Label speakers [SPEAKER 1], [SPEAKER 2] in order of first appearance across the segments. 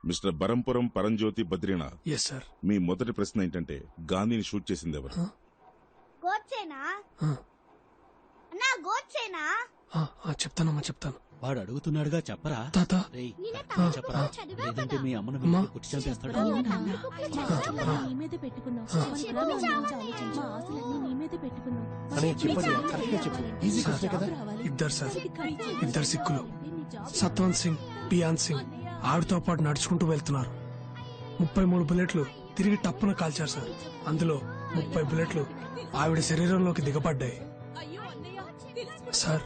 [SPEAKER 1] Mister Barampuram Paramjyoti Badrinath.
[SPEAKER 2] Yes sir.
[SPEAKER 1] మీ మొదటి ప్రశ్న ఏంటంటే గాంధీని షూట్ చేసింది ఎవరు?
[SPEAKER 3] గోడ్సేనా? అన్నా గోడ్సేనా?
[SPEAKER 2] చెప్తానమ్మా చెప్తాను.
[SPEAKER 4] వాడు అడుగుతున్నాడుగా చెప్పరా
[SPEAKER 2] తాత
[SPEAKER 4] చెప్పరా లేదంటే మీ అమ్మను
[SPEAKER 2] అమ్మా.
[SPEAKER 4] కుట్టి చంపేస్తాడు.
[SPEAKER 2] ఇద్దరు సార్, ఇద్దరు సిక్కులు, సత్వంత్ సింగ్, బియాన్ సింగ్ ఆవిడతో పాటు నడుచుకుంటూ వెళ్తున్నారు. 33 బుల్లెట్లు తిరిగి టప్పున కాల్చారు సార్. అందులో 30 బుల్లెట్లు ఆవిడ శరీరంలోకి దిగబడ్డాయి. సార్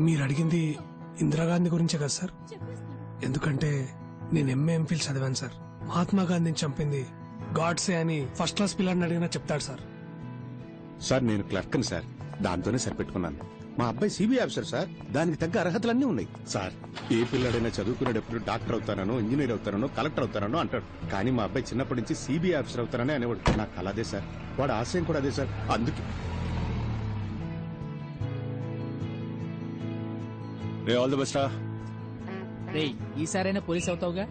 [SPEAKER 2] మీరు అడిగింది ఇందిరాగాంధీ గురించే కదా సార్? ఎందుకంటే నేను ఎంఏ ఎంఫిల్ చదివాను సార్. మహాత్మా గాంధీని చంపింది గాడ్సే అని ఫస్ట్ క్లాస్ పిల్లాడిని అడిగినా చెప్తాడు సార్.
[SPEAKER 5] సార్ నేను క్లర్క్ని సార్, దాంతోనే సరిపెట్టుకున్నాను. మా అబ్బాయి సిబిఐ ఆఫీసర్ సార్, దానికి తగ్గ అర్హతలన్నీ ఉన్నాయి సార్. ఏ పిల్లాడైనా చదువుకునేటప్పుడు డాక్టర్ అవుతానో, ఇంజనీర్ అవుతానో, కలెక్టర్ అవుతానో అంటాడు. కానీ మా అబ్బాయి చిన్నప్పటి నుంచి సిబిఐ ఆఫీసర్ అవుతానని అనేవాడు. నాకు కల అదే సార్, వాడు ఆశయం కూడా అదే సార్. అందుకే
[SPEAKER 6] రే ఆల్ ది బెస్ట్ రా.
[SPEAKER 7] రేయ్ ఈసారైనా పోలీస్ అవుతావుగా?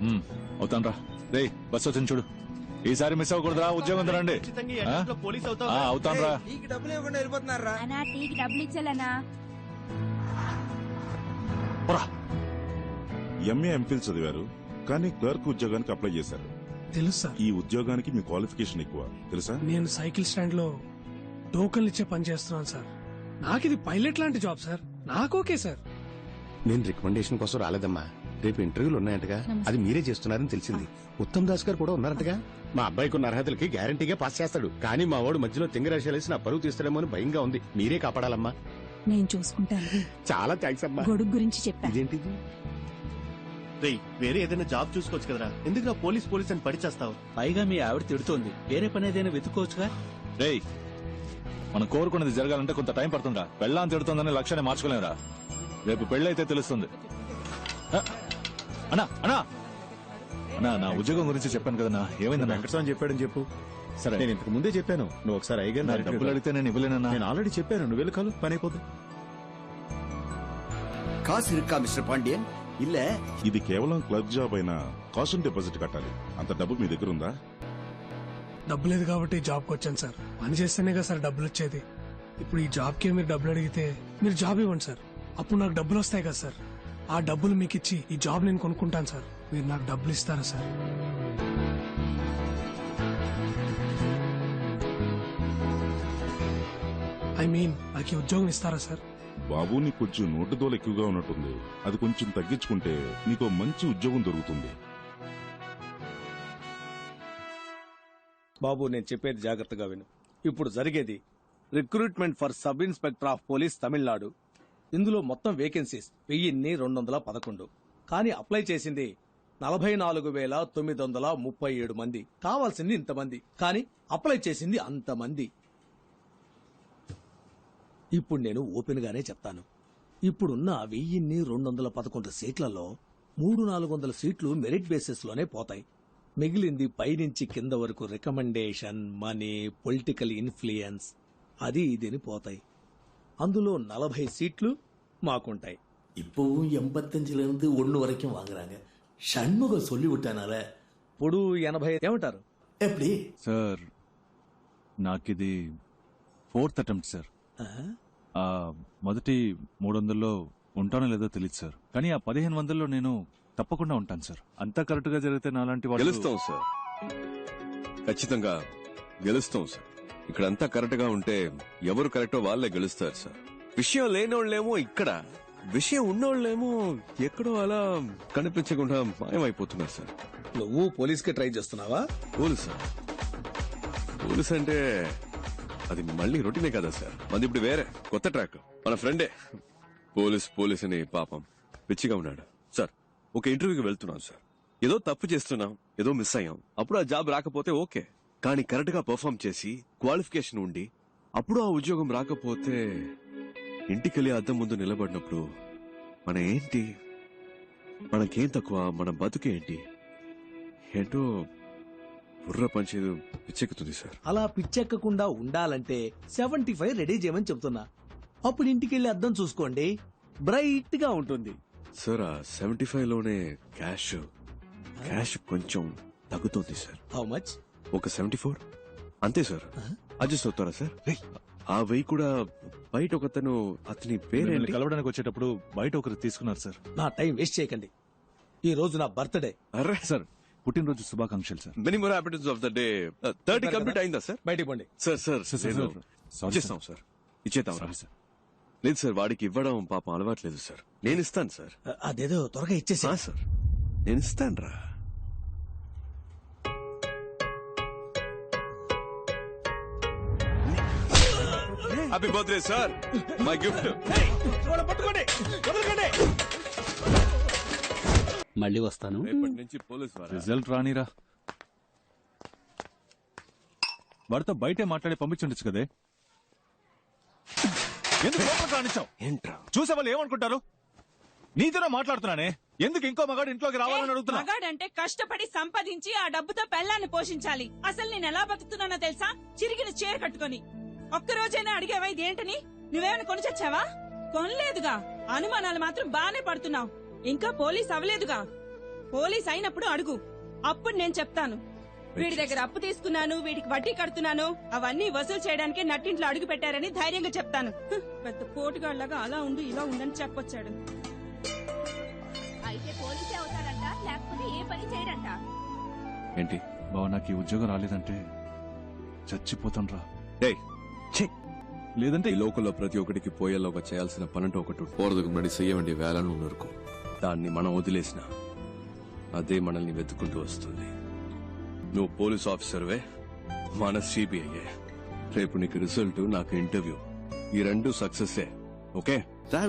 [SPEAKER 6] అవుతాను రా. రే బస్ వచ్చింది చూడు, ఈసారి మిస్ అవ్వకూడదురా. ఉద్యోగం రండి. అవుతాను రా.
[SPEAKER 3] అన్నా టీకి డబ్బులు ఇచ్చాలన్నా.
[SPEAKER 1] ఎంఏ ఎంఫిల్ చదివారు కానీ క్లర్క్ ఉద్యోగానికి అప్లై చేశారు.
[SPEAKER 2] తెలుసు సార్.
[SPEAKER 1] ఈ ఉద్యోగానికి మీ క్వాలిఫికేషన్ ఎక్కువ తెలుసా?
[SPEAKER 2] నేను సైకిల్ స్టాండ్ లో టోకన్లు ఇచ్చే పని చేస్తున్నాను సార్. నాకు ఇది పైలట్ లాంటి జాబ్ సార్. నాకు ఓకే సార్.
[SPEAKER 5] నేను రికమెండేషన్ కోసం రాలేదమ్మా. రేపు ఇంటర్వ్యూలు ఉన్నాయంటగా, అది మీరే చేస్తున్నారని తెలిసింది. ఉత్తమ్ దాస్ గారు కూడా ఉన్నారంటగా. మా అబ్బాయికి ఉన్న అర్హతలకి గ్యారంటీగా పాస్ చేస్తాడు. కానీ మా వాడు మధ్యలో తింగరాశలేసి నా పరువు తీస్తాడేమో అని భయంగా ఉంది. మీరే కాపాడాలమ్మా.
[SPEAKER 8] నేను చూసుకుంటాను.
[SPEAKER 5] చాలా థ్యాంక్స్ అమ్మా.
[SPEAKER 8] గొడుగు గురించి చెప్పా.
[SPEAKER 5] ఇదేంటిది?
[SPEAKER 9] వేరే ఏదైనా జాబ్ చూసుకోవచ్చు కదరా, ఎందుకు నా పోలీస్ అని పడిచేస్తావు?
[SPEAKER 4] పైగా మీ ఆవిడ తిడుతోంది, వేరే పని ఏదైనా వెతుక్కోవచ్చుగా.
[SPEAKER 6] రే మనం కోరుకున్నది జరగాలంటే కొంత టైం పడుతుందా? పెళ్ళాం తిడుతుందని లక్ష్యాన్ని మార్చుకోలేమురా. రేపు పెళ్ళైతే తెలుస్తుంది. అన్నా అన్నా అన్నా నా ఉద్యోగం గురించి చెప్పాను కదన్నా, ఏమైందన్నా?
[SPEAKER 5] వెంకటస్వామి చెప్పాడని చెప్పు.
[SPEAKER 9] సరే నేను ఇంతకు ముందే చెప్పాను, నువ్వు ఒకసారి
[SPEAKER 6] నా డబ్బులు అడిగితే నేను ఇవ్వలేనన్నా.
[SPEAKER 9] నేను ఆల్రెడీ చెప్పాను, నువ్వు వెళ్ళి కాలు పని అయిపోతుంది.
[SPEAKER 10] காசு இருக்கா மிஸ்டர் பாண்டியன்? இல்ல
[SPEAKER 1] ఇది కేవలం క్లర్క్ జాబ్ అయినా కాషన్ డిపాజిట్ కట్టాలి. అంత డబ్బు మీ దగ్గర ఉందా?
[SPEAKER 2] డబ్బు లేదు కాబట్టి జాబ్కి వచ్చాను సార్. పని చేస్తేనే కదా సార్ డబ్బులు వచ్చేది. ఇప్పుడు ఈ జాబ్కి మీరు డబ్బులు అడిగితే మీరు జాబ్ ఇవ్వండి సార్. అప్పుడు నాకు డబ్బులు వస్తాయి కదా సార్. ఆ డబ్బులు మీకు ఇచ్చి ఈ జాబ్ నేను కొనుక్కుంటాను సార్. మీరు నాకు డబ్బులు ఇస్తారా సార్? నాకు ఈ ఉద్యోగం ఇస్తారా సార్?
[SPEAKER 1] బాబు నీకు కొంచెం నోటు దోల ఎక్కువగా ఉన్నట్టుంది. అది కొంచెం తగ్గించుకుంటే నీకు మంచి ఉద్యోగం దొరుకుతుంది.
[SPEAKER 11] బాబు నేను చెప్పేది జాగ్రత్తగా విను. ఇప్పుడు జరిగేది recruitment for sub inspector of police Tamil Nadu. ఇందులో మొత్తం వేకెన్సీస్ 1211. కానీ అప్లై చేసింది 44,937 మంది. కావాల్సింది ఇంతమంది, కానీ అప్లై చేసింది అంతమంది. ఇప్పుడు నేను ఓపెన్ గానే చెప్తాను. ఇప్పుడున్న 1211 సీట్లలో 300-400 సీట్లు మెరిట్ బేసిస్ లోనే పోతాయి. మిగిలింది పైనుంచి కింద వరకు రికమెండేషన్, మనీ, పొలిటికల్ ఇన్ఫ్లుయెన్స్ అది ఇదిని పోతాయి. అందులో 40 సీట్లు మాకుంటాయి.
[SPEAKER 10] இப்பவும் 85ல இருந்து 1 வரைக்கும் வாங்குறாங்க. షణ్ముగం சொல்லி விட்டானால
[SPEAKER 11] ఇప్పుడు 80 ఏమంటారు?
[SPEAKER 10] எப்படி
[SPEAKER 6] సార్ నాకిది 4th అటెంప్ట్ సార్. మొదటి 300లో ఉంటానో లేదో తెలియదు సార్. కానీ ఆ 1500లో నేను తప్పకుండా ఉంటాను సార్. అంతా కరెక్ట్ గా జరిగితే నాలాంటి వాళ్ళు
[SPEAKER 12] గెలుస్తాం సార్. ఖచ్చితంగా గెలుస్తాం సార్. ఇక్కడ అంతా కరెక్ట్ గా ఉంటే ఎవరు కరెక్టో వాళ్ళే గెలుస్తారు సార్. విషయం లేనోళ్ళేమో ఇక్కడ, విషయం ఉన్నోళ్ళేమో ఎక్కడో అలా కనిపించకుండా మాయమైపోతున్నారు సార్.
[SPEAKER 11] నువ్వు పోలీస్ కి ట్రై చేస్తున్నావా?
[SPEAKER 12] పోలీస్ పోలీస్ అంటే అది మళ్ళీ రొటీనే కదా సార్. మంది ఇప్పుడు వేరే కొత్త ట్రాక్. మన ఫ్రెండే పోలీస్ అని పాపం పిచ్చిగా ఉన్నాడు సార్. ఒక ఇంటర్వ్యూకి వెళ్తున్నాం సార్. ఏదో తప్పు చేస్తున్నాం, ఏదో మిస్ అయ్యాం. అప్పుడు ఆ జాబ్ రాకపోతే ఓకే, కానీ కరెక్ట్ గా పర్ఫార్మ్ చేసి క్వాలిఫికేషన్ ఉండి అప్పుడు ఆ ఉద్యోగం రాకపోతే ఇంటికెళ్ళి అద్దం ముందు నిలబడినప్పుడు మన ఏంటి, మనకేం తక్కువ, మన బతుకేంటి ఏంటో బుర్ర పంచేది పిచ్చెక్కుతుంది సార్.
[SPEAKER 11] అలా పిచ్చెక్కకుండా ఉండాలంటే 75 రెడీ చేయమని చెప్తున్నా. అప్పుడు ఇంటికెళ్ళి అద్దం చూసుకోండి, బ్రైట్ గా ఉంటుంది
[SPEAKER 12] సార్. ఆ 75లోనే క్యాష్, క్యాష్ కొంచెం తగ్గుతుంది సార్.
[SPEAKER 11] How much?
[SPEAKER 12] ఒక 74 అంతే సార్. అడ్జస్ట్ అవుతారా సార్? ఆ వెయ్యి కూడా బయట ఒకతను, అతని పేరేంటి?
[SPEAKER 6] కలవడానికి వచ్చేటప్పుడు బయట ఒకరు తీసుకున్నారు సార్.
[SPEAKER 11] నా టైం వేస్ట్ చేయకండి. ఈ రోజు నా బర్త్డే.
[SPEAKER 12] అరే
[SPEAKER 6] సార్ పుట్టినరోజు శుభాకాంక్షలు sir.
[SPEAKER 12] Many more happiness of the day. 30 complete అయిందా సార్?
[SPEAKER 11] బయటికి పోండి.
[SPEAKER 12] సార్ సార్
[SPEAKER 6] సార్,
[SPEAKER 12] ఇచ్చేస్తాం సార్. ఇచ్చేద్దాం సార్. లేదు సార్, వాడికి ఇవ్వడం పాపం అలవాట్లేదు సార్. నేను ఇస్తాను సార్.
[SPEAKER 11] అదేదో త్వరగా ఇచ్చేసి.
[SPEAKER 12] సార్ నేను ఇస్తాను రా. Happy birthday sir, my gift.
[SPEAKER 11] పట్టుకోండి, వదలకండి.
[SPEAKER 4] మళ్ళీ వస్తాను.
[SPEAKER 12] రేపటి నుంచి పోలీస్
[SPEAKER 6] రిజల్ట్ రానిరా. వాడితో బయటే మాట్లాడి పంపించుండొచ్చు కదే. ఎందుకు లోపలికి రానిచ్చావు?
[SPEAKER 12] ఏంట్రా
[SPEAKER 6] చూసే వాళ్ళు ఏమనుకుంటారు? నీతోనే మాట్లాడుతున్నానే, ఎందుకు ఇంకో మగాడు ఇంట్లోకి రావాలని అడుగుతున్నా?
[SPEAKER 13] మగాడంటే కష్టపడి సంపాదించి ఆ డబ్బుతో పెళ్ళాన్ని పోషించాలి. అసలు నేను ఎలా బతుకుతున్నానో తెలుసా? చిరిగిన చీర కట్టుకొని. ఒక్కరోజైనా అడిగావా ఇదేంటని? నువ్వేమైనా కొని చచ్చావా? కొనలేదుగా. అనుమానాలు మాత్రం బానే పడుతున్నావు. ఇంకా పోలీస్ అవ్వలేదుగా. పోలీస్ అయినప్పుడు అడుగు, అప్పుడు నేను చెప్తాను. వీడి దగ్గర అప్పు తీసుకున్నాను, వీడికి వడ్డీ కడుతున్నాను, అవన్నీ వసూలు చేయడానికే నట్టింట్లో అడుగు పెట్టారని ధైర్యంగా చెప్తాను. పెద్ద పోటుగాళ్లాగా అలా ఉండు ఇలా ఉండని చెప్పొచ్చాడు.
[SPEAKER 3] అయితే పోలీసే అవుతాడంట, లేకపోతే ఏ పని చేయడంట.
[SPEAKER 12] ఏంటి
[SPEAKER 6] బావ, నాకు ఈ ఉద్యోగం రాలేదంటే చచ్చిపోతాను రా.
[SPEAKER 12] లేదంటే ఈ లోకల్లో ప్రతి ఒక్కటికి పోయేలోగా చేయాల్సిన పనంటూ ఒకటి పోరదుకు ముன்னாడి చెయ్యవండి వేలను నరుకు. దాన్ని మనం వదిలేసిన అదే మనల్ని వెతుక్కుంటూ వస్తుంది. నువ్వు పోలీస్ ఆఫీసర్వే, మన సిబిఐ. రేపు నీకు రిజల్ట్, నాకు ఇంటర్వ్యూ, ఈ రెండు సక్సెస్. ఓకే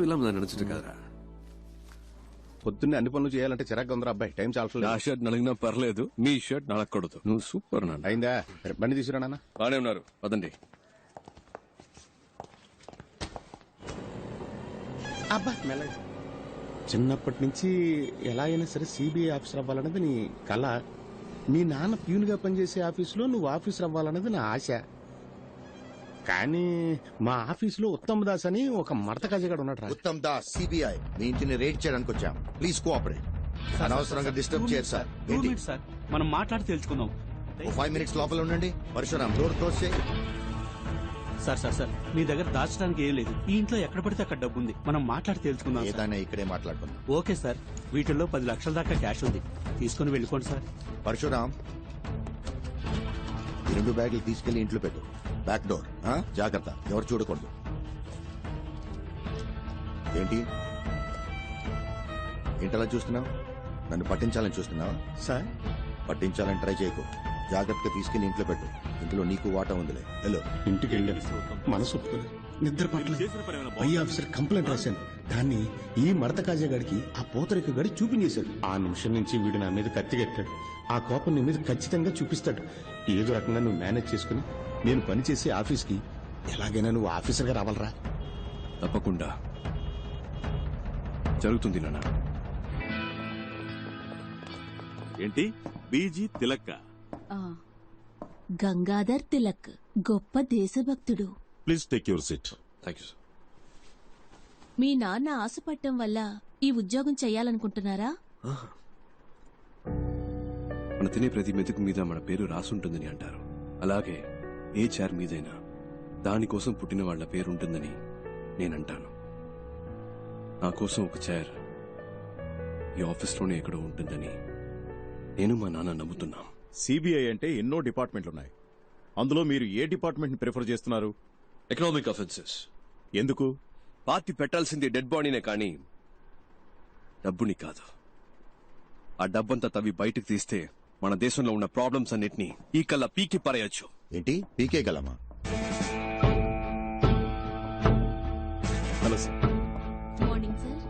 [SPEAKER 12] ఇలా నడుచుట కదరా.
[SPEAKER 5] పొద్దున్నే అన్ని పనులు చేయాలంటే చిరాకు ఉందిరా అబ్బాయి. టైం చాలా.
[SPEAKER 12] నా షర్ట్ నలిగినా పర్లేదు, మీ షర్ట్ నలగకూడదు. నువ్వు సూపర్ నాన్న.
[SPEAKER 5] అయిందా? బండి తీసుకురా నాన్న.
[SPEAKER 12] బానే ఉన్నారు, పదండి.
[SPEAKER 5] అబ్బా మెల్లగా. చిన్నప్పటి నుంచి ఎలా అయినా సరే సిబిఐ ఆఫీసర్ అవ్వాలన్నది నీ కళ. మీ నాన్న ప్యూన్ గా పనిచేసే ఆఫీసులో నువ్వు ఆఫీసర్ అవ్వాలన్నది నా ఆశ. కానీ మా ఆఫీసులో ఉత్తమ్ దాస్ అని ఒక మడత కజగాడు ఉన్నాడు.
[SPEAKER 14] ఉత్తమ్ దాస్ సిబిఐ మీ ఇంటిని రేడ్ చేయడానికి వచ్చాం. Please cooperate. అనవసరంగా డిస్టర్బ్ చేయరు సార్.
[SPEAKER 4] సార్ మనం మాట్లాడి తెలుసుకుందాం.
[SPEAKER 14] 5 minutes లోపల ఉండండి. పరశురామ్ డోర్ క్లోజ్ చేయి.
[SPEAKER 4] సార్ సార్ సార్ మీ దగ్గర దాచడానికి ఏం లేదు. ఈ ఇంట్లో ఎక్కడ పడితే అక్కడ డబ్బు ఉంది. మనం మాట్లాడి తెలుసుకుందాం.
[SPEAKER 14] ఏదైనా ఇక్కడే మాట్లాడుకుందాం.
[SPEAKER 4] Okay sir. వీటిల్లో 10 లక్షల దాకా క్యాష్ ఉంది, తీసుకుని వెళ్ళిపోండి సార్.
[SPEAKER 14] పరశురామ్, ఈ 2 బ్యాగులు తీసుకెళ్లి ఇంట్లో పెట్టు. బ్యాక్ డోర్ జాగ్రత్త, ఎవరు చూడకూడదు. ఏంటి ఏంటలా చూస్తున్నావు? నన్ను పట్టించాలని చూస్తున్నావా?
[SPEAKER 5] సార్
[SPEAKER 14] పట్టించాలని ట్రై చేయకు. జాగ్రత్తగా తీసుకెళ్లి ఇంట్లో పెట్టు. ఇంట్లో నీకు వాటా ఉందిలే. హలో.
[SPEAKER 5] ఇంటికి వెళ్ళాను, మనసు ఒప్పుకోలేదు, నిద్ర పట్టలేదు. పై ఆఫీసర్ కంప్లైంట్ రాశాను. దాన్ని ఈ మడత కాజాగాడికి ఆ పోతరిక గడి చూపించేశాడు. ఆ నిమిషం నుంచి వీడు నా మీద కత్తిగట్టాడు. ఆ కోపం నీ మీద ఖచ్చితంగా చూపిస్తాడు. ఏదో రకంగా నువ్వు మేనేజ్ చేసుకుని నేను పనిచేసే ఆఫీస్కి ఎలాగైనా నువ్వు ఆఫీసర్గా రావాలరా.
[SPEAKER 12] తప్పకుండా జరుగుతుంది నాన్న.
[SPEAKER 9] ఏంటి బీజీ తిలక్క?
[SPEAKER 8] గంగాధర్ తిలక్ గొప్ప దేశభక్తుడు.
[SPEAKER 1] Please take your seat.
[SPEAKER 12] Thank you sir.
[SPEAKER 8] మీ నాన్న ఆశపట్టం వల్ల ఈ ఉద్యోగం చెయ్యాలనుకుంటున్నారా?
[SPEAKER 12] మన తినే ప్రతి మెతుకు మీద మన పేరు రాసుంటుందని అంటారు. అలాగే ఏ చైర్ మీదైనా దానికోసం పుట్టిన వాళ్ల పేరు ఉంటుందని నేనంటాను. నా కోసం ఒక చైర్ ఈ ఆఫీస్లోనే ఎక్కడో ఉంటుందని నేను మా నాన్న నమ్ముతున్నాం.
[SPEAKER 9] సిబిఐ అంటే ఎన్నో డిపార్ట్మెంట్లు ఉన్నాయి. అందులో మీరు ఏ డిపార్ట్మెంట్ ని ప్రిఫర్ చేస్తున్నారు?
[SPEAKER 12] Economic offences.
[SPEAKER 9] ఎందుకు?
[SPEAKER 12] పార్టీ పెట్టాల్సింది డెడ్ బాడీనే కానీ డబ్బుని కాదు. ఆ డబ్బంతా తవ్వి బయటకు తీస్తే మన దేశంలో ఉన్న ప్రాబ్లమ్స్ అన్నిటినీ ఈ కల్లా పీకి పారేయొచ్చు.
[SPEAKER 14] ఏంటి పీకే గలమా?
[SPEAKER 9] Hello sir.
[SPEAKER 8] Morning sir.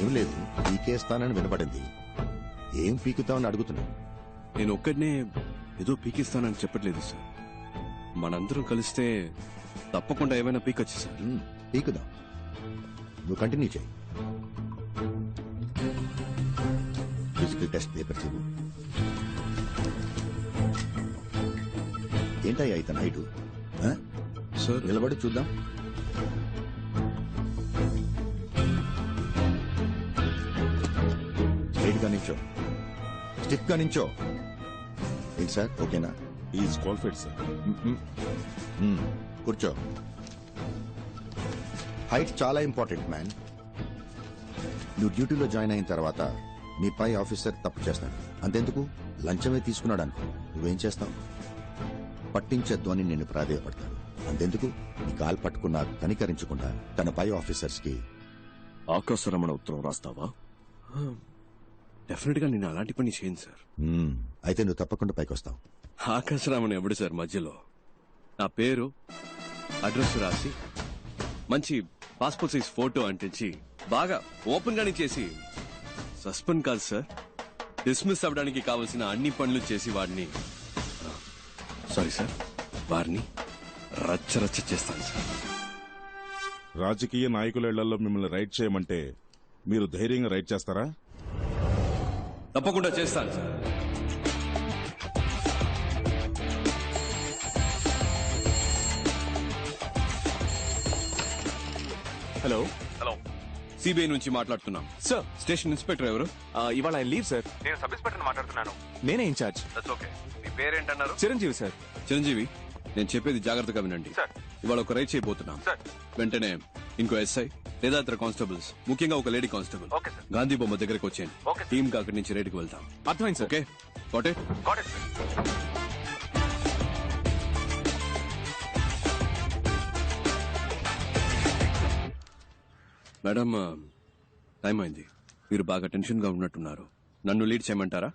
[SPEAKER 14] ఏం లేదు, పీకేస్తానని వినపడింది. ఏం పీకుతామని అడుగుతున్నా.
[SPEAKER 12] నేను ఒక్కడనే ఏదో పీకిస్తానని చెప్పట్లేదు సార్. మనందరం కలిస్తే తప్పకుండా ఏమైనా పీకొచ్చు సార్.
[SPEAKER 14] పీకుదాం, నువ్వు కంటిన్యూ చేయి. ఫిజికల్ టెస్ట్ పేపర్ చూడు. ఏంటయ్యా ఇతను హైటు?
[SPEAKER 12] సార్
[SPEAKER 14] నిలబడి చూద్దాం. స్ట్రైట్ గా నిల్చో. స్టిఫ్ గా నించో. ఏంటి సార్, ఓకేనా?
[SPEAKER 1] Is qualified sir.
[SPEAKER 14] కూర్చో. హైట్ చాలా ఇంపార్టెంట్ మ్యాన్. నువ్వు డ్యూటీలో జాయిన్ అయిన తర్వాత మీ పై ఆఫీసర్ తప్పు చేస్తాడు, అంతెందుకు లంచమే తీసుకున్నాడు అనుకో, నువ్వేం చేస్తావు? పట్టించొద్దు అని నేను ప్రాధేయపడతాను, అంతెందుకు నీ కాలు పట్టుకున్నా కనికరించకుండా తన పై ఆఫీసర్స్ కి
[SPEAKER 12] ఆకాశరమణ ఉత్తరం రాస్తావా? డెఫినెట్ గా నేను అలాంటి పని చేయను సార్.
[SPEAKER 14] అయితే నువ్వు తప్పకుండా పైకి వస్తావు.
[SPEAKER 12] ఆకాశరామన్ ఎవడు సార్ మధ్యలో? నా పేరు, అడ్రస్ రాసి మంచి పాస్పోర్ట్ సైజ్ ఫోటో అంటించి బాగా ఓపెన్ గానే చేసి, సస్పెండ్ కాదు సార్, డిస్మిస్ అవ్వడానికి కావలసిన అన్ని పనులు చేసి వాడిని, సారీ సార్, వారిని రచ్చరచ్చ చేస్తాను సార్.
[SPEAKER 1] రాజకీయ నాయకుల ఇళ్లలో మిమ్మల్ని రైడ్ చేయమంటే మీరు ధైర్యంగా రైడ్ చేస్తారా?
[SPEAKER 12] తప్పకుండా చేస్తాను సార్.
[SPEAKER 15] హలో
[SPEAKER 12] హలో, సిబిఐ నుంచి మాట్లాడుతున్నాం
[SPEAKER 15] సార్.
[SPEAKER 12] స్టేషన్ ఇన్స్పెక్టర్ ఎవరు?
[SPEAKER 15] ఇవాళ ఆయన లీవ్ సార్.
[SPEAKER 12] నేను సబ్ ఇన్స్పెక్టర్ మాట్లాడుతున్నాను.
[SPEAKER 15] నేనే ఇన్ఛార్జ్.
[SPEAKER 12] ఓకే, మీ పేరేంటన్నారు?
[SPEAKER 15] చిరంజీవి సార్.
[SPEAKER 12] చిరంజీవి, నేను చెప్పేది జాగ్రత్తగా వినండి. ఇవాళ ఒక రైడ్ చేయబోతున్నాం. వెంటనే ఇంకో ఎస్ఐ లేదా ఇతర కానిస్టేబుల్స్, ముఖ్యంగా ఒక లేడీ కానిస్టేబుల్ గాంధీ బొమ్మ దగ్గరకు వచ్చేయండి. టీమ్ గా అక్కడి నుంచి రైడ్కి వెళ్తాం.
[SPEAKER 15] అర్థమైంది sir.
[SPEAKER 12] Okay, got it? Madam, time అయింది. మీరు బాగా టెన్షన్ గా ఉన్నట్టున్నారు. నన్ను లీడ్ చేయమంటారా?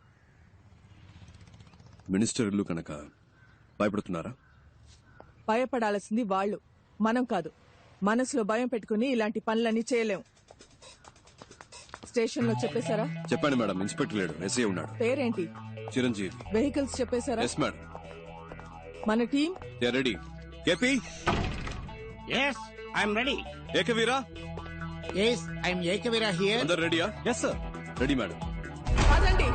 [SPEAKER 12] మినిస్టర్ ఇల్లు కనుక భయపడుతున్నారా?
[SPEAKER 13] భయపడాల్సింది వాళ్ళు, మనం కాదు. మనసులో భయం పెట్టుకుని ఇలాంటి పనులన్నీ చేయలేం. స్టేషన్ లో చెప్పేశారా?
[SPEAKER 12] చెప్పండి మేడం. ఇన్స్పెక్టర్ లేడు, ఎస్ఐ ఉన్నాడు.
[SPEAKER 13] పేరేంటి?
[SPEAKER 12] చిరంజీవి.
[SPEAKER 13] వెహికల్స్ చెప్పేశారా?
[SPEAKER 12] Yes madam.
[SPEAKER 13] మన team
[SPEAKER 12] ready. KP?
[SPEAKER 16] Yes, I'm ready.
[SPEAKER 12] Ekaveera?
[SPEAKER 16] Yes, I'm Ekaveera here.
[SPEAKER 12] అందరు రెడీయా?
[SPEAKER 15] Yes sir.
[SPEAKER 12] Ready madam.
[SPEAKER 13] అదండి.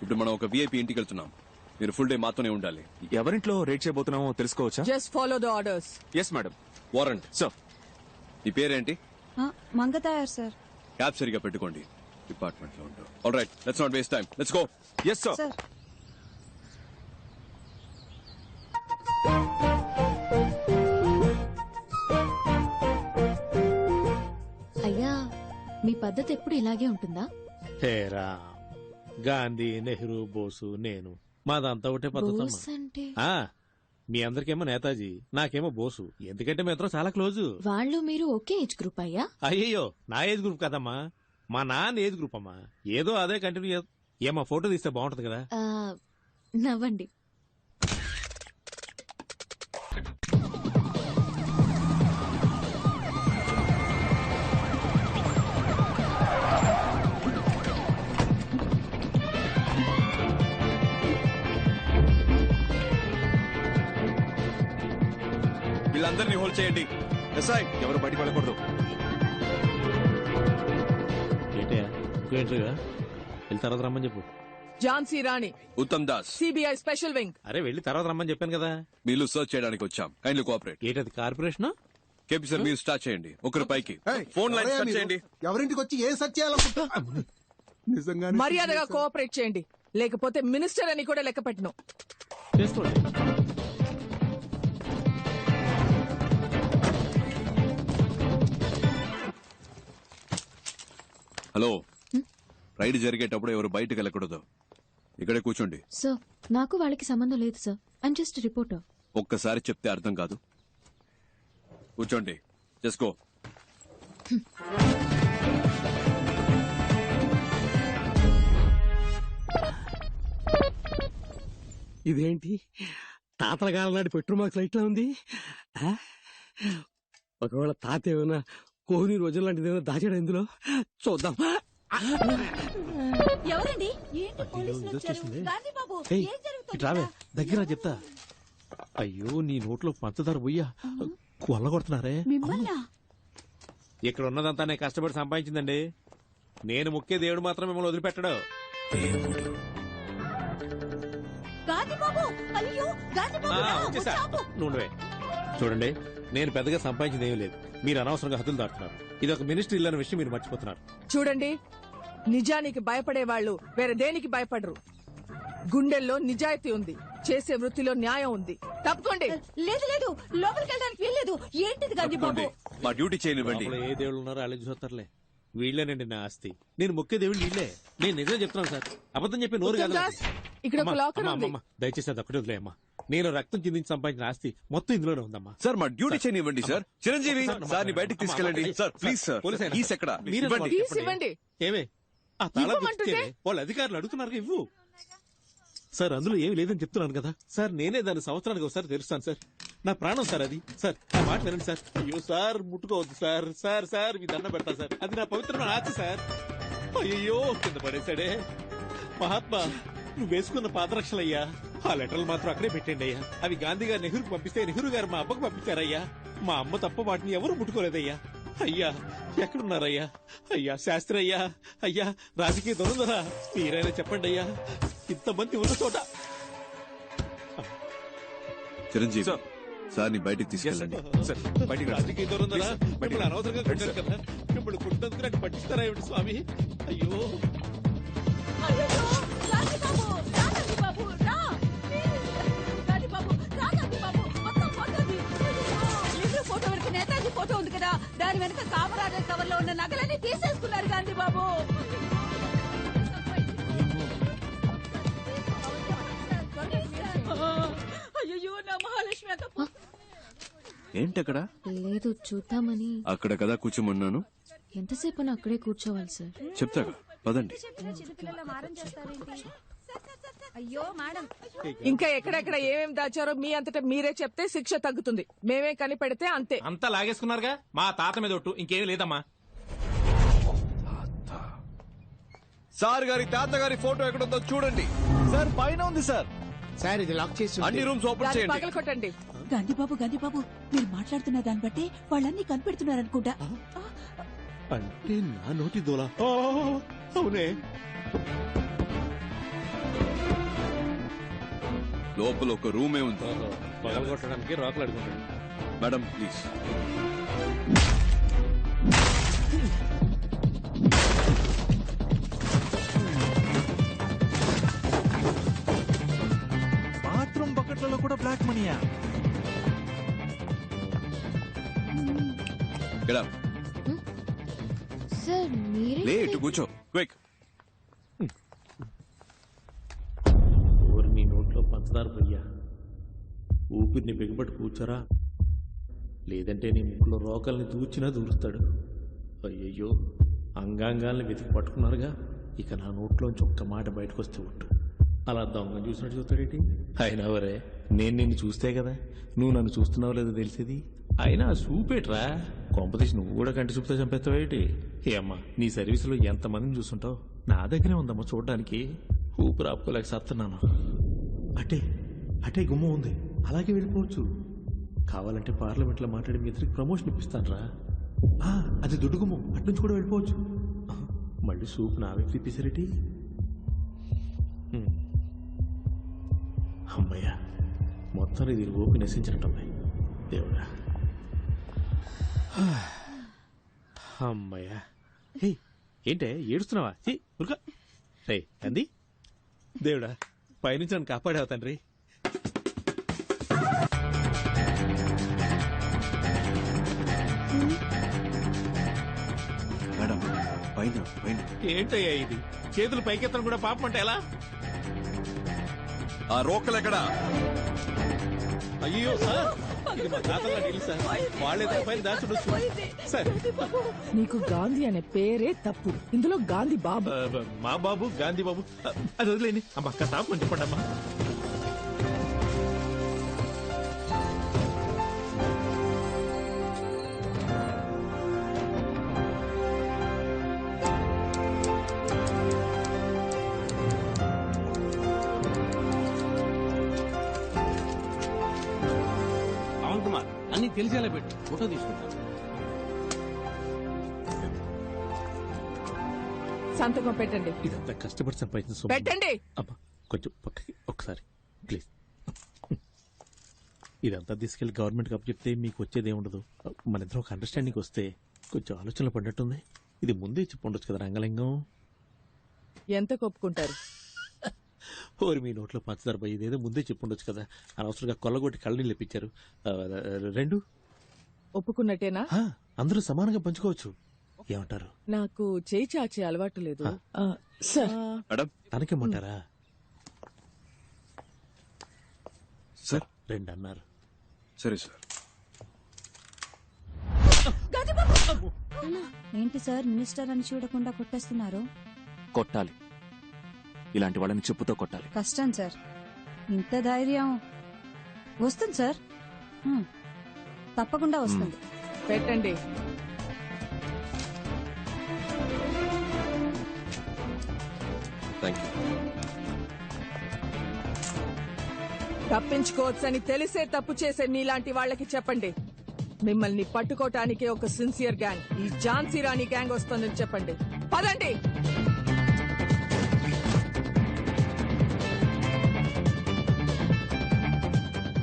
[SPEAKER 12] ఇప్పుడు మనం ఒక విఐపి ఇంటికి వెళ్తున్నాం. మీరు ఫుల్ డే మాతోనే ఉండాలి.
[SPEAKER 15] ఎవరింట్లో రేట్ చేయబోతున్నామో తెలుసుకోవచ్చా?
[SPEAKER 13] Just follow the orders.
[SPEAKER 15] Yes madam.
[SPEAKER 12] Warrant.
[SPEAKER 15] Sir.
[SPEAKER 12] నీ పేరేంటి?
[SPEAKER 13] మంగతాయార్ సార్.
[SPEAKER 12] క్యాబ్ సరిగా పెట్టుకోండి. డిపార్ట్మెంట్ లో ఉంటాం. All right, let's not waste time, let's go.
[SPEAKER 15] Yes sir.
[SPEAKER 8] అయ్యా, మీ పద్ధతి ఎప్పుడు ఇలాగే ఉంటుందా?
[SPEAKER 11] హేరా, గాంధీ, నెహ్రూ, బోసు, నేను మాదంతా ఒకటే
[SPEAKER 8] బోస్
[SPEAKER 11] పద్ధతి.
[SPEAKER 8] అంటే
[SPEAKER 11] మీ అందరికేమో నేతాజీ, నాకేమో బోసు. ఎందుకంటే మీ ఇద్దరం చాలా క్లోజు.
[SPEAKER 8] వాళ్ళు మీరు ఒకే ఏజ్ గ్రూప్ అయ్యా?
[SPEAKER 11] అయ్యో, నా ఏజ్ గ్రూప్ కదమ్మా, మా నాన్న ఏజ్ గ్రూప్ అమ్మా. ఏదో అదే కంటిన్యూ. ఏమో ఫోటో తీస్తే బాగుంటది కదా.
[SPEAKER 8] నవ్వండి.
[SPEAKER 12] వీళ్ళందరినీ హోల్డ్ చేయండి. ఎస్ఐ,
[SPEAKER 15] ఎవరు బయటికి వెళ్ళకూడదు.
[SPEAKER 11] ఏంటయ్యా, ఇంకో ఎంట్రీగా వెళ్ళి తర్వాత రమ్మని చెప్పు.
[SPEAKER 13] Jhansi Rani,
[SPEAKER 12] Uttam Das,
[SPEAKER 13] CBI special wing.
[SPEAKER 11] అరే వెళ్ళి తర్వాత రమ్మని చెప్పాను కదా.
[SPEAKER 12] వీళ్ళు సర్చ్ చేయడానికి వచ్చాం. Kindly cooperate.
[SPEAKER 11] ఏంటది కార్పొరేషన్?
[SPEAKER 12] కేపీ సార్, మీరు స్టార్ట్ చేయండి. ఒకరు పైకి ఫోన్ లైన్ స్టార్ట్ చేయండి.
[SPEAKER 5] ఎవరింటికి వచ్చి ఏం సెర్చ్ చేయాలనుకుంటా? నిజంగా
[SPEAKER 13] మర్యాదగా కోఆపరేట్ చేయండి, లేకపోతే మినిస్టర్ అని కూడా లెక్క పెట్టను.
[SPEAKER 11] చేసుకోండి.
[SPEAKER 12] హలో, రైడ్ జరిగేటప్పుడు ఎవరు బయటకు వెళ్ళకూడదు. ఇక్కడే కూర్చోండి.
[SPEAKER 8] సార్, నాకు వాళ్ళకి సంబంధం లేదు సార్. I'm just reporter.
[SPEAKER 12] ఒక్కసారి చెప్తే అర్థం కాదు. కూర్చోండి. చేసుకో.
[SPEAKER 11] ఇదేంటి తాతల కాలం నాటి పెట్రోల్ మార్క్స్ లైట్ లా ఉంది? ఒకవేళ తాత ఏమైనా కోహ్లీ రోజుల లాంటిది ఏమైనా దాచాడు ఇందులో? చూద్దాం.
[SPEAKER 3] ఎవరండి? ఏంటి పోలీసులు వచ్చారు? గాంధీ బాబు,
[SPEAKER 11] ఏయ్,
[SPEAKER 3] ఏం జరుగుతోంది?
[SPEAKER 11] ఇటు రావే, దగ్గర చెప్తా. అయ్యో, నీ నోట్లో పంచదార పోయ్యా కొల్లగొడుతున్నారే.
[SPEAKER 3] మిమ్మల్నా?
[SPEAKER 11] ఇక్కడ ఉన్నదంతా నేను కష్టపడి సంపాదించిందండి. నేను ముఖ్య దేవుడు మాత్రం మిమ్మల్ని వదిలిపెట్టడు.
[SPEAKER 2] దేవుడు
[SPEAKER 3] గాంధీ బాబు రా,
[SPEAKER 11] వచ్చేసా
[SPEAKER 3] ఆపు.
[SPEAKER 11] నువ్వే చూడండి, నేను పెద్దగా సంపాదించింది ఏమీ లేదు. మీరు అనవసరంగా హద్దులు దాటుతున్నారు. ఇది ఒక మినిస్ట్రీ ఇల్లు అనే విషయం మీరు మర్చిపోతున్నారు.
[SPEAKER 17] చూడండి, నిజానికి భయపడే వాళ్ళు వేరే దేనికి భయపడరు. గుండెల్లో నిజాయితీ ఉంది, చేసే వృత్తిలో న్యాయం ఉంది. తప్పుకోండి.
[SPEAKER 3] లేదు లేదు, లోపలికి వెళ్ళడానికి వీల్లేదు. ఏంటిది గాంధీ బాబు?
[SPEAKER 12] మా డ్యూటీ చేయనివ్వండి.
[SPEAKER 11] లోపల ఏ దేవుళ్ళు ఉన్నారో అలా చూస్తారులే. వీళ్ళేనండి నా ఆస్తి. నేను మొక్కే దేవుళ్ళు వీళ్ళే. నేను నిజం చెప్తున్నాను సార్, అబద్ధం చెప్పి నోరు కాదు.
[SPEAKER 17] దాస్, ఇక్కడ ఒక లాకర్ ఉంది.
[SPEAKER 11] దయచేసి అది ఒక్కటి వదిలేయమ్మా. నేను రక్తం చిందించి సంపాదించిన ఆస్తి మొత్తం ఇందులోనే ఉందమ్మా.
[SPEAKER 12] సార్ మా డ్యూటీ చేయనివ్వండి సార్. చిరంజీవి సార్ ని బయటికి తీసుకెళ్ళండి సార్, ప్లీజ్ సార్. కీస్ ఎక్కడ?
[SPEAKER 17] కీస్ ఇవ్వండి.
[SPEAKER 11] ఏమే ఆ తాళం
[SPEAKER 17] ఇవ్వమంటుంటే?
[SPEAKER 11] ఇస్తే వాళ్ళ అధికారులు అడుగుతున్నారు, ఇవ్వు సార్. అందులో ఏమి లేదని చెప్తున్నాను కదా సార్. నేనే దాన్ని సంవత్సరానికి ఒకసారి తెరుస్తాను సార్. నా ప్రాణం సార్ అది. సార్ నా మాట వినండి సార్. అయ్యో సార్, ముట్టుకోవద్దు సార్. సార్ సార్ మీ దండ పెడతా సార్. అది నా పవిత్రమైన ఆస్తి సార్. అయ్యో కింద పడేశాడే. మహాత్మా, నువ్వు వేసుకున్న పాదరక్షలయ్యా. ఆ లెటర్లు మాత్రం అక్కడే పెట్టండి అయ్యా. అవి గాంధీ గారు నెహ్రూకి పంపిస్తే నెహ్రూ గారు మా అబ్బకు పంపించారయ్యా. మా అమ్మ తప్ప వాటిని ఎవరు ముట్టుకోలేదయ్యా. అయ్యా ఎక్కడున్నారయ్యా? అయ్యా శాస్త్రి అయ్యా, అయ్యా రాజకీయ దొరుకుదరా, మీరైనా చెప్పండి అయ్యా. ఇంతమంది ఉన్న చోట.
[SPEAKER 12] చిరంజీవి సార్ ని బయటికి తీసుకెళ్ళండి.
[SPEAKER 11] రాజకీయ దొరుకుదరా, మిమ్మల్ని అనవసరంగా కొట్టారు కదా. మిమ్మల్ని కొట్టినందుకు నాకు పట్టిస్తారా ఏమిటి స్వామి? అయ్యో
[SPEAKER 3] అయ్యయ్యో, గాంధీ బాబు, రా గాంధీ బాబు, రా. గాంధీ బాబు, రా గాంధీ బాబు, మొత్తం ఫోటోది. నెహ్రూ ఫోటో వెనక నేతాజీ ఫోటో ఉంది కదా, దాని వెనక కామరాజర్ కవర్ లో ఉన్న నగలన్నీ తీసేసుకున్నారు గాంధీ బాబు. అయ్యో, నా మహాలక్ష్మి అక్క.
[SPEAKER 12] ఏంటక్కడ?
[SPEAKER 8] లేదు, చూద్దామని.
[SPEAKER 12] అక్కడ కదా కూర్చోమన్నాను.
[SPEAKER 8] ఎంతసేపు అక్కడే కూర్చోవాలి సార్?
[SPEAKER 12] చెప్తాగా, పదండి.
[SPEAKER 3] అయ్యో మేడం,
[SPEAKER 17] ఇంకా ఎక్కడెక్కడ ఏమేమి దాచారో మీ అంతటా మీరే చెప్తే శిక్ష తగ్గుతుంది. మేమే కనిపెడితే అంతే.
[SPEAKER 15] అంతా లాగేసుకున్నారుగా. మా తాత మీద ఒట్టు, ఇంకేం లేదమ్మా.
[SPEAKER 12] సార్ గారి తాతగారి ఫోటో ఎక్కడుందో చూడండి
[SPEAKER 15] సార్. పైన ఉంది సార్.
[SPEAKER 16] సార్ ఇది లాక్ చేసి
[SPEAKER 12] అన్ని రూమ్స్ ఓపెన్
[SPEAKER 17] దాన్ని
[SPEAKER 12] చేయండి.
[SPEAKER 17] పగలకొట్టండి.
[SPEAKER 3] గాంధీ బాబు, గాంధీ బాబు, మీరు మాట్లాడుతున్న దాన్ని బట్టి వాళ్ళన్నీ కనిపెడుతున్నారనుకుంటా.
[SPEAKER 11] అంటే నా నోటి దోలా? అవునే.
[SPEAKER 12] లోపల ఒక రూమే ఉంది.
[SPEAKER 11] పగలగొట్టడానికి రాకులు అడుగుతాడు.
[SPEAKER 12] Madam please.
[SPEAKER 15] బాత్రూమ్ బకెట్లలో కూడా బ్లాక్ మనీయా?
[SPEAKER 8] సార్ మీరే
[SPEAKER 12] లేట్ కూర్చో, క్విక్.
[SPEAKER 11] నీ నోట్లో పంచదార పోయ్యా. ఊపిరిని బిగపట్టి కూర్చోరా, లేదంటే నీ ముక్కులో రోకల్ని దూచినా దూరుస్తాడు. అయ్యయ్యో, అంగాంగాల్ని వెతికి పట్టుకున్నారుగా. ఇక నా నోట్లోంచి ఒక్క మాట బయటకు వస్తే ఒట్టు. అలా దొంగ చూసినట్టు చూస్తాడేంటి? అయినా వరే, నేను నిన్ను చూస్తే కదా నువ్వు నన్ను చూస్తున్నావు లేదో తెలిసేది. అయినా చూపేట్రా, కొంపతీసి నువ్వు కూడా కంటి చూపుతో చంపేస్తావేటి? ఏ అమ్మా, నీ సర్వీసులో ఎంతమందిని చూస్తుంటావు? నా దగ్గరే ఉందమ్మా చూడడానికి. ఊపిరి ఆపుకోలేక సస్తున్నాను. అటే అటే గుమ్మ ఉంది, అలాగే వెళ్ళిపోవచ్చు. కావాలంటే పార్లమెంట్లో మాట్లాడి మీ ఇద్దరికి ప్రమోషన్ ఇప్పిస్తాను రా. అది దుడ్డు గుమ్మం, అట్నుంచి కూడా వెళ్ళిపోవచ్చు. మళ్ళీ సూప్ నా వ్యక్తి ఇప్పిసరేటి? అమ్మయ్యా, మొత్తం ఇది ఓపి నశించినట్టమ్మాయి. దేవుడా, అమ్మయ్యా. ఏంటే ఏడుస్తున్నావా? ఉరుక రే అంది. దేవుడా, పైనుంచి నన్ను కాపాడావు తండ్రి.
[SPEAKER 12] మేడం పైన పైన.
[SPEAKER 11] ఏంటయ్యా ఇది? చేతులు పైకెత్తడం కూడా పాపం అంటే ఎలా?
[SPEAKER 12] ఆ రోకలెక్కడా?
[SPEAKER 11] అయ్యో సార్, ఇది మా తాతల నీళ్ళు సార్. వాళ్ళేదో పైన దాచుడొచ్చు సార్.
[SPEAKER 17] నీకు గాంధీ అనే పేరే తప్పు. ఇందులో గాంధీ బాబు.
[SPEAKER 11] మా బాబు గాంధీ బాబు అది వదిలేని. అమ్మ అక్క తాపని చెప్పండి అమ్మా.
[SPEAKER 4] పవన్ కుమార్, అన్ని తెలిసేలా పెట్టి ఫోటో తీసుకుంటాను.
[SPEAKER 17] సంతకం పెట్టండి.
[SPEAKER 11] ఇదంతా కష్టపడి సంపాదించిన సొమ్ము.
[SPEAKER 17] పెట్టండి.
[SPEAKER 11] అమ్మా కొంచెం పక్కకి ఒకసారి ప్లీజ్.
[SPEAKER 15] ఇదంతా తీసుకెళ్లి గవర్నమెంట్ కప్పు చెప్తే మీకు వచ్చేది ఏముండదు. మన ఇద్దరం ఒక అండర్స్టాండింగ్ వస్తే కొంచెం ఆలోచనలు పడినట్టుంది. ఇది ముందే చెప్పి ఉండొచ్చు కదా రంగలింగం.
[SPEAKER 17] ఎంత కొప్పుకుంటారు?
[SPEAKER 15] ఓరి మీ నోట్లో పంచదార పోయి ఇదేదో ముందే చెప్పి ఉండొచ్చు కదా. అనవసరంగా కొల్లగొట్టి కళ్ళని ఇప్పించారు. 2
[SPEAKER 17] ఒప్పుకున్నట్టేనా?
[SPEAKER 15] అందరూ సమానంగా పంచుకోవచ్చు. ఏమంటారు?
[SPEAKER 17] నాకు చేయి చాచే అలవాటు లేదు. సార్
[SPEAKER 15] తనకేమంటారా?
[SPEAKER 12] సార్
[SPEAKER 15] 2 అన్నారు.
[SPEAKER 12] సరే సార్.
[SPEAKER 18] ఏంటి సార్ మినిస్టర్ అని చూడకుండా కొట్టేస్తున్నారు?
[SPEAKER 6] కొట్టాలి, ఇలాంటి వాళ్ళని చెప్పుతో కొట్టాలి.
[SPEAKER 18] కష్టం సార్. ఇంత ధైర్యం వస్తుంది సార్, తప్పకుండా వస్తుంది.
[SPEAKER 17] పెట్టండి.
[SPEAKER 12] Thank you.
[SPEAKER 17] తప్పించుకోవచ్చని తెలిసే తప్పు చేసే మీలాంటి వాళ్ళకి చెప్పండి, మిమ్మల్ని పట్టుకోటానికే ఒక సిన్సియర్ గ్యాంగ్, ఈ ఝాన్సీ రాణి గ్యాంగ్ వస్తుందని చెప్పండి. పదండి.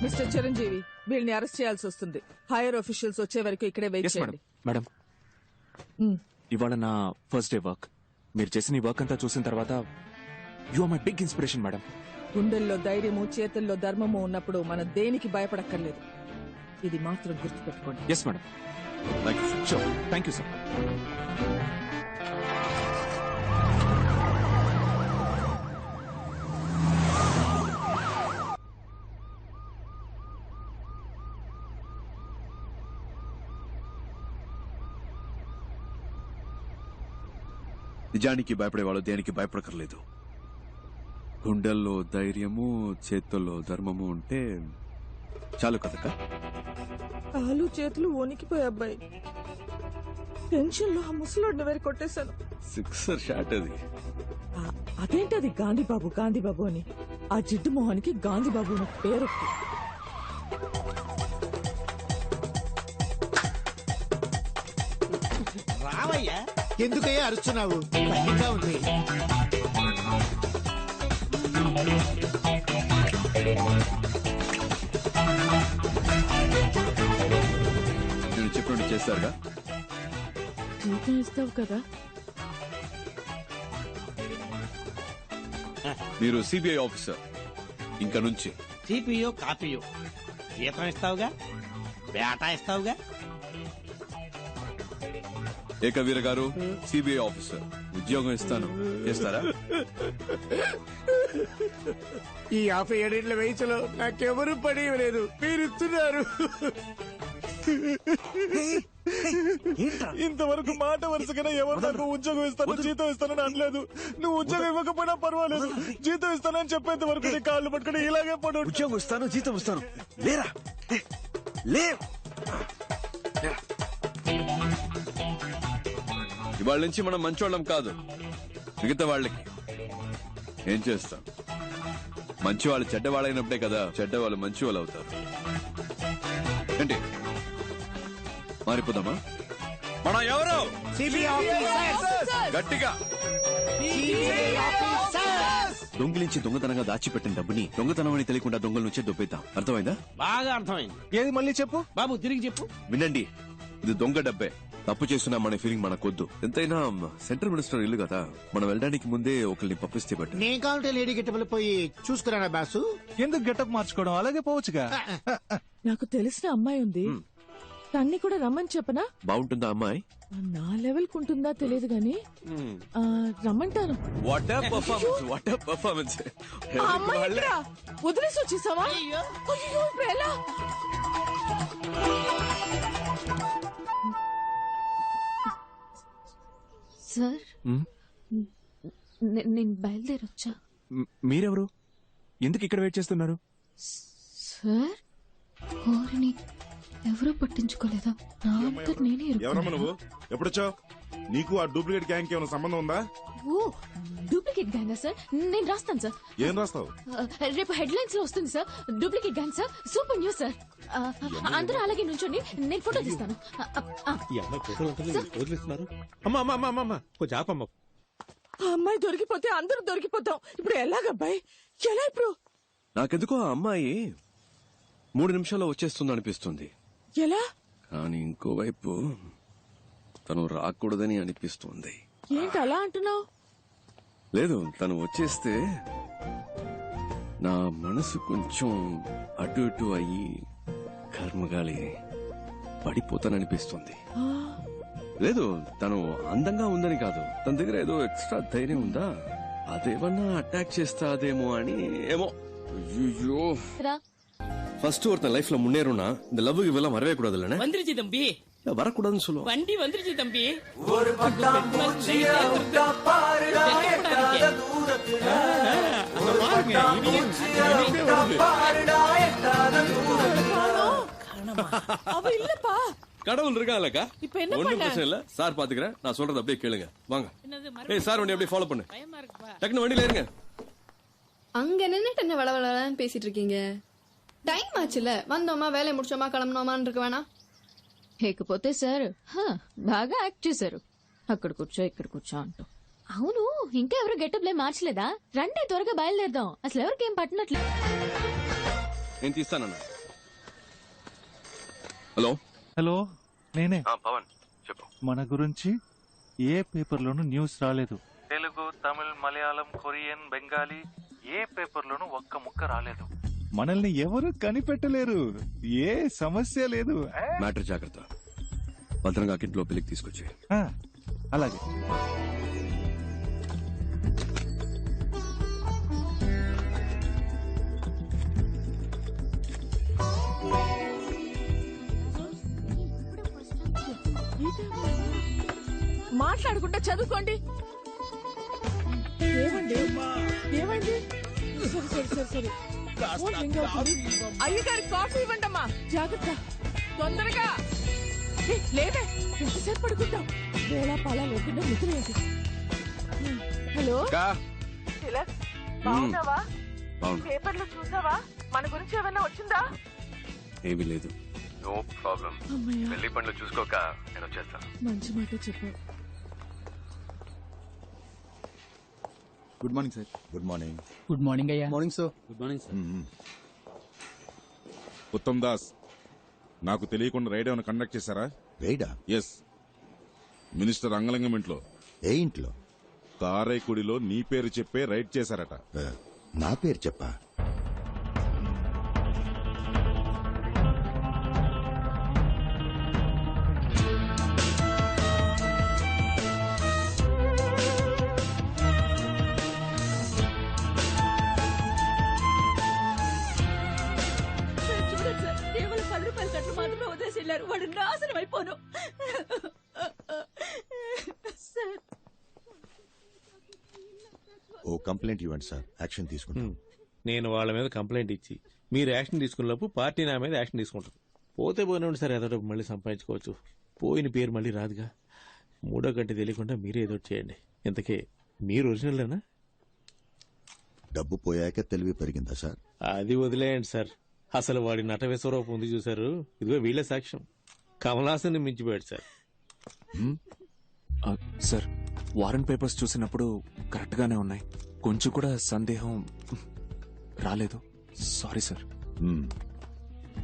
[SPEAKER 17] మిస్టర్ చిరంజీవి, వీళ్ళని అరెస్ట్ చేయాల్సి వస్తుంది. హైయర్ ఆఫీషియల్స్ వచ్చే వరకు ఇక్కడే వెయిట్ చేయండి.
[SPEAKER 6] మేడం, ఇవాళ నా ఫస్ట్ డే వర్క్. మీరు చేసిన ఈ వర్క్ అంతా చూసిన తర్వాత you are my big inspiration madam.
[SPEAKER 17] గుండెల్లో ధైర్యము, చేతుల్లో ధర్మము ఉన్నప్పుడు మనం దేనికి భయపడక్కర్లేదు. ఇది మాత్రం గుర్తుపెట్టుకోండి.
[SPEAKER 6] Yes madam. Sure. Thank you sir.
[SPEAKER 12] నిజానికి భయపడేవాళ్ళు దేనికి భయపడకర్లేదు. గుండెల్లో ధైర్యము, చేతుల్లో ధర్మము ఉంటే చాలు కదక.
[SPEAKER 17] కాలు చేతులు వణికిపోయి అబ్బాయి, టెన్షన్ లో ఆ ముసలోడిని వేరే కొట్టేశాను.
[SPEAKER 12] 6 షాట్ అది.
[SPEAKER 17] అదేంటది గాంధీబాబు గాంధీబాబు అని? ఆ జిడ్డు మొహానికి గాంధీబాబు అని పేరు.
[SPEAKER 16] రావయ్యా, ఎందుకయ్యా అరుస్తున్నావు? భయంగా ఉంది.
[SPEAKER 12] నేను చెప్పినట్టు చేస్తారుగా.
[SPEAKER 17] జీతం ఇస్తావు కదా?
[SPEAKER 12] మీరు సిబిఐ ఆఫీసర్. ఇంకా నుంచి
[SPEAKER 16] సిపియో కాపీయో జీతం ఇస్తావుగా, బేటా ఇస్తావుగా.
[SPEAKER 12] ఏకవీర గారు, సిబిఐ ఆఫీసర్, ఉద్యోగం ఇస్తాను, చేస్తారా?
[SPEAKER 16] ఈ 57 వయసులో నాకెవరు పని లేదు, మీరు ఇస్తున్నారు.
[SPEAKER 15] ఇంతవరకు మాట వరుసగా ఎవరు నాకు ఉద్యోగం ఇస్తాను, జీతం ఇస్తానని అనలేదు. నువ్వు ఉద్యోగం ఇవ్వకపోయినా పర్వాలేదు, జీతం ఇస్తానని చెప్పేంత వరకు నీ కాళ్ళు పట్టుకుని ఇలాగే పడు.
[SPEAKER 12] ఉద్యోగం ఇస్తాను, జీతం ఇస్తాను, లేరా లే. ఇవాళ నుంచి మనం మంచోళ్ళం కాదు. మిగతా వాళ్ళకి ఏం చేస్తాం? మంచి వాళ్ళు చెడ్డవాళ్ళైనప్పుడే కదా చెడ్డవాళ్ళు మంచి వాళ్ళు అవుతారు. ఏంటి మారిపోదామా? మనం ఎవరు? గట్టిగా. దొంగిలించి దొంగతనంగా దాచిపెట్టిన డబ్బుని దొంగతనం అని తెలియకుండా దొంగల నుంచే దొబ్బేద్దాం. అర్థమైందా?
[SPEAKER 16] బాగా అర్థమైంది.
[SPEAKER 15] ఏది మళ్ళీ చెప్పు
[SPEAKER 16] బాబు, తిరిగి చెప్పు.
[SPEAKER 12] వినండి, ఇది దొంగ డబ్బే. తప్పు చేస్తున్నా మన ఫీలింగ్ మనకొద్దు. ఎంతైనా సెంట్రల్ మినిస్టర్ ఇల్లు కదా, మనం వెళ్ళడానికి ముందే ఒకరిని పంపిస్తే బట్టి.
[SPEAKER 16] నేను కావాలంటే లేడీ గెటబుల్ పోయి చూసుకురానా బాసు?
[SPEAKER 15] ఎందుకు గెటప్ మార్చుకోవడం? అలాగే పోవచ్చుగా.
[SPEAKER 17] నాకు తెలిసిన అమ్మాయి ఉంది, తన్ని కూడా రమ్మని చెప్పనా?
[SPEAKER 12] బాగుంటుందా అమ్మాయి?
[SPEAKER 17] నా లెవెల్ కుంటుందా తెలియదు గాని రమ్మంటాను.
[SPEAKER 12] What a performance, what a performance.
[SPEAKER 17] వదిలేసి వచ్చేసావా? అయ్యో, ఇప్పుడు ఎలా?
[SPEAKER 8] సార్, నేను బయలుదేరొచ్చా?
[SPEAKER 6] మీరెవరు? ఎందుకు ఇక్కడ వెయిట్ చేస్తున్నారు?
[SPEAKER 8] సార్, కోరిని ఎవరూ పట్టించుకోలేదా? నా అంతటి నేనే
[SPEAKER 1] ఎవరమ్మా నువ్వు? ఎప్పుడొచ్చావు? నీకు ఆ డూప్లికేట్ గ్యాంగ్ ఏమైనా సంబంధం ఉందా?
[SPEAKER 8] ఓ, డూప్లికేట్ గ్యాంగ్ సార్? నేను రాస్తాను సార్.
[SPEAKER 1] ఏం రాస్తావు?
[SPEAKER 8] రేపు హెడ్లైన్స్ లో వస్తుంది sir. Duplicate gang sir, super news sir. అందరూ అలాగే నుంచోండి, నేను ఫోటో తీస్తాను.
[SPEAKER 15] వదిలేస్తున్నారు. అమ్మా అమ్మా అమ్మా అమ్మా, కొంచెం ఆపమ్మ.
[SPEAKER 17] ఆ అమ్మాయి దొరికిపోతే అందరూ దొరికిపోతాం. ఇప్పుడు ఎలాగబ్బాయి? ఎలా ఇప్పుడు?
[SPEAKER 12] నాకెందుకో ఆ అమ్మాయి 3 నిమిషాల్లో వచ్చేస్తుంది అనిపిస్తుంది.
[SPEAKER 17] ఎలా?
[SPEAKER 12] కానీ ఇంకోవైపు తను రాకూడదని అనిపిస్తుంది.
[SPEAKER 17] ఏంటి అలా అంటున్నావు?
[SPEAKER 12] లేదు, తను వచ్చేస్తే నా మనసు కొంచెం అటు ఇటు అయ్యి కర్మగాలి పడిపోతాననిపిస్తుంది. లేదు, తను అందంగా ఉందని కాదు, తన దగ్గర ఏదో ఎక్స్ట్రా ధైర్యం ఉందా, అదేమన్నా అటాక్ చేస్తాదేమో అని. ఏమో. ஐயோ, ஃபர்ஸ்ட் ஒருத்தன் லைஃப்ல முன்னேறும்னா இந்த லவ்வுக்கு இதெல்லாம் வரவே கூடாதுல்ல.
[SPEAKER 19] வந்துருச்சு தம்பி.
[SPEAKER 12] வரக்கூடாதுன்னு சொல்லுவோம்.
[SPEAKER 19] வண்டி வந்துருச்சு தம்பி.
[SPEAKER 20] ஒரு பட்டாம் பூச்சியா விட்டா பாருடா எட்டாத தூரத்துல. ஒரு பட்டாம் பூச்சியா விட்டா பாருடா எட்டாத தூரத்துல.
[SPEAKER 17] அவ இல்லப்பா.
[SPEAKER 12] கடவுள் இருக்காங்கல்லக்கா.
[SPEAKER 17] இப்ப என்ன
[SPEAKER 12] ஒண்ணும்
[SPEAKER 17] பண்ண?
[SPEAKER 12] பிரச்சனை இல்ல, சார் பாத்துக்கிறேன். நான் சொல்றது அப்படியே கேளுங்க. வாங்க. ஏய் சார், வண்டி அப்படியே ஃபாலோ பண்ணு. டக்குனு வண்டியில இருங்க.
[SPEAKER 21] அங்க நின்னுட்டு என்ன வளவளன்னு பேசிட்டு இருக்கீங்க? டைம் ஆச்சுல, வந்தோமா வேலையை முடிச்சோமா கிளம்பணுமான்னு இருக்க வேணாம்.
[SPEAKER 8] లేకపోతే సార్ బాగా యాక్ట్ చేశారు. అక్కడ కూర్చో ఇక్కడ కూర్చో అంటూ. అవును, ఇంకా ఎవరు గెటప్లే మార్చలేదా? రండి త్వరగా బయలుదేరదాం. అసలు ఎవరికేం పట్టినట్లే.
[SPEAKER 12] నేను తీస్తానన్నా. హలో
[SPEAKER 6] హలో, నేనే.
[SPEAKER 12] పవన్ చెప్పు.
[SPEAKER 6] మన గురించి ఏ పేపర్లోనూ న్యూస్ రాలేదు. తెలుగు, తమిళ్, మలయాళం, కొరియన్, బెంగాలీ ఏ పేపర్లోనూ ఒక్క ముక్క రాలేదు. మనల్ని ఎవరు కనిపెట్టలేరు. ఏ సమస్య లేదు.
[SPEAKER 12] మ్యాటర్ జాగ్రత్త. భద్రంగా ఇంట్లో పెళ్లికి తీసుకొచ్చి.
[SPEAKER 6] అలాగే.
[SPEAKER 17] మాట్లాడుకుంటే చదువుకోండి. ఏమండి? ఏమైంది? సరే. అయ్యగారి కాఫీ ఇవ్వండమ్మా. జాగ్రత్త, తొందరగా. లేదే, ఎంతసేపు పడుకుంటాం? వేళ పాలా లేకుండా నిద్రలేదు. హలో తిలక్, బాగున్నావా? పేపర్లో చూసావా? మన గురించి ఏమైనా వచ్చిందా?
[SPEAKER 12] ఏమీ లేదు.
[SPEAKER 22] No problem.
[SPEAKER 17] అమ్మయ్య.
[SPEAKER 22] పెళ్లి పనులు చూసుకోక నేను వచ్చేస్తాను.
[SPEAKER 17] మంచి మాట చెప్పావు.
[SPEAKER 1] Good morning sir. Good morning.
[SPEAKER 7] Good morning అయ్యా.
[SPEAKER 1] Morning sir.
[SPEAKER 4] Good morning sir.
[SPEAKER 1] Uttam Das, నాకు తెలియకుండా రైడ్ ఏమైనా కండక్ట్ చేశారా?
[SPEAKER 14] రైడా?
[SPEAKER 1] ఎస్. మినిస్టర్ అంగలింగం ఇంట్లో.
[SPEAKER 14] ఏ ఇంట్లో?
[SPEAKER 1] కారైకుడిలో నీ పేరు చెప్పే రైడ్ చేశారట.
[SPEAKER 14] నా పేరు చెప్పా?
[SPEAKER 3] చూడండి సార్, కేవలం 10 రూపాయల కట్లు మాత్రమే వదిలేసి వెళ్ళారు. వాడు నాశనం అయిపోను.
[SPEAKER 14] ఓ కంప్లైంట్ ఇవ్వండి సార్, యాక్షన్ తీసుకుంటాం.
[SPEAKER 15] నేను వాళ్ళ మీద కంప్లైంట్ ఇచ్చి మీరు యాక్షన్ తీసుకున్నప్పుడు పార్టీ నా మీద యాక్షన్ తీసుకుంటారు. పోతే పోయినండి సార్, ఏదో మళ్ళీ సంపాదించుకోవచ్చు. పోయిన పేరు మళ్ళీ రాదుగా. మూడో గంట తెలియకుండా మీరే ఏదో చేయండి. ఇంతకే మీరు ఒరిజినల్లేనా?
[SPEAKER 14] డబ్బు పోయాక తెలివి పెరిగిందా సార్?
[SPEAKER 15] అది వదిలేయండి సార్. అసలు వాడి నటవేశ్వరూపం ఉంది చూసారు, ఇదిగో వీళ్ళ సాక్ష్యం. కమలాసన్ని మించిపోయాడు సార్.
[SPEAKER 23] సార్, వారెంట్ పేపర్స్ చూసినప్పుడు కరెక్ట్ గానే ఉన్నాయి. కొంచెం కూడా సందేహం రాలేదు. Sorry sir.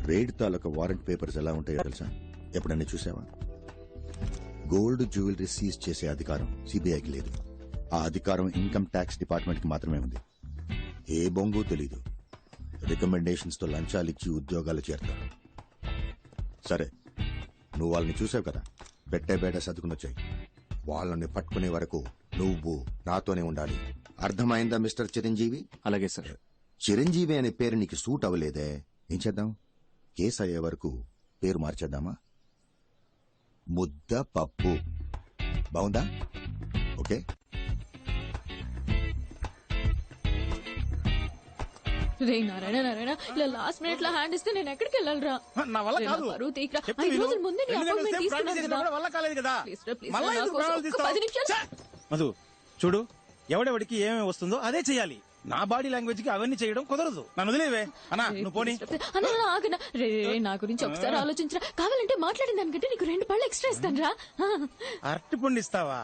[SPEAKER 14] రైడ్ తాలూకా వారెంట్ పేపర్స్ ఎలా ఉంటాయో తెలుసా? ఎప్పుడన్నా చూసావా? గోల్డ్ జ్యువెలరీ సీజ్ చేసే అధికారం సిబిఐకి లేదు. ఆ అధికారం ఇన్కమ్ ట్యాక్స్ డిపార్ట్మెంట్ కి మాత్రమే ఉంది. ఏ బొంగు తెలీదు. రికమెండేషన్స్ తో లంచాలిచ్చి ఉద్యోగాలు చేరతారు. సరే, నువ్వు వాళ్ళని చూసావు కదా, పెట్టే బేట సర్దుకునొచ్చాయి. వాళ్ళని పట్టుకునే వరకు నువ్వు నాతోనే ఉండాలి. అర్థమైందా మిస్టర్ చిరంజీవి?
[SPEAKER 23] అలాగే సార్.
[SPEAKER 14] చిరంజీవి అనే పేరు నీకు సూట్ అవ్వలేదే, ఏం చేద్దాం? కేసు అయ్యే వరకు పేరు మార్చేద్దామా? ముద్ద పప్పు. బాగుందా? ఓకే.
[SPEAKER 8] రే నారాయణ నారాయణ, ఇలా లాస్ట్ మినిట్ లో హ్యాండ్ ఇస్తే నేను ఎక్కడికి వెళ్ళాలరా?
[SPEAKER 16] నా వల్ల కాదు.
[SPEAKER 8] 5 రోజుల ముందే నీ అపాయింట్మెంట్ తీసుకున్నాను కదా.
[SPEAKER 16] వల్ల కాలేదు కదా.
[SPEAKER 8] ప్లీజ్ రా, ప్లీజ్
[SPEAKER 16] మళ్ళా
[SPEAKER 8] రా, నా
[SPEAKER 16] ఎందుకు
[SPEAKER 8] కోసం
[SPEAKER 16] ప్రాణాలు
[SPEAKER 8] ఒక్క 10 నిమిషాలు.
[SPEAKER 16] మధు చూడు, ఎవడెవడికి ఏమేమి వస్తుందో అదే చెయ్యాలి. నా బాడీ లాంగ్వేజ్ కి అవన్నీ చేయడం కుదరదు. నన్ను వదిలేవే అన్నా, నువ్వు పోనీ.
[SPEAKER 8] అన్న ఆగనా. రే నా గురించి ఒకసారి ఆలోచించరా. కావాలంటే మాట్లాడిన దానికంటే నీకు 2 పళ్ళు ఎక్స్ట్రా ఇస్తాను రా.
[SPEAKER 16] అరటి పండు ఇస్తావా?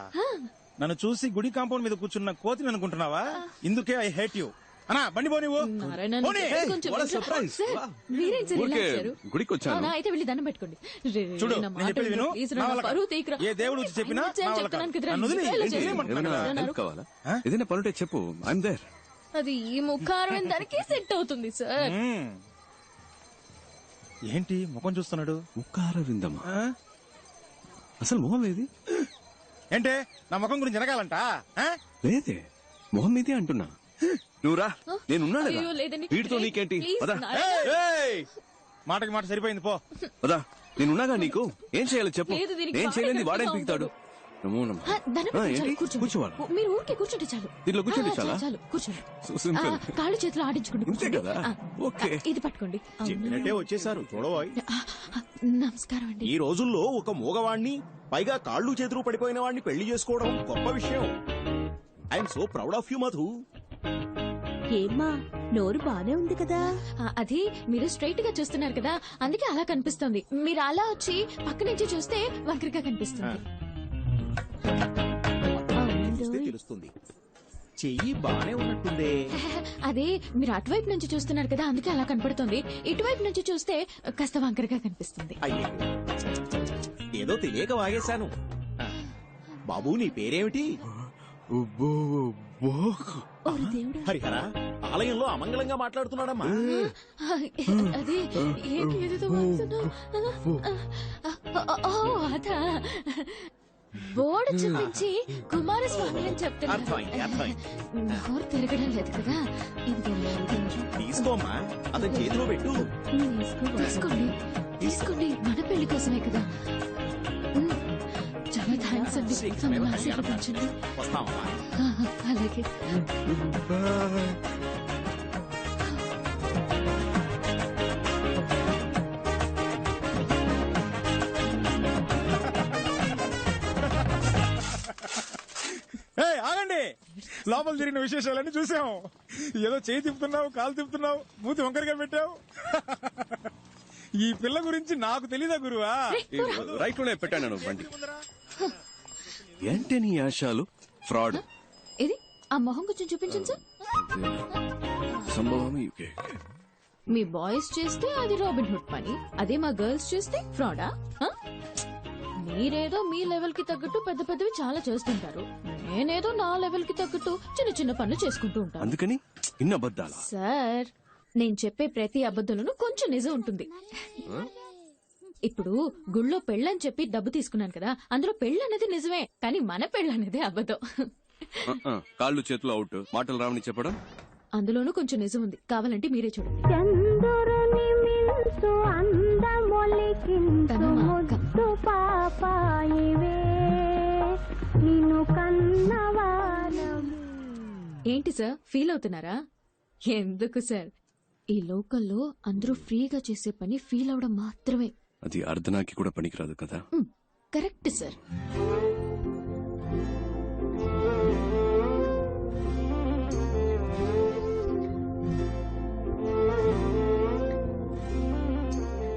[SPEAKER 16] నన్ను చూసి గుడి కాంపౌండ్ మీద కూర్చున్న కోతిని అనుకుంటున్నావా? ఇందుకే ఐ హేట్ యూ. అన్నా బండి పో నువ్వు
[SPEAKER 8] నారాయణ,
[SPEAKER 16] పోనీ.
[SPEAKER 8] కొంచెం
[SPEAKER 12] what a
[SPEAKER 8] వింటరా?
[SPEAKER 12] surprise.
[SPEAKER 8] Sir,
[SPEAKER 12] Wow.
[SPEAKER 8] మీరేం సార్ ఇలా
[SPEAKER 12] ఊరికే
[SPEAKER 8] వచ్చారు?
[SPEAKER 12] గుడికి వచ్చాను.
[SPEAKER 8] అవునా, అయితే వెళ్ళి దండం పెట్టుకోండి.
[SPEAKER 16] చూడు
[SPEAKER 8] నా
[SPEAKER 16] నేను
[SPEAKER 8] మాట
[SPEAKER 16] చెప్పేది విను
[SPEAKER 8] విను. ప్లీజ్
[SPEAKER 16] నా
[SPEAKER 8] రా,
[SPEAKER 16] వల్ల
[SPEAKER 8] నా పరువు తీయకురా.
[SPEAKER 16] ఏ దేవుడు వచ్చి చెప్పినా
[SPEAKER 8] ఆయన
[SPEAKER 16] నా వల్ల
[SPEAKER 8] చెప్తున్నాను
[SPEAKER 16] కాదు.
[SPEAKER 8] కదరా,
[SPEAKER 16] నన్ను వదిలి
[SPEAKER 8] ఇలా
[SPEAKER 16] ఏంటి?
[SPEAKER 8] చేయమంటున్నాను.
[SPEAKER 12] ఏదైనా
[SPEAKER 8] అన్నారు.
[SPEAKER 12] హెల్ప్ కావాలా ఏదైనా పనుంటే చెప్పు ఐఎమ్ దేర్.
[SPEAKER 8] అది ఈ ముఖారం దానికి సెట్ అవుతుంది సార్.
[SPEAKER 16] ఏంటి ముఖం చూస్తున్నాడు?
[SPEAKER 12] ముఖార విందమా? అసలు మొహం ఏది?
[SPEAKER 16] ఏంటే నా ముఖం గురించి వెనకాలంట?
[SPEAKER 12] లేదే మొహం మీదే అంటున్నా. నువ్వురా నేనున్నాను
[SPEAKER 8] అయ్యో, లేదండి.
[SPEAKER 12] వీటితో నీకేంటి?
[SPEAKER 8] ప్లీజ్,
[SPEAKER 12] పదా
[SPEAKER 16] మాటకి మాట సరిపోయింది పో.
[SPEAKER 12] పదా నేనున్నాగా నీకు ఏం చేయాలో చెప్పు.
[SPEAKER 8] లేదు, దీనికి
[SPEAKER 12] నేను
[SPEAKER 8] వాడే
[SPEAKER 12] చేయలేని వాడే
[SPEAKER 8] గట్టిగా
[SPEAKER 12] పీకుతాడు. నమో నమః.
[SPEAKER 8] దండం
[SPEAKER 12] ఆ,
[SPEAKER 8] పెట్టుకోండి,
[SPEAKER 12] ఏంటి?
[SPEAKER 8] కూర్చోండి.
[SPEAKER 12] కూర్చోవాలా?
[SPEAKER 8] మీరు ఊరికే కూర్చుంటే చాలు.
[SPEAKER 12] దీంట్లో కూర్చుంటే చాలా?
[SPEAKER 8] చాలు కూర్చోండి.
[SPEAKER 12] So simple.
[SPEAKER 8] కాళ్ళు చేతులు ఆడించుకోండి,
[SPEAKER 12] ఇంతే
[SPEAKER 8] కూర్చోండి.
[SPEAKER 12] కదా? ఓకే.
[SPEAKER 8] ఇది పట్టుకోండి.
[SPEAKER 5] చెప్పినట్టే వచ్చేసారు చూడబోయ్.
[SPEAKER 8] నమస్కారం అండి.
[SPEAKER 5] ఈ రోజుల్లో ఒక మూగవాణ్ణి పైగా కాళ్ళు చేతులు పడిపోయిన వాడిని పెళ్లి చేసుకోవడం గొప్ప విషయం. I'm so proud of you Madhu.
[SPEAKER 18] ఏమ్మా నోరు బానే ఉంది కదా?
[SPEAKER 8] అది మీరు స్ట్రైట్ గా చూస్తున్నారు కదా, అందుకే అలా కనిపిస్తుంది. మీరు అలా వచ్చి పక్క నుంచి చూస్తే వంకరగా కనిపిస్తుంది.
[SPEAKER 5] చూస్తే తెలుస్తుంది. చెయ్యి బానే ఉన్నట్టుందే.
[SPEAKER 8] అదే మీరు అటువైపు నుంచి చూస్తున్నారు కదా, అందుకే అలా కనపడుతుంది. ఇటువైపు నుంచి చూస్తే కాస్త వంకరగా కనిపిస్తుంది.
[SPEAKER 5] అయ్యే ఏదో తెలియక వాగేశాను. బాబు నీ పేరేమిటి? హరిహర ఆలయంలో అమంగళంగా మాట్లాడుతున్నాడమ్మా.
[SPEAKER 8] అదే ఏంటి ఏదేదో వాగుతున్నావ్? ఓ, అదా బోర్డు చూపించి కుమారస్వామి అని చెప్తున్నారు. నోరు తిరగడం లేదు కదా.
[SPEAKER 5] తీసుకోమ్మా అతని చేతిలో పెట్టు.
[SPEAKER 8] తీసుకోండి తీసుకోండి, మన పెళ్లి కోసమే కదా. చాలా థ్యాంక్స్ అండి, నన్ను ఆశీర్వదించండి.
[SPEAKER 5] వస్తామమ్మా.
[SPEAKER 8] అలాగే.
[SPEAKER 16] ఆగండి, లోపల జరిగిన విశేషాలన్నీ చూసాం. ఏదో చేయి తిప్పుతున్నావు, కాలు తిప్పుతున్నావు, మూతి వంకరగా పెట్టావు. ఈ పిల్ల గురించి నాకు తెలీదా గురువా?
[SPEAKER 12] రైట్ లోనే పెట్టాను బండి. ఏంటి నీ ఆశాలు? ఫ్రాడ్.
[SPEAKER 8] ఇది ఆ మొహం కొంచెం చూపించండి సార్.
[SPEAKER 12] సంభవం.
[SPEAKER 8] మీ బాయ్స్ చేస్తే అది రాబిన్ హుడ్ పని, అదే మా గర్ల్స్ చేస్తే ఫ్రాడా? మీరేదో మీ లెవెల్ కి తగ్గట్టు పెద్ద పెద్దవి చాలా చేస్తుంటారు, నేనేదో నా లెవెల్ కి తగ్గట్టు చిన్న చిన్న పనులు చేసుకుంటూ ఉంటాను.
[SPEAKER 12] అందుకని ఇన్న అబద్ధాలా?
[SPEAKER 8] సార్, నేను చెప్పే ప్రతి అబద్ధంలోనూ కొంచెం నిజం ఉంటుంది. ఇప్పుడు గుళ్ళో పెళ్ళని చెప్పి డబ్బు తీసుకున్నాను కదా, అందులో పెళ్ళనేది నిజమే, కానీ మన పెళ్ళనేది అబద్ధం.
[SPEAKER 12] కాళ్ళు చేతులు అవుట్, మాటలు రావని చెప్పడం
[SPEAKER 8] అందులోనూ కొంచెం నిజం ఉంది, కావాలంటే మీరే చూడండి. తను మా అక్క. ఏంటి సార్, ఫీల్ అవుతున్నారా? ఎందుకు సార్, ఈ లోకల్లో అందరూ ఫ్రీగా చేసే పని ఫీల్ అవడం మాత్రమే.
[SPEAKER 12] అది అర్ధనాకి కూడా పనికిరాదు కదా.
[SPEAKER 8] Correct sir.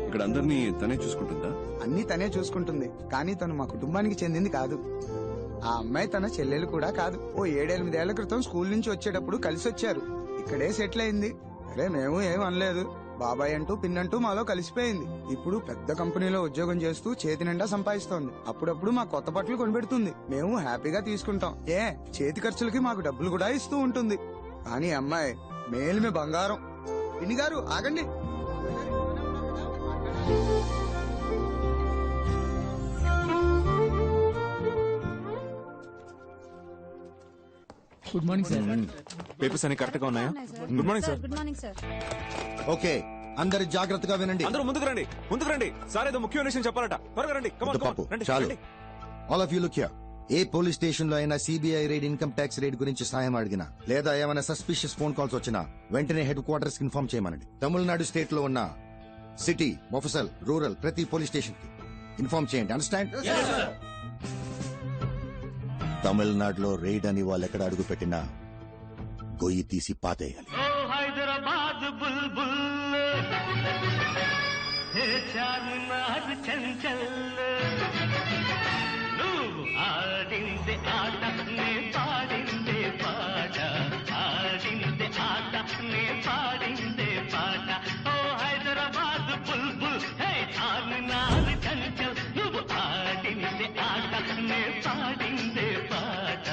[SPEAKER 12] ఇక్కడ అందరినీ తనే చూసుకుంటుందా?
[SPEAKER 9] అన్ని తనే చూసుకుంటుంది, కానీ తను మా కుటుంబానికి చెందింది కాదు. ఆ అమ్మాయి తన చెల్లెలు కూడా కాదు. ఓ 7-8 ఏళ్ల క్రితం స్కూల్ నుంచి వచ్చేటప్పుడు కలిసి వచ్చారు, ఇక్కడే సెటిల్ అయింది. అరే మేము ఏం అనలేదు, బాబాయ్ అంటూ పిన్నంటూ మాలో కలిసిపోయింది. ఇప్పుడు పెద్ద కంపెనీలో ఉద్యోగం చేస్తూ చేతి నిండా సంపాదిస్తోంది. అప్పుడప్పుడు మా కొత్త బట్టలు కొనిపెడుతుంది, మేము హ్యాపీగా తీసుకుంటాం. చేతి ఖర్చులకి మాకు డబ్బులు కూడా ఇస్తూ ఉంటుంది. కానీ అమ్మాయి మేలిమే బంగారం. పిన్ని గారు ఆగండి.
[SPEAKER 23] Good morning sir. పేపర్స్ అన్ని కరెక్ట్ గా ఉన్నాయా? Good morning sir.
[SPEAKER 18] Good morning sir.
[SPEAKER 14] Okay, అందరు జాగ్రత్తగా వినండి.
[SPEAKER 23] అందరూ ముందుకు రండి, ముందుకు రండి. సార్ ఏదో ముఖ్యమైన విషయం చెప్పాలట, త్వరగా రండి.
[SPEAKER 14] పాపు చాలు. All of you look here. A police station లో అయినా CBI raid, income tax raid గురించి సాయం అడిగినా, లేదా ఏమైనా సస్పిషియస్ ఫోన్ కాల్స్ వచ్చినా వెంటనే హెడ్ క్వార్టర్స్ కి ఇన్ఫార్మ్ చేయమనండి. తమిళనాడు స్టేట్ లో ఉన్న సిటీ, మొఫసల్, రూరల్ ప్రతి పోలీస్ స్టేషన్ కి ఇన్ఫార్మ్ చేయండి. అండర్స్టాండ్? తమిళనాడులో రైడ్ అని వాళ్ళు ఎక్కడ అడుగు పెట్టినా గొయ్యి తీసి పాతేయాలి.
[SPEAKER 20] హైదరాబాద్ బుల్బుల్ చార్మినార్ చంచల్, నువ్వు ఆడిందే ఆట నే పాడిందే పాట, ఆడిందే ఆట నే పాడిందే పాట ఓ హైదరాబాద్ బుల్బుల్ హే చార్మినార్ చంచల్ నువ్వు ఆడిందే ఆట నే పాడిందే పాట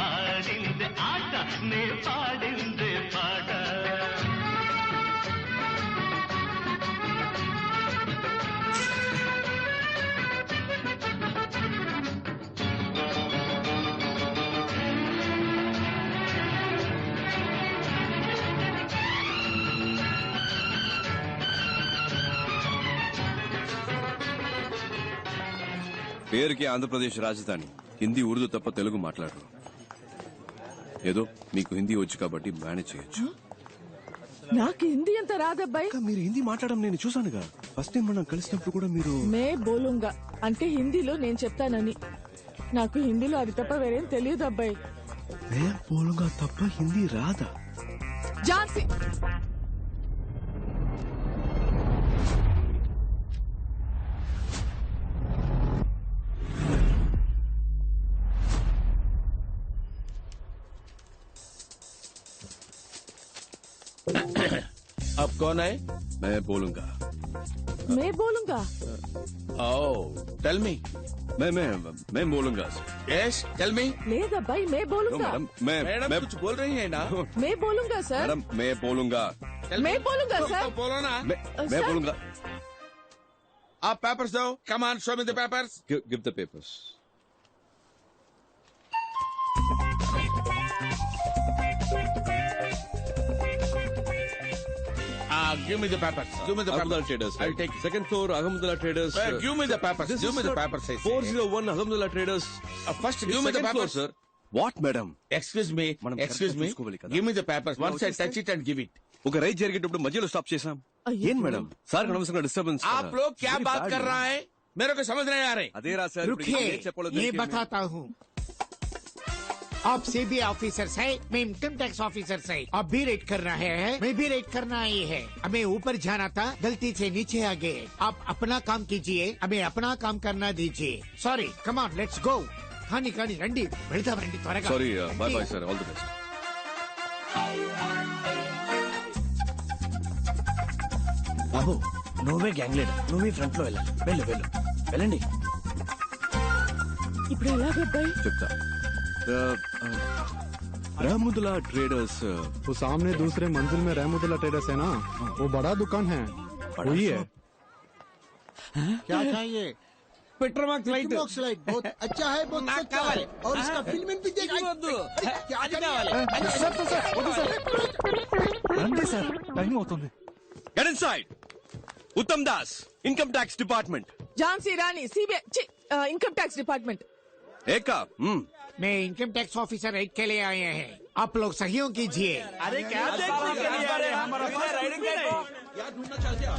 [SPEAKER 20] ఆడిందే ఆట నే పాడిందే పాట
[SPEAKER 12] పేరుకి ఆంధ్రప్రదేశ్ రాజధాని హిందీ ఉర్దూ తప్ప తెలుగు మాట్లాడరు ఏదో మీకు హిందీ వచ్చు కాబట్టి మేనేజ్ చేయొచ్చు
[SPEAKER 17] నాకు హిందీ అంత రాదబ్బాయి.
[SPEAKER 12] మీరు హిందీ మాట్లాడడం నేను చూసానుగా ఫస్ట్ టైం మనం కలిసినప్పుడు కూడా మీరు
[SPEAKER 17] మే బోలుంగా అంటే హిందీలో నేను చెప్తానని. నాకు హిందీలో అది తప్ప వేరేం తెలియదు అబ్బాయి.
[SPEAKER 12] మే బోలుగా తప్ప హిందీ రాదా?
[SPEAKER 17] ఝాన్సీ
[SPEAKER 15] अब कौन है?
[SPEAKER 12] मैं बोलूंगा
[SPEAKER 17] मैं बोलूंगा.
[SPEAKER 15] Oh, tell me.
[SPEAKER 12] मैं बोलूंगा
[SPEAKER 15] Yes, tell me.
[SPEAKER 17] లేదబ్బాయి మే బోలుంగా.
[SPEAKER 15] मैडम कुछ बोल रही है ना?
[SPEAKER 17] మే బోలుంగా సార్.
[SPEAKER 12] मैडम मैं बोलूंगा
[SPEAKER 17] मैं बोलूंगा सर.
[SPEAKER 15] बोलो ना.
[SPEAKER 12] मैं बोलूंगा
[SPEAKER 15] आप पेपर्स दो. Come on, show me the papers.
[SPEAKER 12] Give the papers
[SPEAKER 15] Give me the papers. Give me the
[SPEAKER 12] Ahmedullah
[SPEAKER 15] papers.
[SPEAKER 12] Traders.
[SPEAKER 15] I'll take it.
[SPEAKER 12] Second floor, Ahmedullah Traders.
[SPEAKER 15] Give me the papers.
[SPEAKER 12] This
[SPEAKER 15] Give
[SPEAKER 12] is
[SPEAKER 15] me the
[SPEAKER 12] for
[SPEAKER 15] papers. I say.
[SPEAKER 12] 401 Ahmedullah Traders.
[SPEAKER 15] First, give me the
[SPEAKER 12] Second floor,
[SPEAKER 15] papers.
[SPEAKER 12] sir. What, madam?
[SPEAKER 15] Excuse me.
[SPEAKER 12] మనం
[SPEAKER 15] Excuse
[SPEAKER 12] correct గా
[SPEAKER 15] me.
[SPEAKER 12] చూసుకోవాలి కదా.
[SPEAKER 15] Give me the papers. Once I touch it and give it.
[SPEAKER 12] ఒక ride జరిగేటప్పుడు మధ్యలో stop చేసాం. ఏం madam sir అనవసరంగా డిస్టర్బెన్స్.
[SPEAKER 15] आप लोग क्या बात कर रहा है? मेरे को समझ नहीं आ रहे.
[SPEAKER 12] అదే రా సార్.
[SPEAKER 10] रुकिए, ये बताता हूँ. आप सीबी ऑफिसर है, मैं इनकम टैक्स ऑफिसर है. आप भी रेड कर रहे हैं, मैं भी रेड करना ही है. हमें ऊपर जाना था, गलती से नीचे आ गए. आप अपना काम कीजिए, हमें अपना काम करना दीजिए. Sorry, come on, let's go. खानी खानी रंडी, వెళ్దాం రండి త్వరగా.
[SPEAKER 12] Sorry bye bye sir, all the best.
[SPEAKER 11] బాబు నువ్వే గ్యాంగ్ లీడర్, నువ్వే ఫ్రంట్ లో వెళ్ళాలి. వెళ్ళు వెళ్ళు వెళ్ళండి.
[SPEAKER 17] ఇప్పుడు ఎలాగబ్బాయి?
[SPEAKER 12] చెప్తా. रहमुदुल्ला ट्रेडर्स
[SPEAKER 13] वो सामने दूसरे मंजिल में रहमुदुल्ला ट्रेडर्स है ना, वो बड़ा दुकान है, वही है.
[SPEAKER 10] क्या चाहिए?
[SPEAKER 11] Petromax light.
[SPEAKER 10] पेट्रोमाक्स लाइट बहुत अच्छा है, बहुत अच्छा है. और इसका फिल्म भी देखा. क्या
[SPEAKER 6] రండి సార్, టైం అవుతుంది.
[SPEAKER 12] Get inside. उत्तम दास, इनकम टैक्स डिपार्टमेंट.
[SPEAKER 17] ఝాన్సీ రాణి सीबीआई इनकम टैक्स डिपार्टमेंट.
[SPEAKER 12] एका
[SPEAKER 10] मैं इनकम टैक्स ऑफिसर रेड के लिए आए हैं. आप लोग सहयोग कीजिए.
[SPEAKER 15] अरे क्या देखने के लिए आ रहे हैं? हमारा पास राइडिंग भी नहीं. क्या ढूंढना चाहते हो?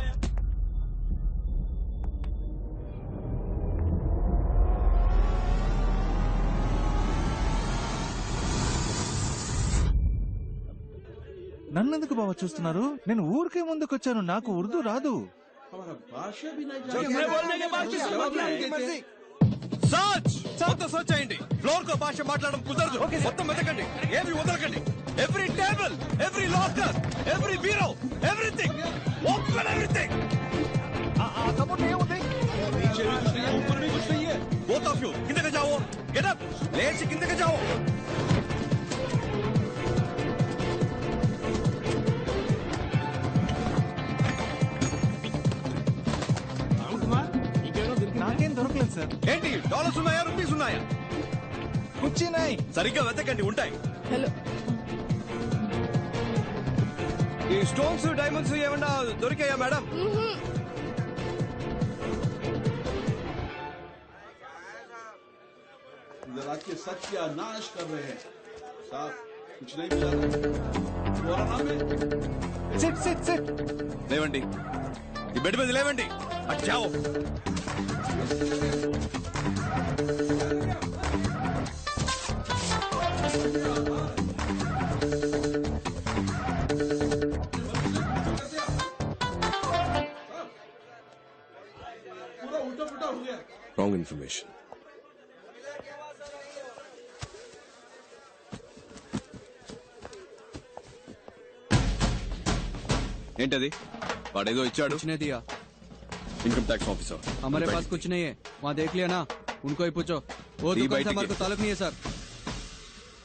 [SPEAKER 6] నన్నెందుకు బావ చూస్తున్నారు? నేను ఊరికే ముందుకొచ్చాను, నాకు ఉర్దూ రాదు.
[SPEAKER 12] మొత్తం సర్చ్ చేయండి. ఫ్లోర్ కో భాష మాట్లాడడం కుదరదు. మొత్తం వెతకండి, ఏమి వదలకండి. Every table, every locker, every bureau, everything, open everything. ऊपर भी कुछ नहीं है. बोथ ऑफ यू किंदे जाओ. गेट अप, लेट से किंदे जाओ.
[SPEAKER 6] నాకేం దొరకలేదు సార్.
[SPEAKER 12] ఏంటి డాలర్స్ ఉన్నాయా, రూపీస్ ఉన్నాయా?
[SPEAKER 6] కూర్చున్నాయి.
[SPEAKER 12] సరిగ్గా వెతకండి, ఉంటాయి.
[SPEAKER 17] హలో,
[SPEAKER 12] ఈ స్టోన్స్ డైమండ్స్ ఏమన్నా దొరికాయా మేడం?
[SPEAKER 19] जरा के सत्यानाश कर रहे हैं साहब, कुछ नहीं मिला.
[SPEAKER 6] SIT SIT SIT.
[SPEAKER 12] లేవండి, ఈ బెడ్ మీద లేవండి. అచ్చాओ.
[SPEAKER 19] पूरा उल्टा पुल्टा हो गया.
[SPEAKER 12] Wrong information. ఏంటది వాడేదో ఇచ్చాడు
[SPEAKER 2] दिया
[SPEAKER 12] ఇన్కమ్ ట్యాక్స్ ఆఫీసర్
[SPEAKER 2] हमारे पास कुछ नहीं है वहाँ देख लिया ना उनको ही पूछो वो
[SPEAKER 12] दी
[SPEAKER 2] दुकान
[SPEAKER 12] भाई
[SPEAKER 2] से हमारे को
[SPEAKER 12] टिकट।
[SPEAKER 2] ताल्लुक नहीं है sir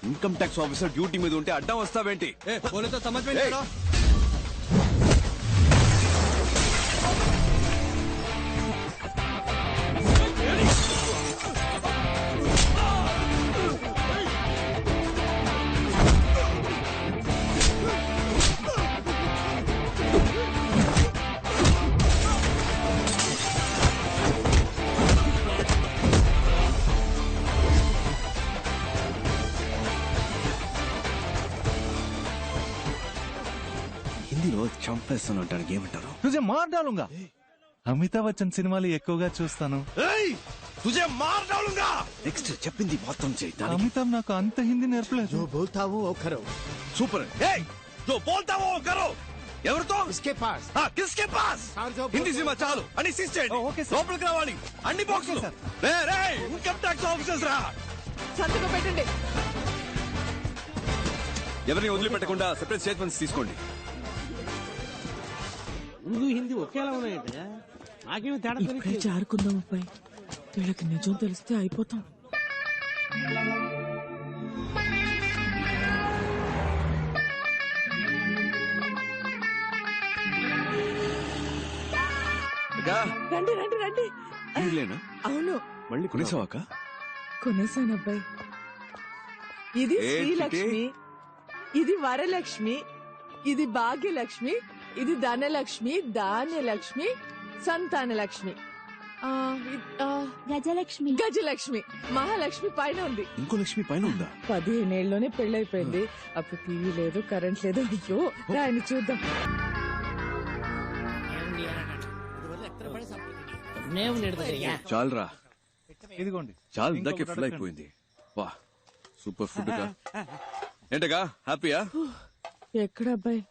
[SPEAKER 12] income tax officer duty మీద ఉంటే అడ్డం వస్తావేంటి
[SPEAKER 2] ए बोले तो समझ में नहीं आ रहा
[SPEAKER 12] హిందీలో చంపేస్తాను అంటానికి ఏమంటారు
[SPEAKER 6] తుజే మార్ డాలుంగా అమితాబ్ బచ్చన్ సినిమాలు ఎక్కువగా చూస్తాను
[SPEAKER 12] తుజే మార్ డాలుంగా నెక్స్ట్ చెప్పింది మొత్తం చేయి
[SPEAKER 6] అమితాబ్ నాకు అంత హిందీ నేర్పలేదు
[SPEAKER 10] बोलता हूँ वो करो
[SPEAKER 12] సూపర్ जो बोलता वो करो ఎవరితో
[SPEAKER 10] इसके पास
[SPEAKER 12] కిస్కే పాస్ హిందీ సినిమా చాలు అని సీజ్ చేయండి లోపలికి రావాలి అన్ని బాక్సులు రే రే ఇన్కమ్ ట్యాక్స్ ఆఫీసర్స్ రా
[SPEAKER 17] సంతకం పెట్టండి.
[SPEAKER 12] ఎవరిని వదిలిపెట్టకుండా సెపరేట్ స్టేట్మెంట్స్ తీసుకోండి
[SPEAKER 15] ఉర్దూ హిందీ ఒకేలా ఉన్నాయంటే నాకేమో తేడా
[SPEAKER 17] ఇప్పుడే జారుకుందాం అబ్బాయి, వీళ్ళకి నిజం తెలిస్తే అయిపోతాం. రండి రండి రండి.
[SPEAKER 12] వీళ్ళేనా
[SPEAKER 17] అవును
[SPEAKER 12] మళ్ళీ కొనేసావాక
[SPEAKER 17] కొనేసాను అబ్బాయి. ఇది
[SPEAKER 12] ఏ
[SPEAKER 17] శ్రీలక్ష్మి, ఇది వరలక్ష్మి, ఇది భాగ్యలక్ష్మి, ఇది ధనలక్ష్మి, ధాన్యలక్ష్మి, సంతానలక్ష్మి, గజలక్ష్మి, గజలక్ష్మి, మహాలక్ష్మి పైన ఉంది.
[SPEAKER 12] ఇంకో లక్ష్మి పైన ఉందా?
[SPEAKER 17] 15 ఏళ్ళలోనే పెళ్ళైపోయింది. అప్పుడు టీవీ లేదు, కరెంట్ లేదు. అయ్యో రాయని చూద్దాం.
[SPEAKER 12] చాలరా
[SPEAKER 6] ఇదిగోండి
[SPEAKER 12] చాలు ఇందాకే ఫుల్ అయిపోయింది. వా సూపర్ ఫుడ్ గా ఏంటగా హ్యాపీయా?
[SPEAKER 17] ఎక్కడ అబ్బాయి,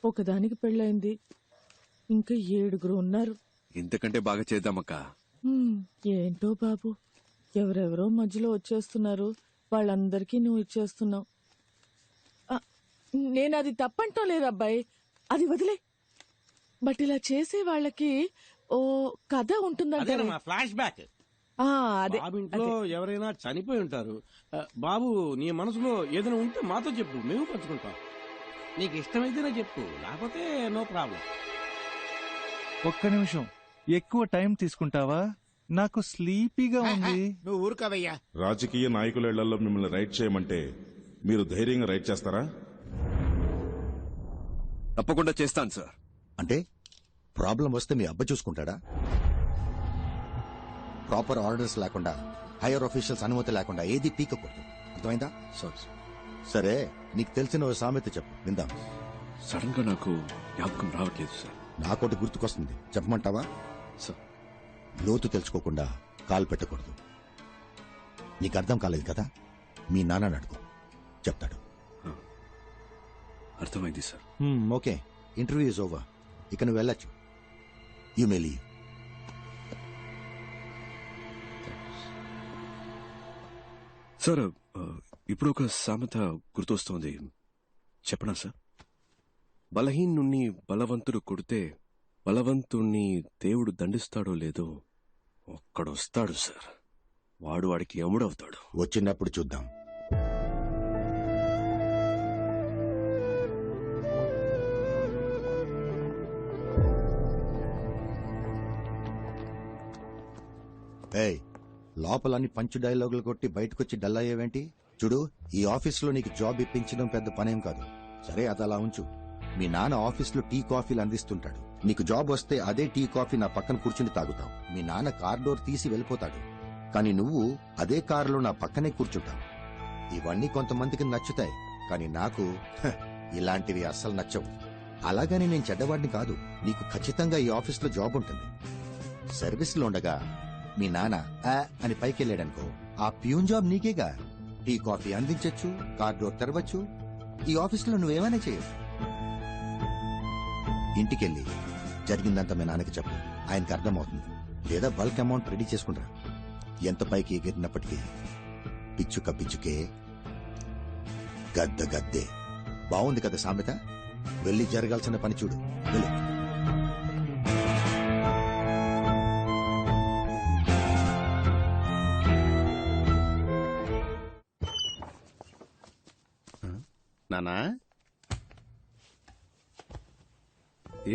[SPEAKER 17] ఒకదానికి పెళ్ళైంది, ఇంకా 7 ఉన్నారు.
[SPEAKER 12] ఇంతకంటే బాగా చేద్దామక్క.
[SPEAKER 17] ఏంటో బాబు, ఎవరెవరో మధ్యలో వచ్చేస్తున్నారు. వాళ్ళందరికీ నువ్వు ఇచ్చేస్తున్నావు. నేను అది తప్పంటం లేదు అబ్బాయి, అది వదిలే. బట్ ఇలా చేసే వాళ్ళకి ఓ కథ ఉంటుందంటే
[SPEAKER 15] ఫ్లాష్ బ్యాక్.
[SPEAKER 17] అదే
[SPEAKER 15] బాబు ఇంట్లో ఎవరైనా చనిపోయి ఉంటారు. బాబు నీ మనసులో ఏదైనా ఉంటే మాతో చెప్పు, మేము పంచుకుంటాం. నీకు ఇష్టమైతేనే చెప్పు, లేకపోతే నో ప్రాబ్లం.
[SPEAKER 6] ఒక్క నిమిషం, ఎక్కువ టైం తీసుకుంటావా? నాకు స్లీపీగా ఉంది.
[SPEAKER 10] నువ్వు ఊరుకోవయ్యా.
[SPEAKER 1] రాజకీయ నాయకుల ఇళ్లలో మిమ్మల్ని రైడ్ చేయమంటే మీరు ధైర్యంగా రైడ్ చేస్తారా?
[SPEAKER 12] తప్పకుండా చేస్తాను సార్.
[SPEAKER 14] అంటే ప్రాబ్లం వస్తే మీ అబ్బ చూసుకుంటాడా? ప్రాపర్ ఆర్డర్స్ లేకుండా, హైయర్ ఆఫీషియల్స్ అనుమతి లేకుండా ఏది పీకకూడదు, అర్థమైందా? సరే, నీకు తెలిసిన ఓ సామెత చెప్పు, విందాం.
[SPEAKER 12] సడన్ గా నాకు జ్ఞాపకం రావట్లేదు సార్.
[SPEAKER 14] నాకోటి గుర్తుకొస్తుంది, చెప్పమంటావా? లోతు తెలుసుకోకుండా కాలు పెట్టకూడదు. నీకు అర్థం కాలేదు కదా, మీ నాన్న అడుగు, చెప్తాడు.
[SPEAKER 12] అర్థమైంది sir.
[SPEAKER 14] Okay, interview is over, ఇక నువ్వు వెళ్ళొచ్చు. You may leave.
[SPEAKER 12] సార్ ఇప్పుడు ఒక సామెత గుర్తొస్తోంది, చెప్పనా సార్? బలహీనుణ్ణి బలవంతుడు కొడితే బలవంతుణ్ణి దేవుడు దండిస్తాడో లేదో ఒక్కడొస్తాడు సార్, వాడు వాడికి యముడవుతాడు.
[SPEAKER 14] వచ్చినప్పుడు చూద్దాం. ఏయ్, లోపలని పంచు డైలాగులు కొట్టి బయటకొచ్చి డల్ అయ్యేవేంటి? చూడు, ఈ ఆఫీసులో నీకు జాబ్ ఇప్పించడం పెద్ద పనేం కాదు. సరే, అది అలా ఉంచు. మీ నాన్న ఆఫీసులో టీ కాఫీలు అందిస్తుంటాడు. నీకు జాబ్ వస్తే అదే టీ కాఫీ నా పక్కన కూర్చుని తాగుతావు. మీ నాన్న కార్ డోర్ తీసి వెళ్ళిపోతాడు, కానీ నువ్వు అదే కారులో నా పక్కనే కూర్చుంటావు. ఇవన్నీ కొంతమందికి నచ్చుతాయి, కానీ నాకు ఇలాంటివి అస్సలు నచ్చవు. అలాగని నేను చెడ్డవాడిని కాదు. నీకు ఖచ్చితంగా ఈ ఆఫీసులో జాబ్ ఉంటుంది. సర్వీస్లో ఉండగా మీ నాన్న అని పైకి వెళ్ళాడనుకో, ఆ ప్యూన్ జాబ్ నీకేగా. టీ కాఫీ అందించచ్చు, కార్ డోర్ తెరవచ్చు, ఈ ఆఫీసులో నువ్వేమైనా చేయొచ్చు. ఇంటికెళ్ళి జరిగిందంతా మీ నాన్నకి చెప్పు, ఆయనకి అర్థమవుతుంది. లేదా బల్క్ అమౌంట్ రెడీ చేసుకుంటా. ఎంత పైకి ఎగిరినప్పటికీ పిచ్చుక పిచ్చుకే, గద్ద గద్దే. బాగుంది కదా సామెత? వెళ్ళి జరగాల్సిన పని చూడు. వెళ్ళు.
[SPEAKER 5] నానా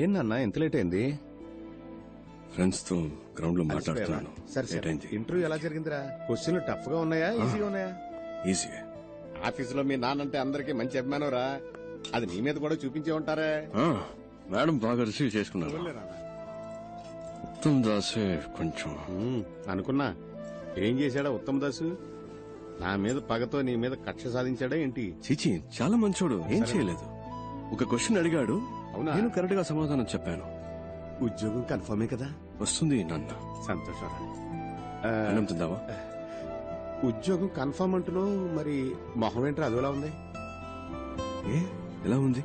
[SPEAKER 5] ఏం నాన్న ఎంత లేట్ అయింది?
[SPEAKER 12] ఫ్రెండ్స్ తో గ్రౌండ్ లో మాట్లాడుతున్నాను.
[SPEAKER 5] సరే సరే ఇంటర్వ్యూ ఎలా జరిగిందిరా? క్వశ్చన్లు టఫ్ గా ఉన్నాయా ఈజీగా ఉన్నాయా?
[SPEAKER 12] ఈజీ.
[SPEAKER 5] ఆఫీసులో మీ నాన్నంటే అందరికి మంచి అభిమానం రా. అది నీ మీద కూడా చూపించే ఉంటారే.
[SPEAKER 12] మేడం బాగా రిసీవ్ చేసుకున్నారు. ఉత్తమ్ దాసే కొంచెం
[SPEAKER 5] అనుకున్నా. ఏం చేశాడా ఉత్తమ్ దాసు? నా మీద పగతో నీ మీద కక్ష సాధించాడా ఏంటి?
[SPEAKER 12] చీచి, చాలా మంచోడు. ఏం చేయలేదు. ఒక క్వశ్చన్ అడిగాడు,
[SPEAKER 5] అవునా?
[SPEAKER 12] నేను కరెక్ట్ గా సమాధానం చెప్పాను.
[SPEAKER 5] ఉద్యోగం కన్ఫర్మే కదా?
[SPEAKER 12] వస్తుంది నాన్న.
[SPEAKER 5] సంతోషం.
[SPEAKER 12] అన్నం తిందావా?
[SPEAKER 5] ఉద్యోగం కన్ఫర్మ్ అంటున్నావు, మరి మొహం ఏంట్రా అదోలా ఉంది?
[SPEAKER 12] ఏ ఎలా ఉంది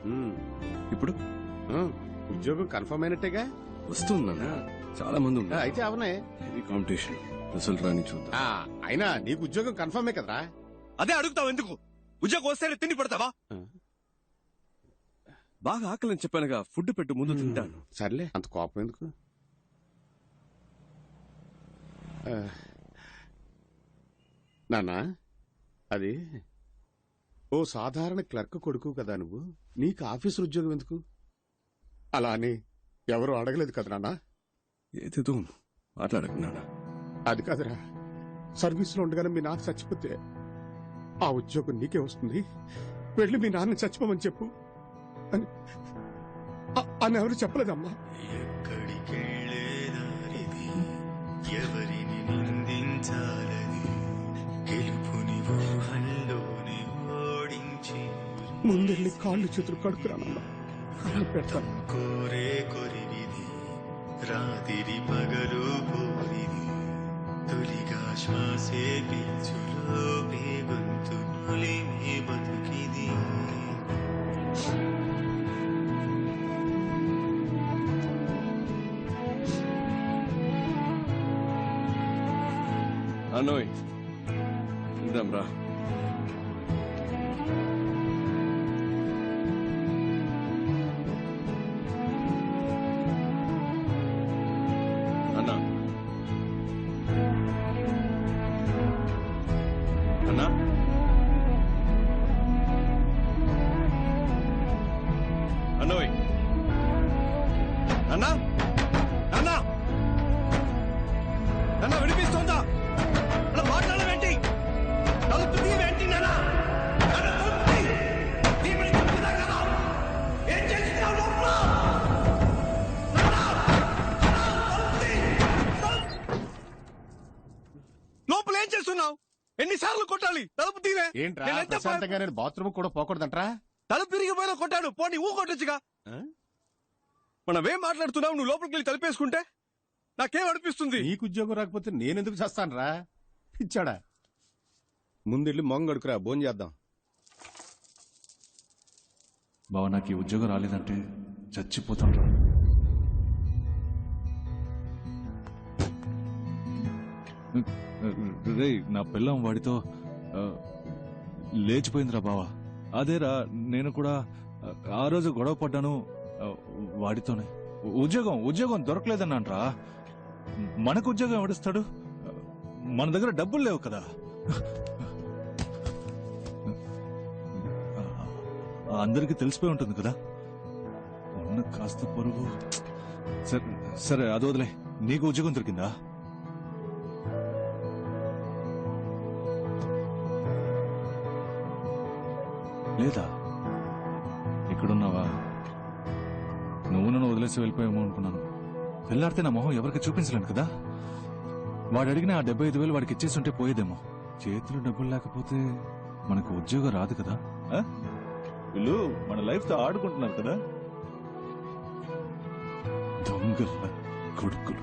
[SPEAKER 12] ఇప్పుడు?
[SPEAKER 5] ఉద్యోగం కన్ఫర్మ్ అయినట్టేగా?
[SPEAKER 12] వస్తుంది నాన్న. చాలా మంది ఉన్నారు.
[SPEAKER 5] అయితే అవునే.
[SPEAKER 12] Heavy competition. రిజల్ట్ రాని చూద్దాం.
[SPEAKER 5] అయినా నీకు ఉద్యోగం కన్ఫర్మే కదరా?
[SPEAKER 12] అదే అడుగుతావు ఎందుకు? ఉద్యోగం వస్తే తిండి పెడతావా? బాగా ఆకలిని చెప్పానుగా, ఫుడ్ పెట్టు, ముందు తింటాను.
[SPEAKER 5] సర్లే, అంత కోపం ఎందుకు? నానా, అది ఓ సాధారణ క్లర్క్ కొడుకు కదా నువ్వు. నీకు ఆఫీసు ఉద్యోగం ఎందుకు? అలా అని ఎవరు అడగలేదు కదా నాన్న.
[SPEAKER 12] ఏదేదో మాట్లాడకు నాన్న.
[SPEAKER 5] అది కాదురా, సర్వీసులో ఉండగానే మీ నాన్న చచ్చిపోతే ఆ ఉద్యోగం నీకే వస్తుంది. వెళ్ళి మీ నాన్న చచ్చిపోమని చెప్పు అని ఎవరు చెప్పలేదమ్మా.
[SPEAKER 20] ఎవరిని నిందించాలని గెలుపుని ఊహల్లోనే ఓడించి
[SPEAKER 5] ముందెళ్ళి కాళ్ళు చేతులు కడుక్కురానమ్మా. పెడతాను.
[SPEAKER 20] కోరే కొరివిది రాతిరి పగలు పోరిది తొలిగా శ్వాసే పీల్చులో గొంతు నులిమే బతుకిది.
[SPEAKER 12] అనోయ్ ఇందాం రా. అన్నా అన్నా అనోయ్ అన్నా అన్నా అన్నా వినిపిస్తోందా? అలా మాట్లాడవేంటి? తలుపు తీయవేంటి నాన్నా? ఏం చేస్తున్నావు లోపల? లోపల ఏం చేస్తున్నావు? ఎన్నిసార్లు కొట్టాలి? తలుపు తీవే.
[SPEAKER 5] ఏంట్రా ప్రశాంతంగా నేను బాత్రూమ్ కూడా పోకూడదంట్రా?
[SPEAKER 12] తలుపు తిరిగిపోయినా కొట్టాడు. పోనీ ఊ కొట్టొచ్చుగా. మనమేం మాట్లాడుతున్నావు? నువ్వు లోపలికి వెళ్ళి తలుపేసుకుంటే నాకేం అనిపిస్తుంది?
[SPEAKER 5] నీకు ఉద్యోగం రాకపోతే నేనెందుకు చేస్తానురా? ఇచ్చాడా? ముందెళ్ళి మొంగడుకురా, భోజనం చేద్దాం.
[SPEAKER 6] బావ, నాకు ఈ ఉద్యోగం రాలేదంటే చచ్చిపోతాను. రే, నా పిల్లం వాడితో లేచిపోయిందిరా బావా. అదేరా, నేను కూడా ఆ రోజు గొడవ పడ్డాను వాడితోనే. ఉద్యోగం దొరకలేదన్నాన్రా. మనకు ఉద్యోగం ఎవడిస్తాడు? మన దగ్గర డబ్బులు లేవు కదా. అందరికీ తెలిసిపోయి ఉంటుంది కదా. ఉన్న కాస్త పొరుగు. సరే అది వదిలే. నీకు ఉద్యోగం దొరికిందా? లేదా? ఇక్కడున్నావా? నువ్వు నన్ను వదిలేసి వెళ్ళిపోయామో అనుకున్నాను. వెళ్ళాడితే నా మొహం ఎవరికి చూపించలేను కదా. వాడు అడిగిన ఆ 75,000 వాడికి ఇచ్చేస్తుంటే పోయేదేమో. చేతిలో డబ్బులు లేకపోతే మనకు ఉద్యోగం రాదు కదా. వీళ్ళు మన లైఫ్ తో ఆడుకుంటున్నారు కదా. దొంగల కొడుకులు.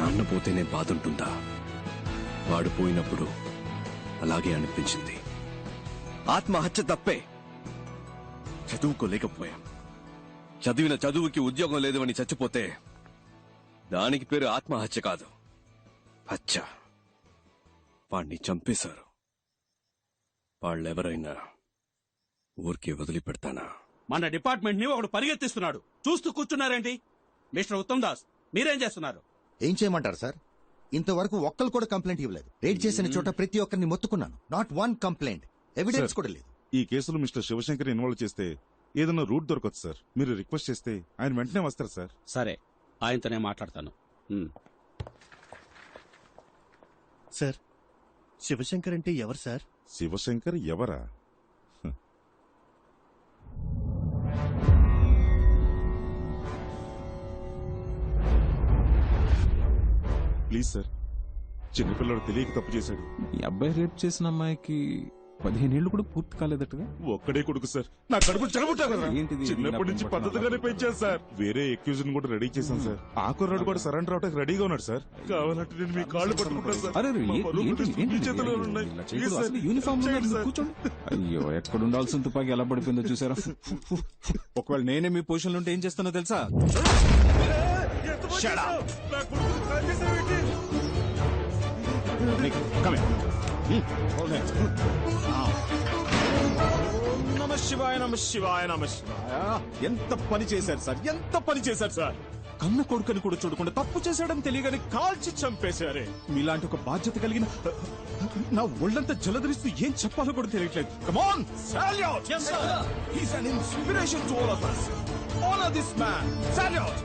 [SPEAKER 12] నాన్న పోతేనే బాధ ఉంటుందా? వాడు పోయినప్పుడు అలాగే అనిపించింది. ఆత్మహత్య తప్పే, చదువుకోలేకపోయాం. చదివిన చదువుకి ఉద్యోగం లేదు అని చచ్చిపోతే దానికి పేరు ఆత్మహత్య కాదు, హత్య. వాణ్ణి చంపేశారు. వాళ్ళెవరైనా ఊరికి వదిలిపెడతానా?
[SPEAKER 4] మన డిపార్ట్మెంట్ ని ఒకడు పరిగెత్తిస్తున్నాడు, చూస్తూ కూర్చున్నారేంటి? మిస్టర్ ఉత్తమ్ దాస్, మీరేం చేస్తున్నారు?
[SPEAKER 14] ఏం చేయమంటారు సార్? ఇంతవరకు ఒక్కరు కూడా కంప్లైంట్ ఇవ్వలేదు. రేడ్ చేసిన చోట ప్రతి ఒక్కరిని మొత్తుకున్నాను. నాట్ వన్ కంప్లైంట్, ఎవిడెన్స్ కూడా లేదు.
[SPEAKER 1] ఈ కేసులో మిస్టర్ శివశంకర్ ఇన్వాల్వ్ చేస్తే ఏదైనా రూట్ దొరకదు సార్. మీరు రిక్వెస్ట్ చేస్తే ఆయన వెంటనే వస్తారు సార్.
[SPEAKER 4] సరే, ఆయనతోనే మాట్లాడతాను.
[SPEAKER 7] సార్, శివశంకర్ అంటే ఎవరు సార్?
[SPEAKER 1] శివశంకర్ ఎవరా? ప్లీజ్ సార్, చిన్నపిల్లడు తెలియక తప్పు చేశాడు.
[SPEAKER 6] ఈ అబ్బాయి రేప్ చేసిన అమ్మాయికి 15 ఏళ్లు కూడా పూర్తి కాలేదట్టుగా.
[SPEAKER 1] ఒక్కడే కొడుకు సార్. నా కడుపు చెడగొట్టా కదా.
[SPEAKER 6] ఏంటిది?
[SPEAKER 1] చిన్నప్పటి నుంచి పద్ధతిగానే పెంచాను సార్. వేరే ఎక్యూజన్ కూడా రెడీ చేశాను సార్. ఆ కుర్రాడు కూడా సరెండర్ అవడానికి రెడీగా ఉన్నాడు సార్. కావాలంటే నేను మీ కాళ్ళు పట్టుకుంటాను సార్.
[SPEAKER 6] అరే,
[SPEAKER 1] మా పరువు ప్రతిష్టలు మీ చేతిలో ఉన్నాయి. ప్లీజ్ సార్,
[SPEAKER 6] యూనిఫామ్
[SPEAKER 1] చేయండి సార్.
[SPEAKER 6] కూర్చోండి. అయ్యో, ఎక్కడ ఉండాల్సిన తుపాకి ఎలా పడిపోయిందో చూసారా? ఒకవేళ నేనే మీ పొజిషన్ ఉంటే ఏం చేస్తానో తెలుసా?
[SPEAKER 1] నా కొడుకును కాల్ చేశావేంటి?
[SPEAKER 6] నమ శివాయ, నమ శివాయ, నమ శివాయ. ఎంత పని చేశారు సార్, ఎంత పని చేశారు సార్. కన్న కొడుకుని కూడా చూడకుండా తప్పు చేశాడని తెలియగానే కాల్చి చంపేశారే. మీలాంటి ఒక బాధ్యత కలిగిన నా ఒళ్ళంతా జలధరిస్తూ ఏం చెప్పాలో కూడా తెలియట్లేదు. Come on, salute! Yes, sir. He's an inspiration to all of us. Honor this man. Salute!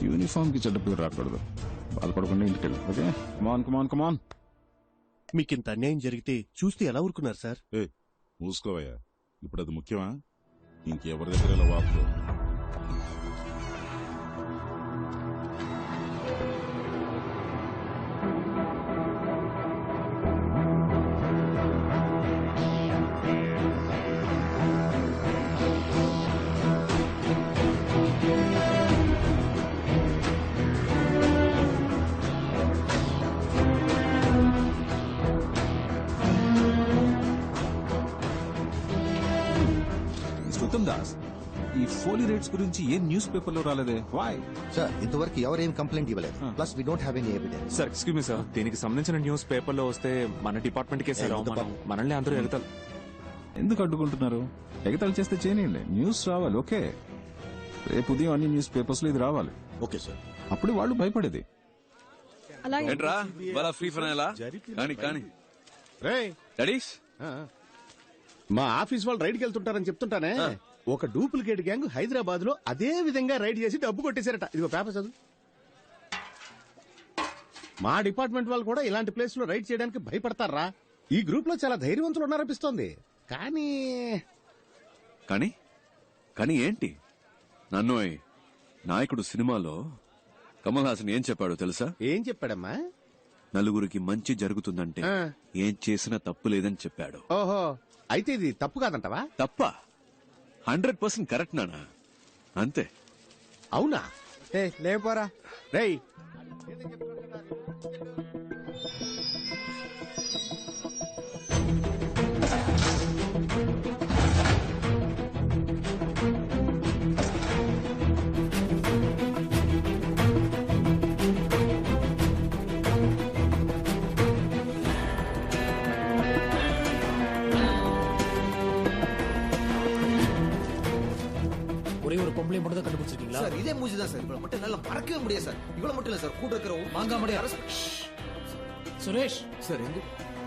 [SPEAKER 6] Uniform కి చెడ్డ పేరు రాకూడదు. బాధపడకుండా ఇంటికి వెళ్ళి. ఓకే, కమాన్ కమాన్ కమాన్.
[SPEAKER 7] మీకింత అన్యాయం జరిగితే చూస్తే ఎలా ఊరుకున్నారు సార్?
[SPEAKER 1] మూసుకోవయ్యా, ఇప్పుడు అది ముఖ్యమా? ఇంకెవరి దగ్గర ఇలా వాపు.
[SPEAKER 6] దాస్, ఈ ఫోలీ రేట్స్ గురించి ఏ న్యూస్ పేపర్ లో రాలేదే? వై
[SPEAKER 14] సార్, ఇంతవరకు ఎవరేం కంప్లైంట్ ఇవ్వలేదు. Plus we don't have any evidence.
[SPEAKER 23] Sir, excuse me sir, దీనికి సంబంధించిన న్యూస్ పేపర్ లో వస్తే మన డిపార్ట్మెంట్ కే సార్ అవమానం. మనల్ని అందరూ ఎగతాలు
[SPEAKER 6] ఎందుకు అడ్డుకుంటున్నారు? ఎగతాళి చేస్తే చేయనియండి, న్యూస్ రావాలి. ఓకే, రేపు ఉదయం అన్ని న్యూస్ పేపర్స్ లో ఇది రావాలి.
[SPEAKER 14] Okay sir.
[SPEAKER 6] అప్పుడు వాళ్ళు భయపడేది.
[SPEAKER 12] ఏంట్రా వాళ్ళ ఫ్రీ ఫైనలా? కానీ డాడీస్,
[SPEAKER 5] మా ఆఫీస్ వాళ్ళు రైడ్కి వెళ్తుంటారని చెప్తుంటానే. ఒక డూప్లికేట్ గ్యాంగ్ హైదరాబాద్ లో అదే విధంగా రైడ్ చేసి డబ్బు కొట్టేశారట. ఇదిగో పేపర్ చదువు. మా డిపార్ట్మెంట్ వాళ్ళు కూడా ఇలాంటి ప్లేస్ లో రైడ్ చేయడానికి భయపడతారా? ఈ గ్రూప్ లో చాలా ధైర్యవంతులు ఉన్నారనిపిస్తోంది. కానీ
[SPEAKER 12] కానీ ఏంటి? నన్ను నాయకుడు సినిమాలో కమల్ హాసన్ ఏం చెప్పాడో తెలుసా?
[SPEAKER 5] ఏం చెప్పాడమ్మా?
[SPEAKER 12] నలుగురికి మంచి జరుగుతుందంటే ఏం చేసినా తప్పు లేదని చెప్పాడు.
[SPEAKER 5] ఓహో, అయితే ఇది తప్పు కాదంటవా?
[SPEAKER 12] తప్ప 100% కరెక్ట్ నానా, అంతే.
[SPEAKER 5] అవునా?
[SPEAKER 9] లేపోరా
[SPEAKER 5] రేయ్,
[SPEAKER 11] ஒரே ஒரு பொம்பளை மட்டும் தான் கண்டுபிடிச்சிருக்கீங்களா?
[SPEAKER 21] சார், இதே மூஞ்சி தான் சார். இவ்வளவு மட்டும் என்னால மறக்கவே முடியாது சார். இவ்வளவு மட்டும் இல்ல சார், கூட இருக்கிற மாங்கா முடிய
[SPEAKER 11] சுரேஷ்
[SPEAKER 21] சார், எங்க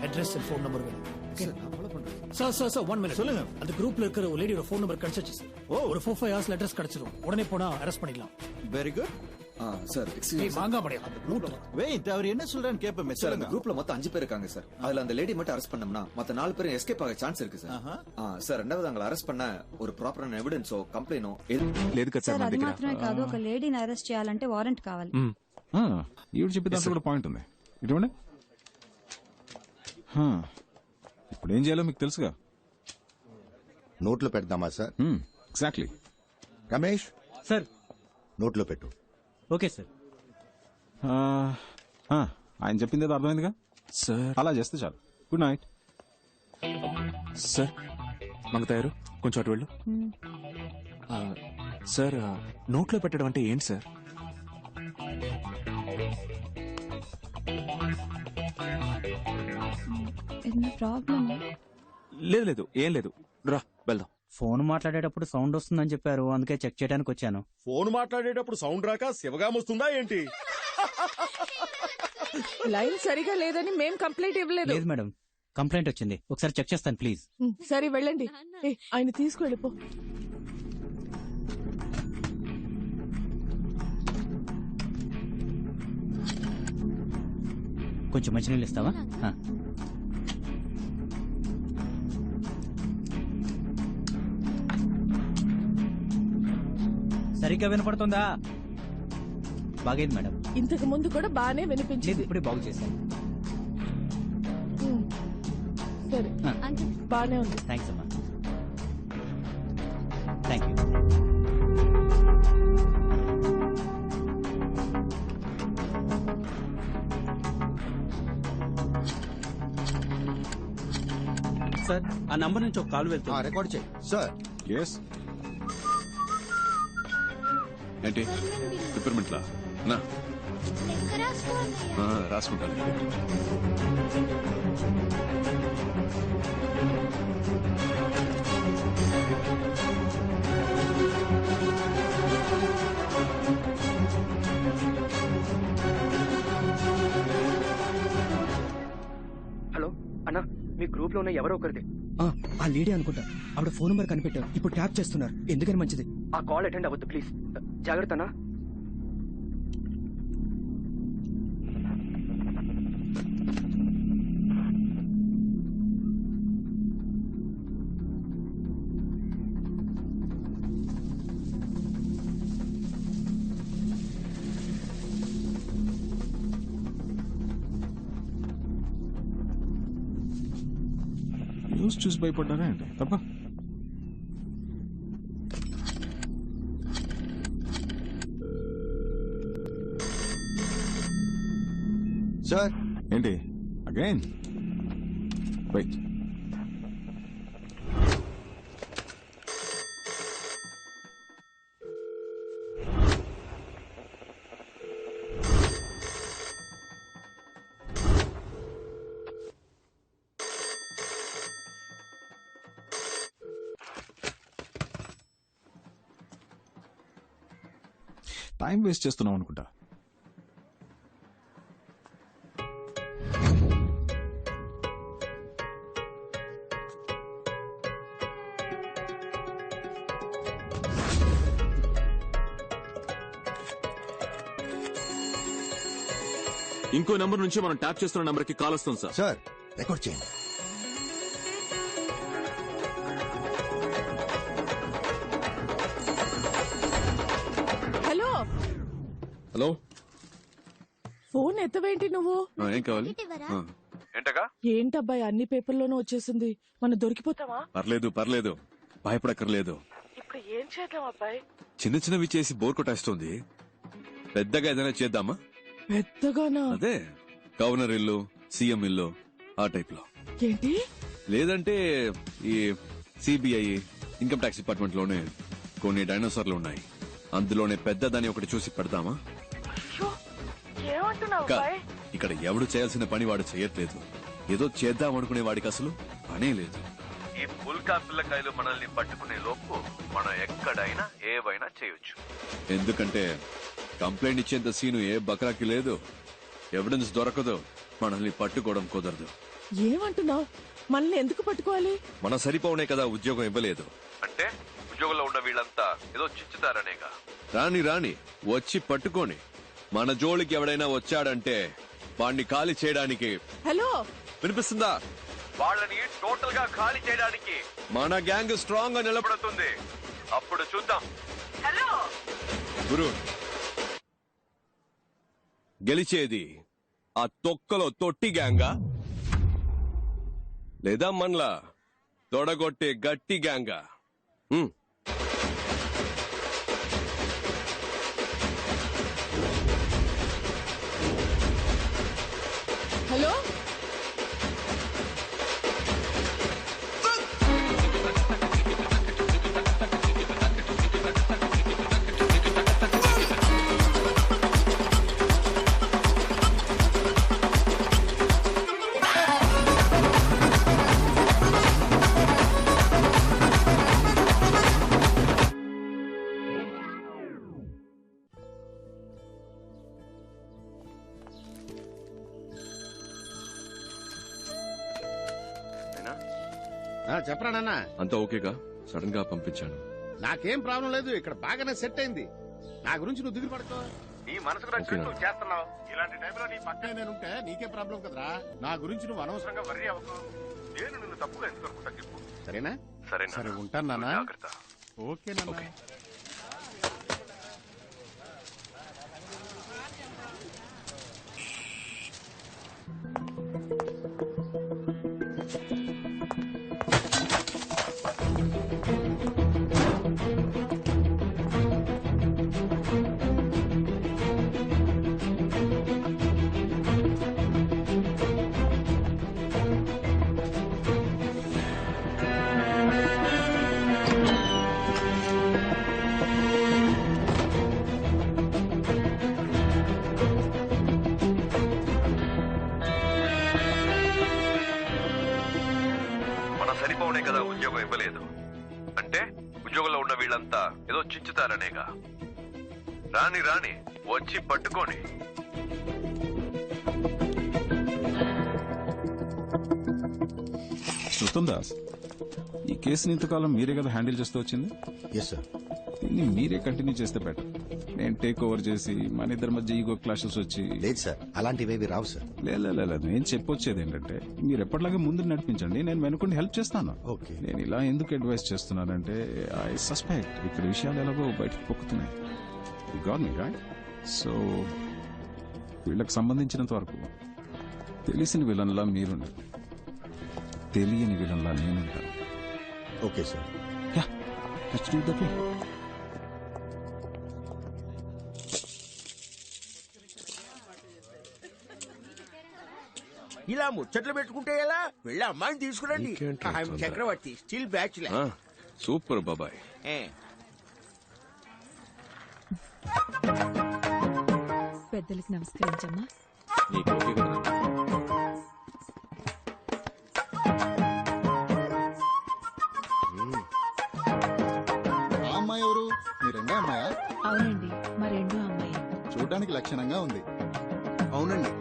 [SPEAKER 11] அட்ரஸ் அண்ட் ஃபோன் நம்பர் வேணும்.
[SPEAKER 21] சார், நான் ஃபாலோ பண்றேன்.
[SPEAKER 11] சார் 1 மினிட் சொல்லுங்க. அந்த குரூப்ல இருக்கிற ஒரு லேடியோட ஃபோன் நம்பர் கிடைச்சிச்சு சார். ஒரு 4-5 ஹவர்ஸ்ல அட்ரஸ் கிடைச்சிரும். உடனே போனா அரெஸ்ட் பண்ணிடலாம்.
[SPEAKER 21] Very good. சார்,
[SPEAKER 11] ஏய் மாங்கா முடியா
[SPEAKER 21] வெயிட், அவர் என்ன சொல்றான்னு கேப்பமே. சார், அந்த குரூப்ல மொத்தம் 5 பேர் இருக்காங்க சார். அதுல அந்த லேடி மட்டும் அரெஸ்ட் பண்ணோம்னா மத்த 4 பேரும் எஸ்கேப் ஆக சான்ஸ் இருக்கு சார். సార్, రెండవది అంగళ అరెస్ట్ పన్న ఒక ప్రాపర్ ఎవిడెన్స్ కంప్లైంట్
[SPEAKER 23] లేదు కదా
[SPEAKER 18] సార్. అది మాత్రమే కాదు, ఒక లేడీని అరెస్ట్ చేయాలంటే వారెంట్ కావాలి.
[SPEAKER 6] ఈవిడ చెప్పే దాంట్లో కూడా పాయింట్ ఉంది. ఇటువంటి ఇప్పుడు ఏం చేయాలో మీకు తెలుసుగా.
[SPEAKER 14] నోట్లో పెడదామా సార్?
[SPEAKER 6] ఎగ్జాక్ట్లీ.
[SPEAKER 14] రమేష్,
[SPEAKER 3] సార్
[SPEAKER 14] నోట్లో పెట్టు.
[SPEAKER 3] Okay sir.
[SPEAKER 16] ఆయన చెప్పింది ఏదో అర్థమైందిగా
[SPEAKER 23] సార్.
[SPEAKER 16] అలా చేస్తే చాలు. Good night
[SPEAKER 23] sir. మంగతాయారు కొంచెం అటు వెళ్ళు. సార్ నోట్లో పెట్టడం అంటే ఏంటి సార్? లేదు లేదు ఏం లేదు, రా వెళ్దాం.
[SPEAKER 3] ఫోన్ మాట్లాడేటప్పుడు సౌండ్ వస్తుందని చెప్పారు, అందుకే చెక్ చేయడానికి వచ్చాను.
[SPEAKER 5] ఫోన్ మాట్లాడేటప్పుడు సౌండ్ రాక శివగాం వస్తుందా ఏంటి?
[SPEAKER 17] లైన్ సరిగా లేదని మేం కంప్లైంట్ ఇవ్వలేదు.
[SPEAKER 3] లేదు మేడం, కంప్లైంట్ వచ్చింది, ఒకసారి చెక్ చేస్తాను ప్లీజ్.
[SPEAKER 17] సరే వెళ్ళండి. ఆయన తీసుకువెళ్ళిపో.
[SPEAKER 3] కొంచెం మంచినీళ్ళు ఇస్తావా? సరిగ్గా వినపడుతుందా? బాగైంది మేడం.
[SPEAKER 17] ఇంతకు ముందు కూడా బానే వినిపించింది.
[SPEAKER 3] ఇప్పుడే బాగు చేశాను.
[SPEAKER 17] సరే బానే ఉంది.
[SPEAKER 3] థ్యాంక్స్ అమ్మా. Thank you.
[SPEAKER 4] సార్ ఆ నంబర్ నుంచి ఒక కాల్ వెళ్తుంది.
[SPEAKER 14] రికార్డ్ చేయి సార్.
[SPEAKER 16] ఎస్.
[SPEAKER 12] ఏంటి పిప్పర్మెంట్లా నా రాసుకుంటాను.
[SPEAKER 22] హలో అన్నా, మీ గ్రూప్ లో ఉన్న ఎవరో ఒకరిది.
[SPEAKER 3] ఆ లేడీ అనుకుంటా. ఆవిడ ఫోన్ నెంబర్ కనిపెట్టారు, ఇప్పుడు ట్యాప్ చేస్తున్నారు. ఎందుకని మంచిది.
[SPEAKER 22] ఆ కాల్ అటెండ్ అవ్వద్దు ప్లీజ్. జాగ్రత్త అన్నా.
[SPEAKER 16] న్యూస్ చూసి భయపడ్డారా ఏంటి? తప్ప
[SPEAKER 14] సార్.
[SPEAKER 16] ఏంటి అగైన్? వెయిట్. టైం వేస్ట్ చేస్తున్నాం అనుకుంటా.
[SPEAKER 15] ఇంకో నెంబర్ నుంచి మనం ట్యాప్ చేస్తున్న నెంబర్ కి కాల్ వస్తుంది సార్.
[SPEAKER 14] సార్ రికార్డ్ చేయండి.
[SPEAKER 17] హలో
[SPEAKER 12] హలో,
[SPEAKER 17] ఫోన్ ఎత్తవేంటి నువ్వు?
[SPEAKER 12] ఏం కావాలి? ఏంటగా?
[SPEAKER 17] ఏంటబ్బాయి అన్ని పేపర్లోనూ వచ్చేసింది, మనం దొరికిపోతావా?
[SPEAKER 12] పర్లేదు భయపడక్కర్లేదు.
[SPEAKER 17] ఇప్పుడు ఏం చేద్దాం అబ్బాయి?
[SPEAKER 12] చిన్న చిన్నవి చేసి బోర్ కొట్టేస్తుంది. పెద్దగా ఏదైనా చేద్దామా?
[SPEAKER 17] పెద్దగానా?
[SPEAKER 12] అదే గవర్నర్ ఇల్లు, సీఎం ఇల్లు, ఆ టైప్ లో.
[SPEAKER 17] ఏంటి?
[SPEAKER 12] లేదంటే ఈ సిబిఐ, ఇన్కమ్ ట్యాక్స్ డిపార్ట్మెంట్ లోనే కొన్ని డైనోసార్లు ఉన్నాయి, అందులోనే పెద్దదాన్ని ఒకటి చూసి పెడదామా? ఇక్కడ ఎవడు చేయాల్సిన పని వాడు చేయట్లేదు. ఏదో చేద్దాం అనుకునే వాడికి అసలు పనే లేదు. ఈ పుల్కా పిల్లకాయలు మనల్ని పట్టుకునే లోపు మనం ఎక్కడైనా ఏవైనా చేయొచ్చు. ఎందుకంటే కంప్లైంట్ ఇచ్చేంత సీను ఏ బక్రాకి లేదు. ఎవిడెన్స్ దొరకదు, మనల్ని పట్టుకోవడం కుదరదు.
[SPEAKER 17] ఏమంటున్నావు? మనల్ని ఎందుకు పట్టుకోవాలి?
[SPEAKER 12] మన సరిపోనే కదా ఉద్యోగం ఇవ్వలేదు అంటే ఉద్యోగంలో ఉన్న వీళ్ళంతా ఏదో చిచ్చుతారనేగా. రాని వచ్చి పట్టుకోని. మన జోలికి ఎవడైనా వచ్చాడంటే వాడిని ఖాళీ చేయడానికి.
[SPEAKER 17] హలో,
[SPEAKER 12] వినిపిస్తుందా? వాళ్ళని టోటల్ గా ఖాళీ చేయడానికి మన గ్యాంగ్ స్ట్రాంగ్ గా నిలబడుతుంది. అప్పుడు చూద్దాం.
[SPEAKER 17] హలో
[SPEAKER 12] గురు, గెలిచేది ఆ తొక్కలో తొట్టి గ్యాంగా లేదా మనలా తొడగొట్టే గట్టి గ్యాంగా?
[SPEAKER 5] చెప్పరా నాన్న.
[SPEAKER 12] అంతా ఓకేగా? సడన్ గా పంపించాను.
[SPEAKER 5] నాకేం ప్రాబ్లం లేదు, ఇక్కడ బాగానే సెట్ అయింది. నా గురించి నువ్వు దిగులు పడుకో. నీ మనసుకు నచ్చినట్టు నువ్వు చేస్తున్నావు. ఇలాంటి టైంలో నీ పక్కనే నేనుంటే నీకే ప్రాబ్లం కదరా. నా గురించి నువ్వు అనవసరంగా వర్రీ అవ్వకు. నేను నిన్ను తప్పుగా ఎందుకు అనుకుంటా చెప్పు. సరేనా? సరే ఉంటాను నాన్న. ఓకే నాన్న.
[SPEAKER 12] సరిపోనే కదా ఉద్యోగం ఇవ్వలేదు అంటే ఉద్యోగంలో ఉన్న వీళ్ళంతా ఏదో చించుతారనేగా. రాని వచ్చి పట్టుకొని.
[SPEAKER 16] శృతం దాస్, ఈ కేసుని ఇంతకాలం మీరే కదా హ్యాండిల్ చేస్తూ వచ్చింది.
[SPEAKER 14] Yes sir.
[SPEAKER 16] దీన్ని మీరే కంటిన్యూ చేస్తే బెటర్. నేను టేక్ ఓవర్ చేసి మన ఇద్దరి మధ్య ఈగో క్లాషెస్ వచ్చి.
[SPEAKER 14] లేదు సార్, అలాంటివేవి రావు సార్.
[SPEAKER 16] లేదు నేను చెప్పొచ్చేది ఏంటంటే మీరు ఎప్పటిలాగే ముందు నడిపించండి, నేను వెనుకుండి హెల్ప్ చేస్తాను.
[SPEAKER 14] ఓకే.
[SPEAKER 16] నేను ఇలా ఎందుకు అడ్వైస్ చేస్తున్నానంటే ఐ సస్పెక్ట్ ఇక్కడ విషయాలు ఎలాగో బయటకు పొక్కుతున్నాయి. You got me right. So వీళ్ళకి సంబంధించినంత వరకు తెలిసిన విలన్లా మీరుండాలి, తెలియని విలన్లా నేనుంటాను.
[SPEAKER 14] Okay sir.
[SPEAKER 16] Yeah, let's do that way.
[SPEAKER 10] ఇలా ముచ్చట్లు పెట్టుకుంటే ఎలా? వెళ్ళి అమ్మాయిని తీసుకురండి. చక్రవర్తి స్టిల్ బ్యాచులర్.
[SPEAKER 12] సూపర్ బాబాయ్.
[SPEAKER 18] పెద్దలకు నమస్కరించమ్మా.
[SPEAKER 8] అమ్మాయి ఎవరు? మీ రెండో అమ్మాయా?
[SPEAKER 18] అవునండి, మా రెండో అమ్మాయి.
[SPEAKER 8] చూడడానికి లక్షణంగా ఉంది.
[SPEAKER 9] అవునండి.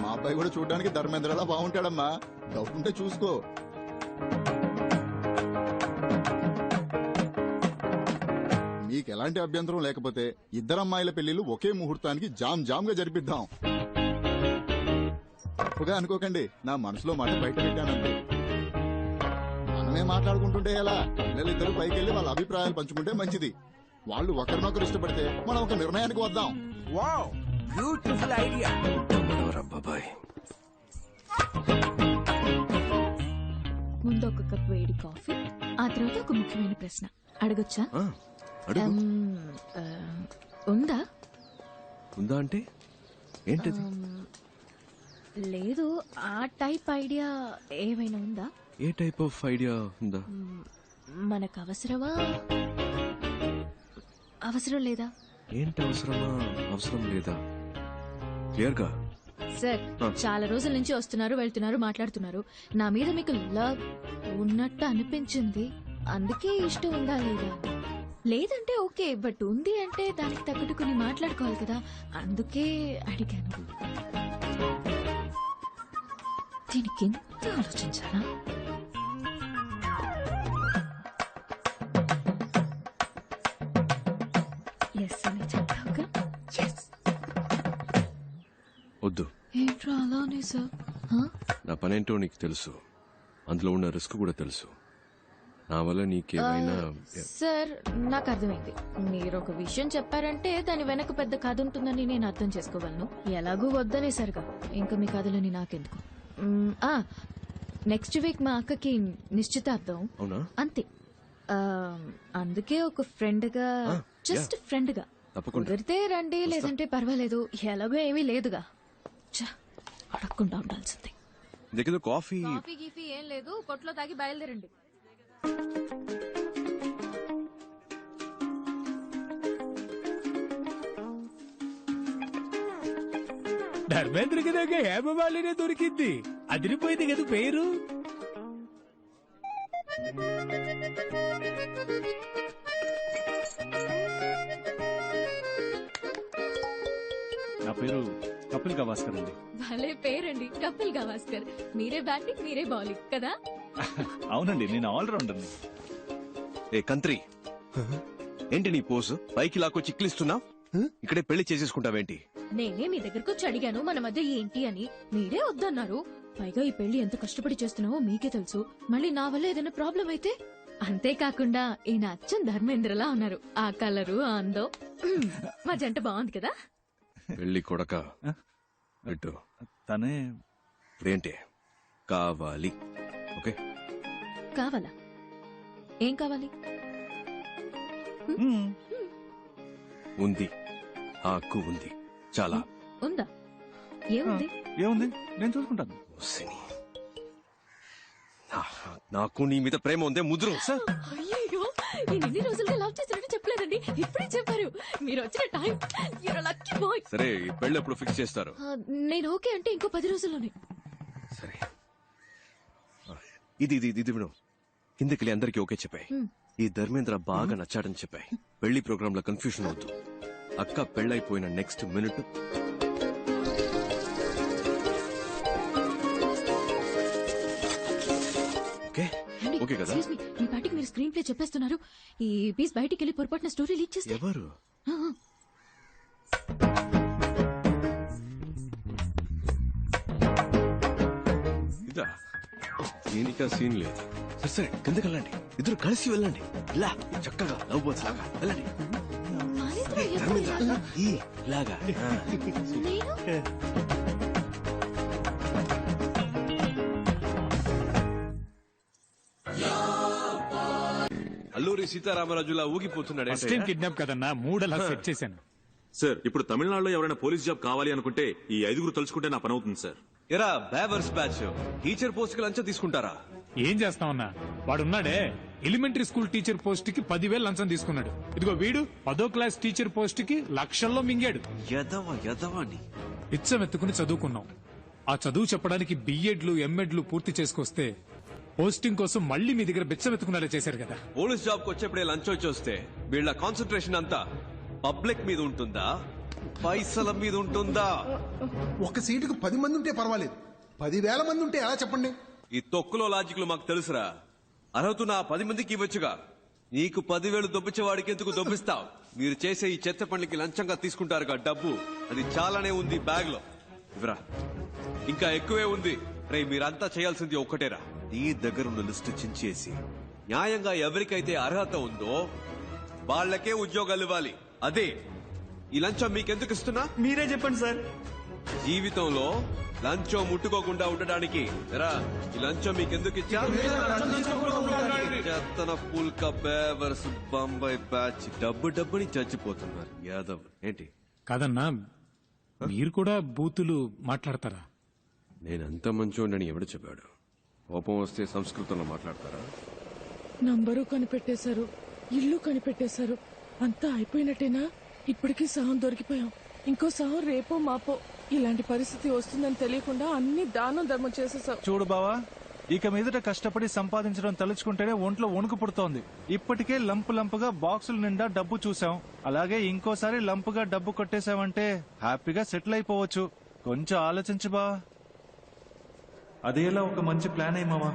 [SPEAKER 8] మా అబ్బాయి కూడా చూడడానికి ధర్మేంద్రలా బాగుంటాడమ్మా. డౌట్ ఉంటే చూసుకో. మీకు ఎలాంటి అభ్యంతరం లేకపోతే ఇద్దరు అమ్మాయిల పెళ్లిళ్ళు ఒకే ముహూర్తానికి జామ్ గా జరిపిద్దాం. తప్పుగా అనుకోకండి, నా మనసులో మాట బయట పెట్టానండి. మనమే మాట్లాడుకుంటుంటే ఎలా? పిల్లలిద్దరూ పైకి వెళ్లి వాళ్ళ అభిప్రాయాలు పంచుకుంటే మంచిది. వాళ్ళు ఒకరినొకరు ఇష్టపడితే మనం ఒక నిర్ణయానికి వద్దాం.
[SPEAKER 10] Wow, beautiful idea.
[SPEAKER 12] బాబాయ్,
[SPEAKER 18] ముందు ఒక కప్ వేడి కాఫీ, ఆ తర్వాత ఒక ముఖ్యమైన ప్రశ్న అడగొచ్చా? ఉందా?
[SPEAKER 12] ఉందా అంటే ఏంటిది?
[SPEAKER 18] లేదు, ఆ టైప్ ఐడియా ఏమైనా ఉందా?
[SPEAKER 12] ఏ టైప్ ఆఫ్ ఐడియా ఉందా?
[SPEAKER 18] మనకు అవసరమా, అవసరం లేదా?
[SPEAKER 12] ఏంటి అవసరమా, అవసరం లేదా? క్లియర్ గా
[SPEAKER 18] సార్, చాలా రోజుల నుంచి వస్తున్నారు, వెళ్తున్నారు, మాట్లాడుతున్నారు. నా మీద మీకు లవ్ ఉన్నట్టు అనిపించింది, అందుకే ఇష్టం ఉందా లేదా? లేదంటే ఓకే, బట్ ఉంది అంటే దానికి తగ్గట్టు కొన్ని మాట్లాడుకోవాలి కదా, అందుకే అడిగాను. దీనికి ఎంత ఆలోచించాలా? ఎస్ అని చెప్పావుగా. ఎస్.
[SPEAKER 12] వద్దు.
[SPEAKER 18] ఏంట్రా అలానే సార్?
[SPEAKER 12] నా పనేంటో నీకు తెలుసు, అందులో ఉన్న రిస్క్ కూడా తెలుసు. నా వల్ల నీకేమైనా.
[SPEAKER 18] సార్, నాకు అర్థమైంది. మీరు ఒక విషయం చెప్పారంటే దాని వెనక పెద్ద కథ ఉంటుందని నేను అర్థం చేసుకోగలను. ఎలాగూ వద్దనేసరిగా ఇంకా మీ కథలని నాకెందుకు. నెక్స్ట్ వీక్ మా అక్కకి నిశ్చితార్థం.
[SPEAKER 12] అవునా?
[SPEAKER 18] అంతే. అందుకే ఒక ఫ్రెండ్ గా, జస్ట్ ఫ్రెండ్ గా కుదిరితే రండి, లేదంటే పర్వాలేదు, ఎలాగో ఏమీ లేదుగా. అడగకుండా ఉండాల్సింది.
[SPEAKER 12] దగ్గర కాఫీ
[SPEAKER 18] గీఫీ ఏం లేదు, కొట్లో తాగి బయలుదేరండి.
[SPEAKER 10] ధర్మేంద్రకి దగ్గర హేమమాలినే దొరికింది. అదిరిపోయింది కదా పేరు.
[SPEAKER 6] నా పేరు కపిల్ గవాస్కర్ అండి.
[SPEAKER 18] భలే పేరండి, కపిల్ గవాస్కర్. మీరే బ్యాటింగ్, మీరే బౌలింగ్ కదా?
[SPEAKER 6] అవునండి, నేను ఆల్రౌండర్ని.
[SPEAKER 12] ఏ కంత్రి, ఏంటి నీ పోసు? పైకి లాక్కొచ్చి చిక్లిస్తున్నా? ఇక్కడే పెళ్లి చేసేసుకుంటావేంటి?
[SPEAKER 18] నేనే మీ దగ్గరకు వచ్చి అడిగాను మన మధ్య ఏంటి అని, మీరే వద్దన్నారు. పైగా ఈ పెళ్లి ఎంత కష్టపడి చేస్తున్నావో మీకే తెలుసు. మళ్ళీ నా వల్ల ఏదైనా ప్రాబ్లం అయితే? అంతేకాకుండా ఈయన అచ్చం ధర్మేంద్రలా ఉన్నారు. ఆ కలరు, ఆ అందం, మా జంట బాగుంది కదా.
[SPEAKER 12] పెళ్లి కొడక పెట్టు.
[SPEAKER 6] తనే
[SPEAKER 12] ఇప్పుడేంటి కావాలి? ఓకే,
[SPEAKER 18] కావాలా? ఏం కావాలి?
[SPEAKER 12] ఉంది, హక్కు ఉంది. చాలా
[SPEAKER 18] ఉందా? ఏముంది?
[SPEAKER 6] ఏముంది, నేను చూసుకుంటాను.
[SPEAKER 12] నాకు నీ మీద ప్రేమ ఉందే ముద్రు.
[SPEAKER 18] అయ్యో, నేను ఎన్ని రోజులుగా లవ్ చేసినట్టు చెప్పలేదండి, ఇప్పుడే చెప్పారు. మీరు వచ్చిన time, you're a lucky boy.
[SPEAKER 12] సరే, ఈ పెళ్లి ఎప్పుడు ఫిక్స్ చేస్తారు?
[SPEAKER 18] నేను ఓకే అంటే ఇంకో 10 రోజుల్లోనే.
[SPEAKER 12] సరే, ఇది ఇది ఇది విను. కిందకెళ్ళి అందరికి ఓకే చెప్పాయి. ఈ ధర్మేంద్ర బాగా నచ్చాడని చెప్పాయి. పెళ్లి ప్రోగ్రామ్ లో కన్ఫ్యూషన్ అవుతూ అక్క పెళ్ళైపోయిన నెక్స్ట్ మినిట్ ఓకే ఓకే కదా?
[SPEAKER 18] Excuse me, మీ పార్టీకి మీరు స్క్రీన్ ప్లే చెప్పేస్తున్నారు. ఈ పీస్ బయటికి వెళ్ళి పొరపాటున స్టోరీ లీక్ చేస్తే
[SPEAKER 12] ఎవరు? ఇదా, దీనికా సీన్ లేదు. సరే సరే, కిందకి వెళ్ళండి, ఇద్దరు కలిసి వెళ్ళండి. ఇలా చక్కగా లవ్ బర్డ్స్ లాగా వెళ్ళండి. ధర్మేంద్ర, ఈ లాగా. అల్లూరి సీతారామరాజులా ఊగిపోతున్నాడు.
[SPEAKER 2] కిడ్నాప్ కదన్నా, మూడలా సెట్ చేశాను.
[SPEAKER 13] సార్, ఇప్పుడు తమిళనాడులో ఎవరైనా పోలీస్ జాబ్ కావాలి అనుకుంటే ఈ 5 తలుచుకుంటే నా పని అవుతుంది సార్.
[SPEAKER 12] ఎరా బేవర్స్ బ్యాచ్, టీచర్ పోస్ట్ కి లంచం తీసుకుంటారా?
[SPEAKER 2] ఏం చేస్తామన్నా, వాడున్నాడే ఎలిమెంటరీ స్కూల్ టీచర్ పోస్ట్ కి 10,000 లంచం తీసుకున్నాడు. ఇదిగో వీడు 10వ క్లాస్ టీచర్ పోస్ట్ కి లక్షల్లో మింగాడు.
[SPEAKER 12] యదవని
[SPEAKER 2] ఇచ్చమెత్తుకుని చదువుకున్నాం. ఆ చదువు చెప్పడానికి బిఎడ్లు ఎంఎడ్లు పూర్తి చేసుకొస్తే పోస్టింగ్ కోసం మళ్ళీ మీ దగ్గర బిచ్చమెత్తుకునేలా చేశారు కదా.
[SPEAKER 12] పోలీస్ జాబ్ కు వచ్చేప్పుడే లంచం వచ్చేస్తే వీళ్ళ కాన్సన్ట్రేషన్ అంతా పబ్లిక్ మీద ఉంటుందా, పైసల మీద ఉంటుందా?
[SPEAKER 19] ఒక సీటుకు 10 మంది ఉంటే పర్వాలేదు, 10,000 మంది ఉంటే ఎలా చెప్పండి?
[SPEAKER 12] ఈ తొక్కులో లాజిక్లు మాకు తెలుసురా. అర్హత నా 10 మందికి ఇవ్వచ్చుగా. నీకు 10,000 దొబ్బించేవాడికి ఎందుకు దొబ్బిస్తావు? మీరు చేసే ఈ చెత్త పనులకి లంచంగా తీసుకుంటారుగా డబ్బు, అది చాలానే ఉంది బ్యాగ్ లో. ఇవరా, ఇంకా ఎక్కువే ఉంది. రే, మీరంతా చేయాల్సింది ఒక్కటేరా, నీ దగ్గరున్న లిస్టు చించేసి న్యాయంగా ఎవరికైతే అర్హత ఉందో వాళ్ళకే ఉద్యోగాలు ఇవ్వాలి. అదే ఈ లంచం మీకెందుకు ఇస్తున్నా?
[SPEAKER 24] మీరే చెప్పండి సార్.
[SPEAKER 12] జీవితంలో లంచం ముట్టుకోకుండా ఉండడానికి ఈ లంచం మీకెందుకు ఇచ్చా? పుల్క బేవర్స్ బొంబాయి బ్యాచ్ డబ్బుని చచ్చిపోతున్నారు యాదవ్. ఏంటి
[SPEAKER 2] కాదన్నా, మీరు కూడా బూతులు మాట్లాడతారా?
[SPEAKER 12] నేనంత మంచోడని ఎవడు చెప్పాడు? కోపం వస్తే సంస్కృతంలో మాట్లాడతారా?
[SPEAKER 17] నంబరు కనిపెట్టేశారు, ఇల్లు కనిపెట్టేశారు, అంతా అయిపోయినట్టేనా? ఇప్పటికీ సహం దొరికిపోయాం. ఇంకో సహం రేపో మాపో. ఇలాంటి పరిస్థితి వస్తుందని తెలియకుండా అన్ని దానం ధర్మం చేసేసాం.
[SPEAKER 6] చూడు బావా, ఇక మీదట కష్టపడి సంపాదించడం తలుచుకుంటేనే ఒంట్లో వణుకు పుడుతోంది. ఇప్పటికే లంపుగా బాక్సుల నిండా డబ్బు చూసాం. అలాగే ఇంకోసారి లంపుగా డబ్బు కొట్టేశామంటే హ్యాపీగా సెటిల్ అయిపోవచ్చు. కొంచెం ఆలోచించు బా. అదేలా ఒక మంచి ప్లాన్ అయ్యమావా.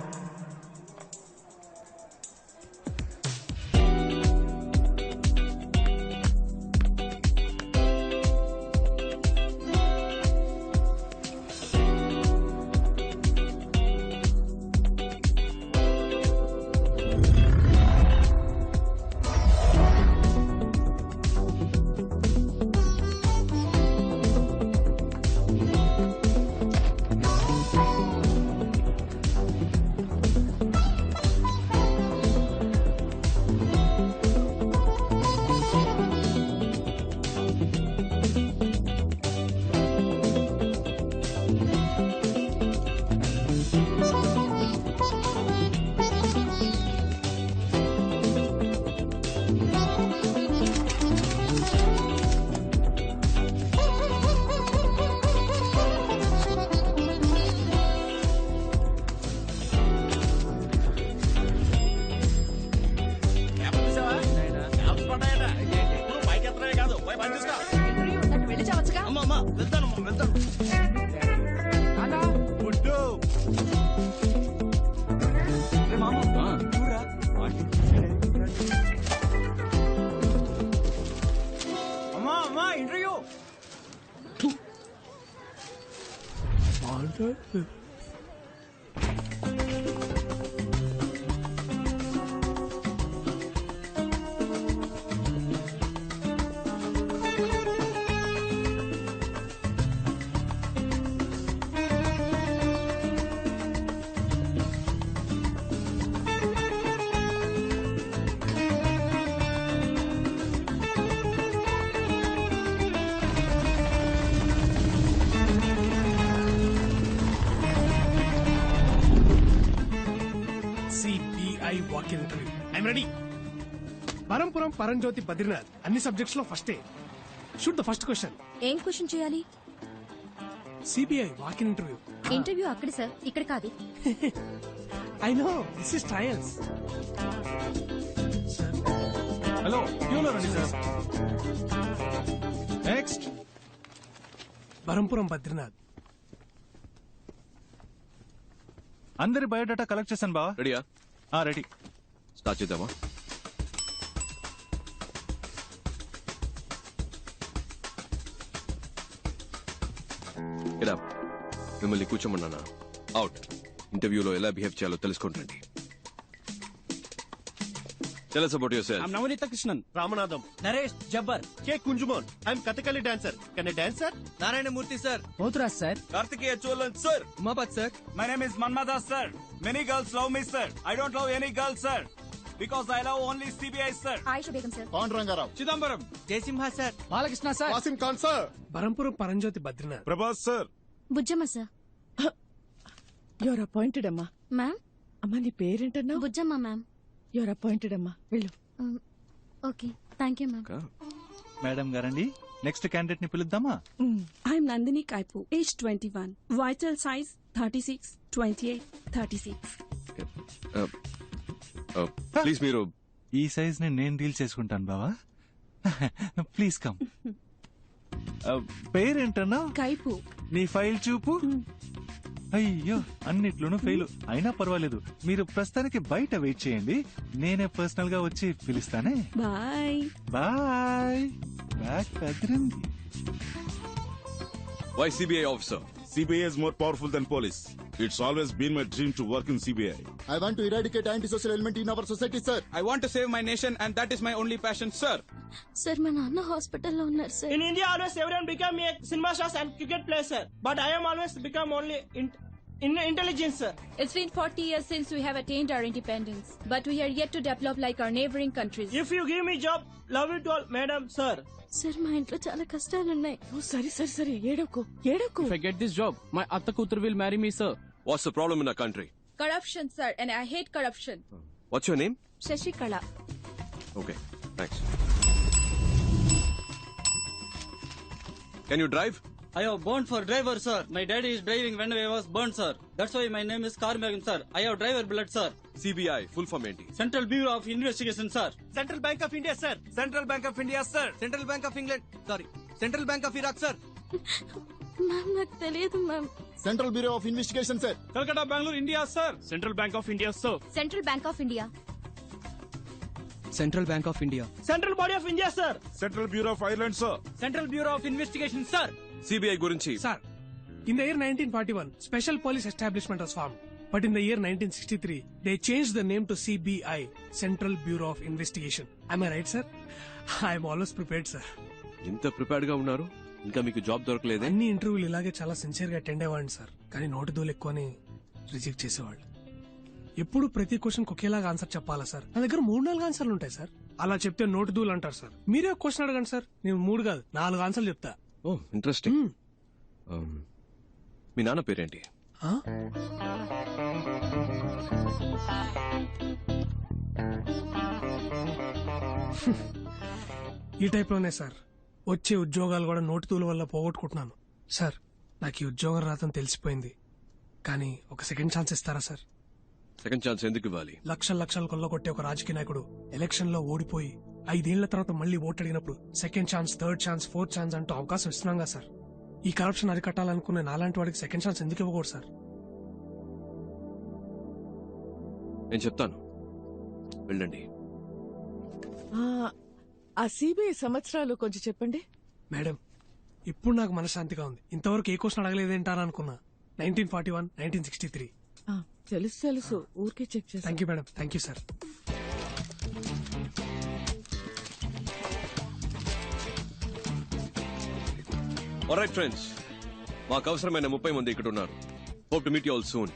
[SPEAKER 1] CBI walk in interview I'm ready. Parampuram Paramjyothi Badrinath అన్ని సబ్జెక్ట్స్ లో ఫస్టే. Shoot the first question.
[SPEAKER 7] ఏం క్వశ్చన్ చేయాలి?
[SPEAKER 1] CBI walk in interview.
[SPEAKER 7] Interview అక్కడ సార్, ఇక్కడ కాదు.
[SPEAKER 1] I know this is trials.
[SPEAKER 6] Hello క్యూలో రండి సార్. నెక్స్ట్.
[SPEAKER 1] పరంపురం బద్రీనాథ్.
[SPEAKER 6] అందరి బయోడేటా కలెక్ట్ చేశాను బావా.
[SPEAKER 12] రెడీయా?
[SPEAKER 6] రెడీ.
[SPEAKER 12] స్టార్ట్ చేద్దామా? మిమ్మల్ని కూర్చోమన్నానా? అవుట్. ఇంటర్వ్యూలో ఎలా బిహేవ్ చేయాలో తెలుసుకుంటండి. Tell us about yourself.
[SPEAKER 4] I'm Navanita Krishnan. Ramanadam. Naresh Jabbar. K. Kunjumon. I'm Kathakali dancer. Can I dance, sir? Narayana Murthy, sir.
[SPEAKER 3] Mothras, sir.
[SPEAKER 4] Kartikeya Cholan, sir.
[SPEAKER 3] Umapat, sir.
[SPEAKER 20] My name is Manmada, sir. Many girls love me, sir. I don't love any girl, sir. Because I love only CBI, sir.
[SPEAKER 7] Aisha Begum, sir.
[SPEAKER 8] Rangarao.
[SPEAKER 20] Chidambaram.
[SPEAKER 3] Jaisimha, sir. Balakrishna, sir.
[SPEAKER 8] Wasim Khan, sir.
[SPEAKER 1] Parampuram Paramjyothi Badrinath.
[SPEAKER 20] Prabhas, sir.
[SPEAKER 7] Bujjamma, sir.
[SPEAKER 17] Your appointed అమ్మా.
[SPEAKER 7] Ma'am.
[SPEAKER 17] అమ్మా నీ పేరేంటన్నా?
[SPEAKER 7] Bujjamma, ma'am.
[SPEAKER 17] Your appointed అమ్మా, వెళ్ళు.
[SPEAKER 7] Okay, thank you, ma'am.
[SPEAKER 6] Madam గారండి, next candidate ని పిలుద్దామా?
[SPEAKER 24] I'm Nandini Kaipu, age 21, vital size 36, 28, 36.
[SPEAKER 12] Please మీరు
[SPEAKER 6] ఈ సైజ్ ని నేను డీల్ చేసుకుంటాను బావా. Please come. పేరేంటన్నా?
[SPEAKER 24] కైపు.
[SPEAKER 6] నీ ఫైల్ చూపు. అయ్యో, అన్నిట్లోనూ ఫెయిల్. అయినా పర్వాలేదు, మీరు ప్రస్తుతానికి బయట వెయిట్ చేయండి, నేనే పర్సనల్ గా వచ్చి పిలుస్తానే.
[SPEAKER 24] Bye
[SPEAKER 6] bye. బ్యాక్ కదిరింది.
[SPEAKER 12] Why CBI officer?
[SPEAKER 25] CBI is more powerful than police. It's always been my dream to work in CBI.
[SPEAKER 8] I want to eradicate antisocial element in our society, sir.
[SPEAKER 20] I want to save my nation and that is my only passion, sir.
[SPEAKER 7] Sir, మా నాన్న హాస్పిటల్లో ఉన్నారు sir.
[SPEAKER 26] In India, always everyone become a cinema stars and cricket players, sir. But I am always become only in intelligence, sir.
[SPEAKER 24] It's been 40 years since we have attained our independence, but we are yet to develop like our neighboring countries.
[SPEAKER 26] If you give me job, love it all, madam, sir.
[SPEAKER 7] Sir, మా ఇంట్లో చాలా కష్టాలున్నాయి.
[SPEAKER 17] సరే సరే సరే, ఏడవకు ఏడవకు.
[SPEAKER 20] If I get this job, my atta kutur will marry me, sir.
[SPEAKER 12] What's the problem in our country?
[SPEAKER 24] Corruption, sir, and I hate corruption.
[SPEAKER 12] What's your name?
[SPEAKER 24] Shashikala.
[SPEAKER 12] Okay, thanks. Can you drive?
[SPEAKER 20] I have burned for driver, sir. My daddy is driving when I was burned, sir. That's why my name is Karmagam, sir. I have driver blood, sir.
[SPEAKER 12] CBI, full form ఏంటి?
[SPEAKER 20] Central Bureau of Investigation, sir.
[SPEAKER 26] Central Bank of India, sir.
[SPEAKER 20] Central Bank of India, sir. Central Bank of England. Sorry. Central Bank of Iraq, sir.
[SPEAKER 7] Ma'am, నాకు తెలియదు ma'am.
[SPEAKER 8] Central Bureau of Investigation, sir.
[SPEAKER 20] Calcutta, Bangalore, India, sir. Central Bank of India, sir.
[SPEAKER 7] Central bank of India.
[SPEAKER 3] Central bank of India.
[SPEAKER 26] Central Body of India, sir.
[SPEAKER 25] Central Bureau of Ireland, sir.
[SPEAKER 20] Central Bureau of Investigation, sir.
[SPEAKER 12] CBI గురించి.
[SPEAKER 1] Sir, in the year 1941, Special Police Establishment was formed. But in the year 1963, they changed the name to CBI, Central Bureau of Investigation. Am I right, sir? I am always prepared, sir.
[SPEAKER 12] ఇంత prepared గా ఉన్నారు, ఇంకా మీకు job దొరకలేదే?
[SPEAKER 1] అన్ని ఇంటర్వ్యూలు ఇలాగే చాలా sincere గా అటెండ్ అయ్యేవాడిని సార్, కానీ నోటి దూలు ఎక్కువని రిజెక్ట్ చేసేవాళ్ళు. ఎప్పుడు ప్రతి క్వశ్చన్ ఒకేలాగా ఆన్సర్ చెప్పాలా సార్? నా దగ్గర 3-4 ఆన్సర్లు ఉంటాయి సార్. అలా చెప్తే నోటి దూలు అంటారు సార్. మీరే క్వశ్చన్ అడగండి సార్, నేను 3 కాదు 4 ఆన్సర్లు చెప్తా.
[SPEAKER 12] ఓ, ఇంట్రెస్టింగ్. మీ నాన్న పేరేంటి?
[SPEAKER 1] ఈ టైప్ లోనే సార్ వచ్చే ఉద్యోగాలు కూడా నోటితూల వల్ల పోగొట్టుకుంటున్నాను సార్. నాకు ఈ ఉద్యోగం రాదని తెలిసిపోయింది, కానీ ఒక సెకండ్ ఛాన్స్ ఇస్తారా సార్?
[SPEAKER 12] సెకండ్ ఛాన్స్ ఎందుకు ఇవ్వాలి?
[SPEAKER 1] లక్షలు కొల్లగొట్టే ఒక రాజకీయ నాయకుడు ఎలక్షన్ లో ఓడిపోయి 5 ఏళ్ల తర్వాత మళ్ళీ ఓటు అడిగినప్పుడు second chance, third chance, fourth chance అంటూ అవకాశం ఇస్తున్నాం కదా సార్. ఈ కరప్షన్ అరికట్టాలనుకునే నాలాంటి వాడికి సెకండ్ ఛాన్స్ ఎందుకు ఇవ్వకూడదు సార్?
[SPEAKER 12] నేను చెప్తాను, వెళ్ళండి.
[SPEAKER 17] ఆ సిబిఐ సంవత్సరాలు కొంచెం చెప్పండి.
[SPEAKER 1] మేడం, ఇప్పుడు నాకు మనశ్శాంతిగా ఉంది. ఇంతవరకు ఏ క్వశ్చన్ అడగలేదేంటారా అనుకున్నా. 1941, 1963.
[SPEAKER 17] తెలుసు తెలుసు, ఊరికే చెక్ చేసి.
[SPEAKER 1] Thank you madam, thank you sir.
[SPEAKER 12] Alright friends, మాకు అవసరమైన 30 మంది ఇక్కడ ఉన్నారు. Hope to meet you all soon.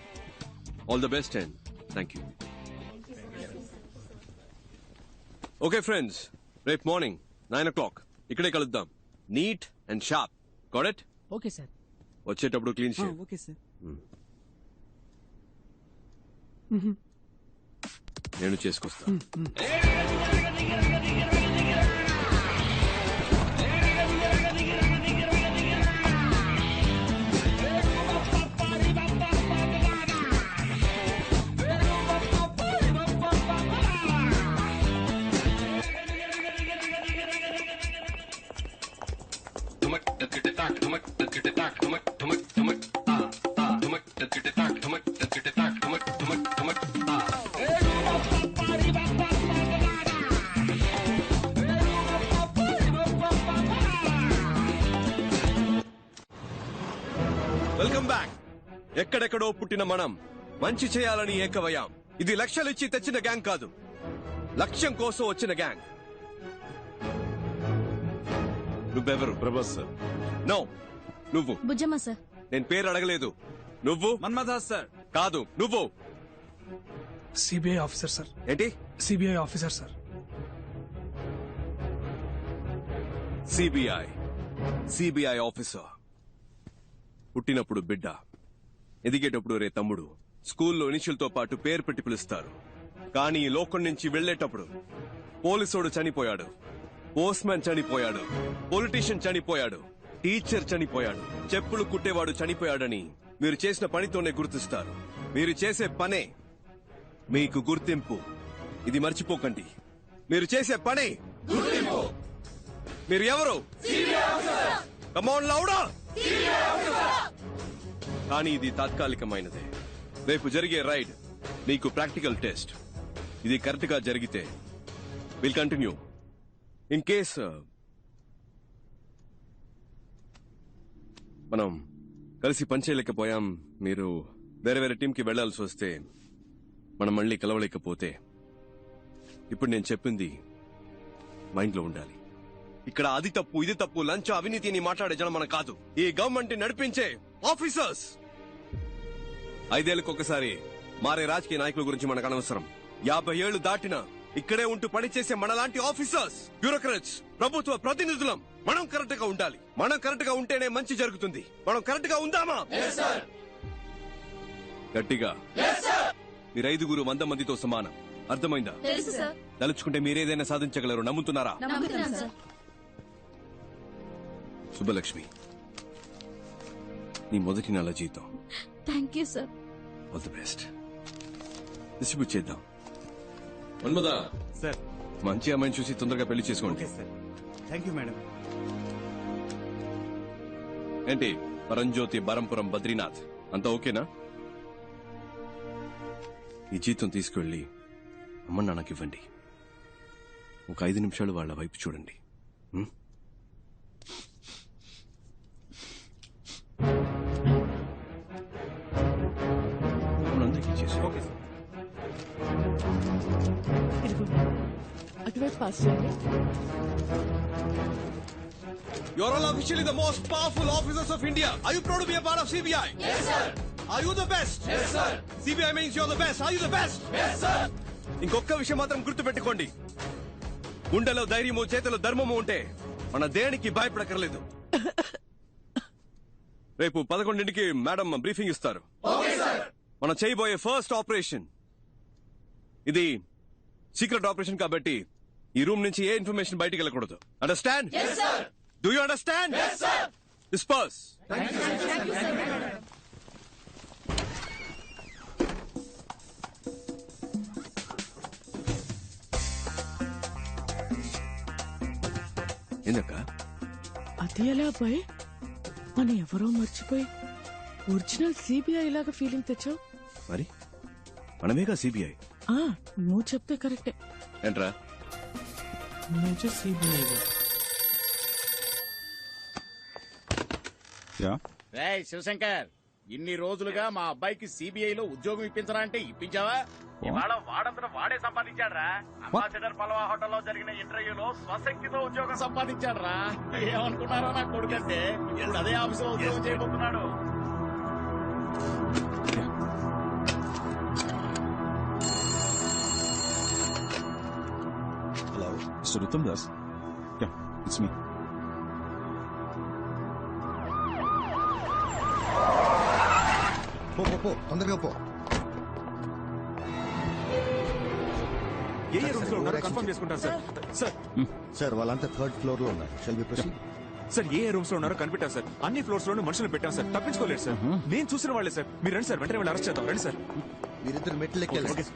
[SPEAKER 12] All the best and thank you. Okay friends, రేపు మార్నింగ్ 9 o'clock ఇక్కడే కలుద్దాం. Neat and sharp. Got it?
[SPEAKER 3] Okay sir.
[SPEAKER 12] వచ్చేటప్పుడు clean shave.
[SPEAKER 3] Okay sir.
[SPEAKER 12] నేను చేసుకొస్తా. Welcome back. ఎక్కడెక్కడో పుట్టిన మనం మంచి చేయాలని ఏకవయ్యాం. ఇది లక్షలిచ్చి తెచ్చిన గ్యాంగ్ కాదు, లక్ష్యం కోసం వచ్చిన గ్యాంగ్. నువ్వెవరు?
[SPEAKER 25] ప్రభాస్ సార్.
[SPEAKER 12] నో, నువ్వు.
[SPEAKER 7] బుజ్జమ్మ సార్.
[SPEAKER 12] నేను పేరు అడగలేదు. నువ్వు?
[SPEAKER 4] మన్మథాస్ సార్.
[SPEAKER 12] కాదు, నువ్వు.
[SPEAKER 1] CBI officer sir.
[SPEAKER 12] ఏంటి?
[SPEAKER 1] CBI officer sir.
[SPEAKER 12] CBI officer. పుట్టినప్పుడు బిడ్డ, ఎదిగేటప్పుడు రే తమ్ముడు, స్కూల్లో ఇనిషియల్తో పాటు పేరు పెట్టి పిలుస్తారు. కానీ ఈ లోకం నుంచి వెళ్లేటప్పుడు పోలీసోడు చనిపోయాడు, పోస్ట్ మ్యాన్ చనిపోయాడు, పొలిటీషియన్ చనిపోయాడు, టీచర్ చనిపోయాడు, చెప్పులు కుట్టేవాడు చనిపోయాడని మీరు చేసిన పనితోనే గుర్తిస్తారు. మీరు చేసే పనే మీకు గుర్తింపు. ఇది మర్చిపోకండి. మీరు చేసే పనే గుర్తింపు. మీరు ఎవరు? కమ్ ఆన్ లౌడా. కానీ ఇది తాత్కాలికమైనదే. రేపు జరిగే రైడ్ నీకు ప్రాక్టికల్ టెస్ట్. ఇది కరెక్ట్ గా జరిగితే విల్ కంటిన్యూ. ఇన్ కేస్ మనం కలిసి పనిచేయలేకపోయాం, మీరు వేరే వేరే టీంకి వెళ్లాల్సి వస్తే, మనం మళ్ళీ కలవలేకపోతే, ఇప్పుడు నేను చెప్పింది మైండ్ లో ఉండాలి. ఇక్కడ అది తప్పు, ఇది తప్పు, లంచ, అవినీతి అని మాట్లాడే జనం మనం కాదు. ఈ గవర్నమెంట్ నడిపించే ఆఫీసర్స్. 5 ఏళ్లకు ఒకసారి మారే రాజకీయ నాయకుల గురించి మనకు అనవసరం. 50 ఏళ్లు దాటినా ఇక్కడే ఉంటూ పనిచేసే మనలాంటి ఆఫీసర్స్, బ్యూరోక్రాట్స్, ప్రభుత్వ ప్రతినిధులం మనం కరెక్ట్ గా ఉండాలి. మనం కరెక్ట్ గా ఉంటేనే మంచి జరుగుతుంది. మనం కరెక్ట్ గా ఉందామా? గట్టిగా. మీరు 5 100 మందితో సమానం. అర్థమైందా? తలుచుకుంటే మీరేదైనా సాధించగలరు. నమ్ముతున్నారా? శుభలక్ష్మి, నీ మొదటి నెల జీతం.
[SPEAKER 7] Thank you sir.
[SPEAKER 12] All the best. Distribute చేద్దాం. మన్మదా
[SPEAKER 4] సార్,
[SPEAKER 12] మంచి అమ్మాయిని చూసి తొందరగా పెళ్లి చేసుకోండి.
[SPEAKER 4] Thank you madam.
[SPEAKER 12] ఏంటి పరంజ్యోతి, బరంపురం, బద్రీనాథ్ అంతా ఓకేనా? ఈ జీతం తీసుకువెళ్ళి అమ్మ నాన్నకి ఇవ్వండి. ఒక 5 నిమిషాలు వాళ్ళ వైపు చూడండి. అందరికీ చేసి. Okay sir.
[SPEAKER 17] అటువైపు పాస్ చేయండి.
[SPEAKER 12] You are all officially the most powerful officers of India. Are you proud to be a part of CBI?
[SPEAKER 5] Yes, sir.
[SPEAKER 12] Are you the best?
[SPEAKER 5] Yes, sir.
[SPEAKER 12] CBI means you're the best. Are you the best?
[SPEAKER 5] Yes, sir.
[SPEAKER 12] ఇంకొక విషయం మాత్రం గుర్తు పెట్టుకోండి. గుండెలో ధైర్యము, చేతిలో ధర్మము ఉంటే మన దేనికి భయపడకర్లేదు. రేపు 11ంటికి మేడం బ్రీఫింగ్ ఇస్తారు. మనం చేయబోయే ఫస్ట్ ఆపరేషన్ ఇది సీక్రెట్ ఆపరేషన్ కాబట్టి ఈ రూమ్ నుంచి ఏ ఇన్ఫర్మేషన్ బయటికి వెళ్ళకూడదు. Understand? Do you understand? Disperse. ఎందుక
[SPEAKER 17] అది ఎలా అబ్బాయి? మనం ఎవరో మర్చిపోయి ఒరిజినల్ సిబిఐ లాగా ఫీలింగ్ తెచ్చావు.
[SPEAKER 12] మరి మనమేగా సిబిఐ.
[SPEAKER 17] నువ్వు చెప్తే కరెక్టే.
[SPEAKER 12] ఏంట్రా?
[SPEAKER 1] సిబిఐ.
[SPEAKER 10] శివశంకర్,
[SPEAKER 5] ఇన్ని రోజులుగా మా అబ్బాయికి సిబిఐలో ఉద్యోగం ఇప్పించరా అంటే ఇప్పించావా? ఇవాళ వాడంతట వాడే సంపాదించాడ్రా. అంబాసిడర్ పల్వా హోటల్లో జరిగిన ఇంటర్వ్యూలో స్వశక్తితో ఉద్యోగం సంపాదించాడ్రా. ఏమనుకున్నారా నా కొడుకంటే? ఇప్పుడు అదే ఆఫీసులో ఉద్యోగం చేయబోతున్నాడు.
[SPEAKER 16] Hello mister Uttam Das. Yeah, it's me.
[SPEAKER 14] పో తొందరగా పో.
[SPEAKER 13] ఏ రూమ్స్ లో ఉన్నారో కన్ఫర్మ్ చేసుకుంటారు సార్. సార్
[SPEAKER 14] సార్ వాళ్ళంతా థర్డ్ ఫ్లోర్ లో ఉన్నారు. Shall be proceed.
[SPEAKER 13] Sir A rooms లో ఉన్నారో కనిపెట్టారు సార్. అన్ని ఫ్లోర్స్ లోనూ మనుషులు పెట్టాం సార్. తప్పించుకోలేదు సార్. నేను చూసిన వాళ్ళే సార్. మీరు రండి సార్, వెంటనే వెళ్ళి అరెస్ట్ చేద్దాం. రండి సార్.
[SPEAKER 14] మీరిద్దరు మెట్లు ఎక్కాలి.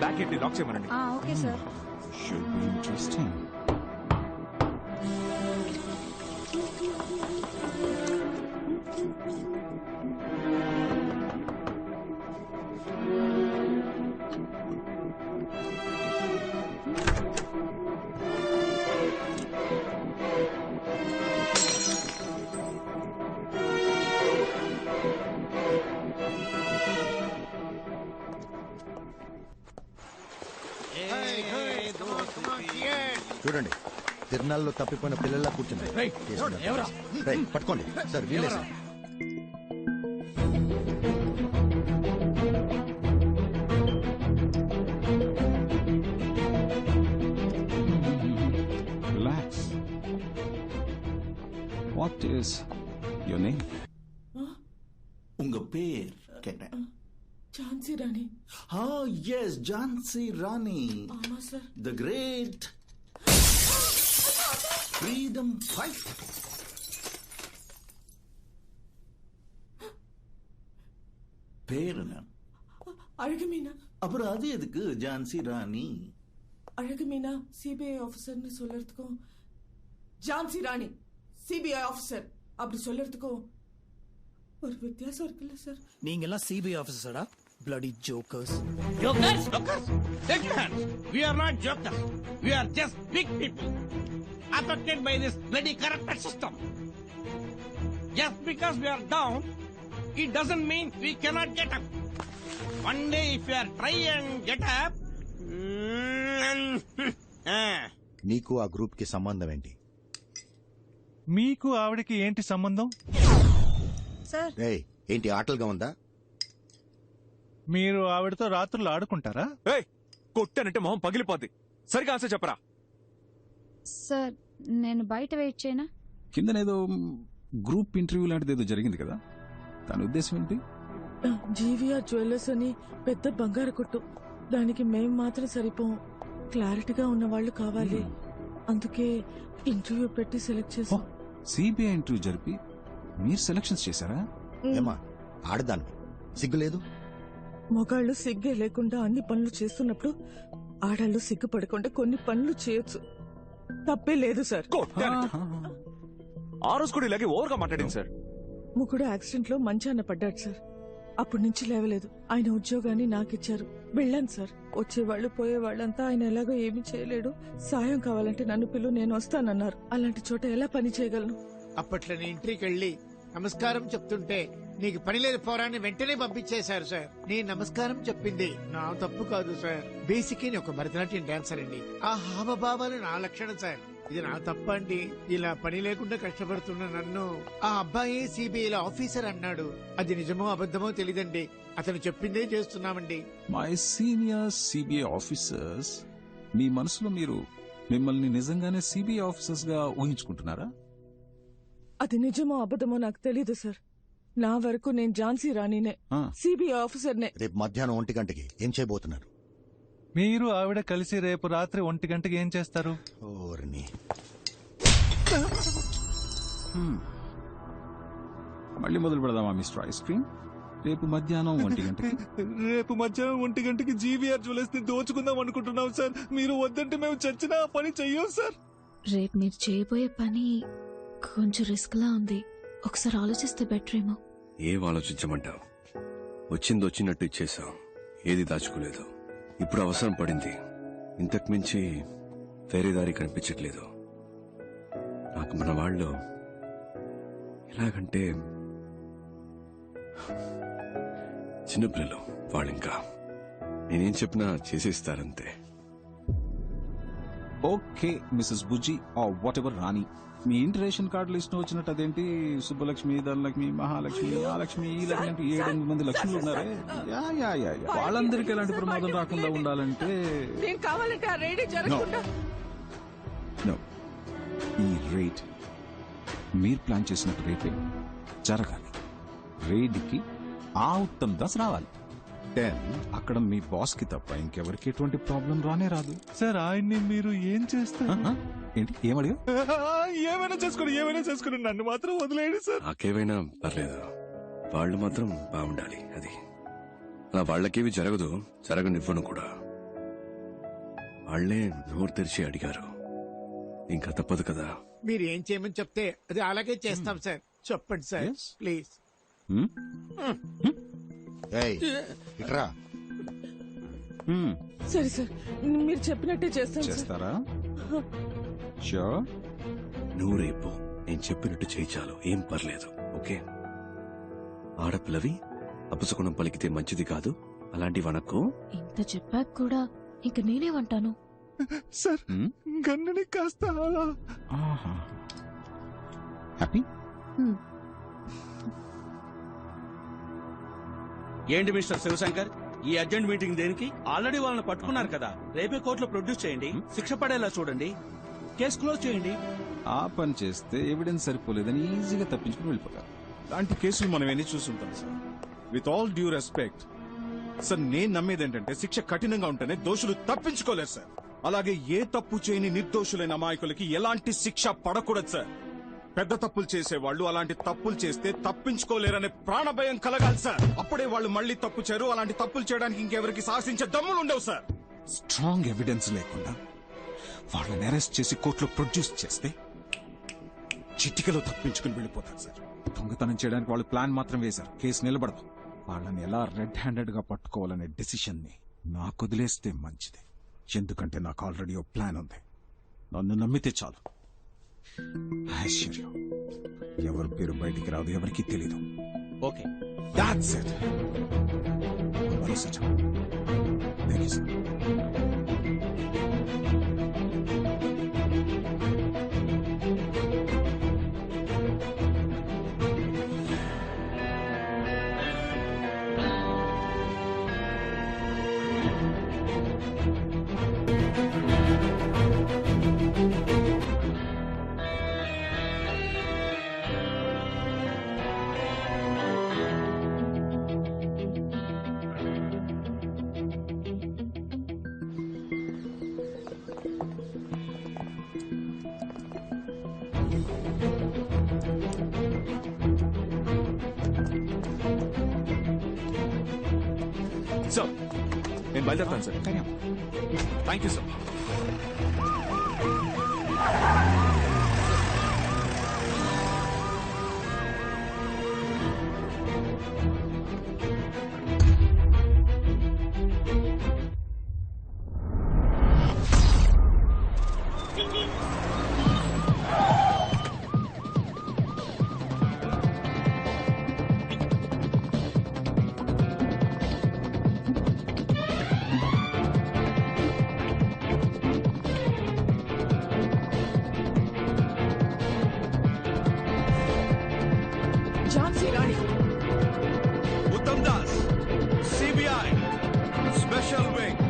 [SPEAKER 13] బ్యాక్ ఏంటి లాక్ చేయమనండి.
[SPEAKER 7] Okay sir.
[SPEAKER 16] Should be interesting.
[SPEAKER 14] చూడండి, తిరునాళ్ళలో తప్పిపోయిన పిల్లల్లా కూర్చున్నారు. పట్టుకోండి సార్, వీలే sir.
[SPEAKER 16] Relax. What is your name?
[SPEAKER 11] உங்க பேர் கேட்டேன்.
[SPEAKER 17] ఝాన్సీ రాణి.
[SPEAKER 11] எஸ் ஜான்சி ராணி.
[SPEAKER 17] ஆமா sir.
[SPEAKER 11] The great freedom fight. பேர் என்ன?
[SPEAKER 17] அழகுமீனா.
[SPEAKER 11] அப்புறம் அது எதுக்கு ஜான்சி ராணி?
[SPEAKER 17] அழகுமீனா சிபிஐ ஆபீசர்னு சொல்லறதுக்கும் ஜான்சி ராணி சிபிஐ ஆபீசர் அப்படி சொல்லறதுக்கும் ஒரு வித்தியாசம் இருக்குல்ல சார்?
[SPEAKER 15] நீங்க எல்லாம் சிபிஐ ஆபீசர்டா, bloody jokers.
[SPEAKER 5] Jokers? Take your hands. We are not jokers. We are just big people affected by this bloody corrupted system. Just because we are down, it doesn't mean we cannot get up. One day if we are try and get up,
[SPEAKER 14] నీకు ఆ group కి సంబంధం ఏంటి?
[SPEAKER 6] మీకు ఆవిడకి ఏంటి సంబంధం?
[SPEAKER 14] ఏంటి ఆటలుగా ఉందా?
[SPEAKER 6] మీరు ఆవిడతో రాత్రులు ఆడుకుంటారా?
[SPEAKER 13] కొట్టానంటే మొహం పగిలిపోద్ది. సరిగా ఆన్సర్ చెప్పరా.
[SPEAKER 7] సార్ నేను బయట వెయిట్ చేయనా?
[SPEAKER 16] కిందనేదో గ్రూప్ ఇంటర్వ్యూ లాంటిది ఏదో జరిగింది కదా, దాని ఉద్దేశం ఏంటి?
[SPEAKER 17] జీవీఆర్ జ్యువెలర్స్ అని పెద్ద బంగారు కొట్టు, దానికి మేం మాత్రం సరిపోం. క్లారిటీగా ఉన్న వాళ్ళు కావాలి. అందుకే ఇంటర్వ్యూ పెట్టి సెలెక్ట్ చేసాం.
[SPEAKER 16] సిబిఐ ఇంటర్వ్యూ జరిపి మీరు సెలక్షన్స్ చేశారా?
[SPEAKER 14] ఏమా ఆడదాన్ని సిగ్గులేదు?
[SPEAKER 17] మగాళ్ళు సిగ్గే లేకుండా అన్ని పనులు చేస్తున్నప్పుడు ఆడాళ్ళు సిగ్గుపడకుండా కొన్ని పనులు చేయొచ్చు. తప్పే లేదు సార్.
[SPEAKER 13] ఆ రోజు కూడా ఇలాగే ఓవర్గా మాట్లాడింది సార్.
[SPEAKER 17] ముగ్గుడు యాక్సిడెంట్ లో మంచాన పడ్డాడు సార్. అప్పటి నుంచి లేవలేదు. ఆయన ఉద్యోగాన్ని నాకిచ్చారు. వెళ్ళాను సార్. వచ్చేవాళ్లు పోయేవాళ్ళంతా ఆయన ఎలాగో ఏమీ చేయలేడు, సాయం కావాలంటే నన్ను పిలు, నేను వస్తానన్నారు. అలాంటి చోట ఎలా పని చేయగలను?
[SPEAKER 10] అప్పట్లో నేను ఇంటికి వెళ్ళి నమస్కారం చెప్తుంటే నీకు పని లేదు పోరాన్ని వెంటనే పంపించేశారు సార్. నేను నమస్కారం చెప్పింది నా తప్పు కాదు సార్. బేసిక్ ని ఒక భరతనాట్యం డాన్సర్ అండి. ఆ హావభావాలు నా లక్షణం సార్. ఇది నా తప్పండి. ఇలా పని లేకుండా కష్టపడుతున్న నన్ను ఆ అబ్బాయి సిబిఐలో ఆఫీసర్ అన్నాడు. అది నిజమో అబద్ధమో తెలీదండి. అతను చెప్పిందే చేస్తున్నామండి.
[SPEAKER 16] మై సీనియర్ సిబిఐ ఆఫీసర్స్, మీ మనసులో మీరు మిమ్మల్ని నిజంగానే సిబిఐ ఆఫీసర్స్ గా ఊహించుకుంటున్నారా?
[SPEAKER 17] అది నిజమో అబద్ధమో నాకు తెలీదు సార్. నా వరకు నేను ఝాన్సీ రాణినే, సిబిఐ ఆఫీసర్నే.
[SPEAKER 14] రేపు మధ్యాహ్నం 1 గంటకి ఏం చేయబోతున్నారు?
[SPEAKER 6] మీరు ఆవిడ కలిసి రేపు రాత్రి 1 గంటకి ఏం చేస్తారు?
[SPEAKER 16] మళ్ళీ మొదలు పెడదామా మిస్టర్ ఐస్ క్రీమ్? రేపు మధ్యాహ్నం 1 గంటకి.
[SPEAKER 2] రేపు మధ్యాహ్నం 1 గంటకి జీవీఆర్ జ్యువెలర్స్ ని దోచుకుందాం అనుకుంటున్నాం సార్. మీరు వద్దంటే మేము చచ్చినా ఆ పని చెయ్యం సార్.
[SPEAKER 18] రేపు మీరు చేయబోయే పని కొంచెం రిస్క్ లా ఉంది. ఒకసారి ఆలోచిస్తే బెటర్ ఏమో.
[SPEAKER 12] ఏం ఆలోచించమంటావు? వచ్చింది వచ్చినట్టు ఇచ్చేసాం. ఏది దాచుకోలేదు. ఇప్పుడు అవసరం పడింది. ఇంతకు మించి వేరే దారి కనిపించట్లేదు నాకు. మన వాళ్ళు ఎలాగంటే చిన్నపిల్లలు వాళ్ళు ఇంకా నేనేం చెప్పినా చేసేస్తారంతే.
[SPEAKER 16] Okay Mrs Bujji or whatever Rani రాణి, మీ ఇంటి రేషన్ కార్డు లిస్ట్ వచ్చినట్టు అదేంటి సుబ్బలక్ష్మి, ధనలక్ష్మి, మహాలక్ష్మి, ఆ లక్ష్మి, ఈ లక్ష్మి అంటే 7-8 మంది లక్ష్ములు ఉన్నారే. Yeah yeah yeah yeah. వాళ్ళందరికీ ఎలాంటి ప్రమాదం రాకుండా ఉండాలంటే
[SPEAKER 17] నేను కావాలంటే ఆ రేడి జరగకుండా
[SPEAKER 16] No. ఈ రేట్ మీరు ప్లాన్ చేసినట్టు రేపే జరగాలి. రేడ్కి ఆ ఉత్తమ్ దాస్ రావాలి. 10 అక్కడ మీ బాస్ కి తప్ప ఇంకెవరికి ఎటువంటి ప్రాబ్లం రానే రాదు.
[SPEAKER 6] సార్ ఆయన్ని మీరు ఏం చేస్తారు?
[SPEAKER 16] ఏంటి ఏమడిగా?
[SPEAKER 6] ఏమైనా చేసుకుని నన్ను మాత్రం వదిలేయండి సార్.
[SPEAKER 12] నాకేమైనా పర్లేదు, వాళ్ళు మాత్రం బాగుండాలి. అది అలా వాళ్ళకేవి జరగదు, జరగనివ్వను కూడా. వాళ్లే నోరు తెరిచి అడిగారు, ఇంకా తప్పదు కదా.
[SPEAKER 10] మీరు ఏం చేయమని చెప్తే అది అలాగే చేస్తాం సార్. చెప్పండి సార్ ప్లీజ్.
[SPEAKER 14] ఇట్రా.
[SPEAKER 17] సరే సార్, మీరు చెప్పినట్టే చేస్తాం సార్.
[SPEAKER 16] చేస్తారా? షూర్.
[SPEAKER 12] నువ్వు రేపు నేను చెప్పినట్టు చేయి చాలు, ఏం పర్లేదు. ఓకే? ఆడపిల్లవి అపశకునం పలికితే మంచిది కాదు, అలాంటి వనకు.
[SPEAKER 18] ఇంత చెప్పాక కూడా ఇంక నేనేమంటాను?
[SPEAKER 6] సార్ గన్నుని కాస్త
[SPEAKER 16] హ్యాపీ.
[SPEAKER 5] ఏంటి మిస్టర్ శివశంకర్, ఈ అర్జెంట్ మీటింగ్ దేనికి? ఆల్రెడీ వాళ్ళని పట్టుకున్నారు కదా, రేపే కోర్టులో ప్రొడ్యూస్ చేయండి, శిక్ష పడేలా చూడండి, కేసు క్లోజ్ చేయండి.
[SPEAKER 16] ఆ పని చేస్తే ఎవిడెన్స్ సరిపోలేదని ఈజీగా తప్పించుకుని వెళ్ళిపోతారు.
[SPEAKER 13] అలాంటి కేసులు మనం ఎన్ని చూస్తుంటాం sir. With all due respect sir, నేను నమ్మేది ఏంటంటే శిక్ష కఠినంగా ఉంటేనే దోషులు తప్పించుకోలేరు సార్. అలాగే ఏ తప్పు చేయని నిర్దోషులైన అమాయకులకి ఎలాంటి శిక్ష పడకూడదు సార్. పెద్ద తప్పులు చేసేవాళ్ళు అలాంటి తప్పులు చేస్తే తప్పించుకోలేరనే ప్రాణభయం కలగాలి సార్. అప్పుడే వాళ్ళు మళ్ళీ తప్పు చేయరు. అలాంటి తప్పులు చేయడానికి ఇంకెవరికి సాహసించే దమ్ములు ఉండవు సార్.
[SPEAKER 16] స్ట్రాంగ్ ఎవిడెన్స్ లేకుండా వాళ్ళని అరెస్ట్ చేసి కోర్టులో ప్రొడ్యూస్ చేస్తే చిటికలో తప్పించుకుని వెళ్ళిపోతారు సార్. దొంగతనం చేయడానికి వాళ్ళు ప్లాన్ మాత్రం వేశారు, కేసు నిలబడదు. వాళ్ళని ఎలా రెడ్ హ్యాండెడ్ గా పట్టుకోవాలనే డెసిషన్ ని నాకు వదిలేస్తే మంచిది. ఎందుకంటే నాకు ఆల్రెడీ ఓ ప్లాన్ ఉంది. నన్ను నమ్మితే చాలు. ఐశ్వర్యం ఎవరి పేరు బయటికి రాదు, ఎవరికి తెలీదు.
[SPEAKER 5] Okay,
[SPEAKER 16] that's it. భరోసా చాలు. Thank you sir.
[SPEAKER 13] సార్ నేను బయలుదేరుతాను sir. Thank you sir.
[SPEAKER 17] Jhansi Rani,
[SPEAKER 12] Uttam Das, CBI special wing.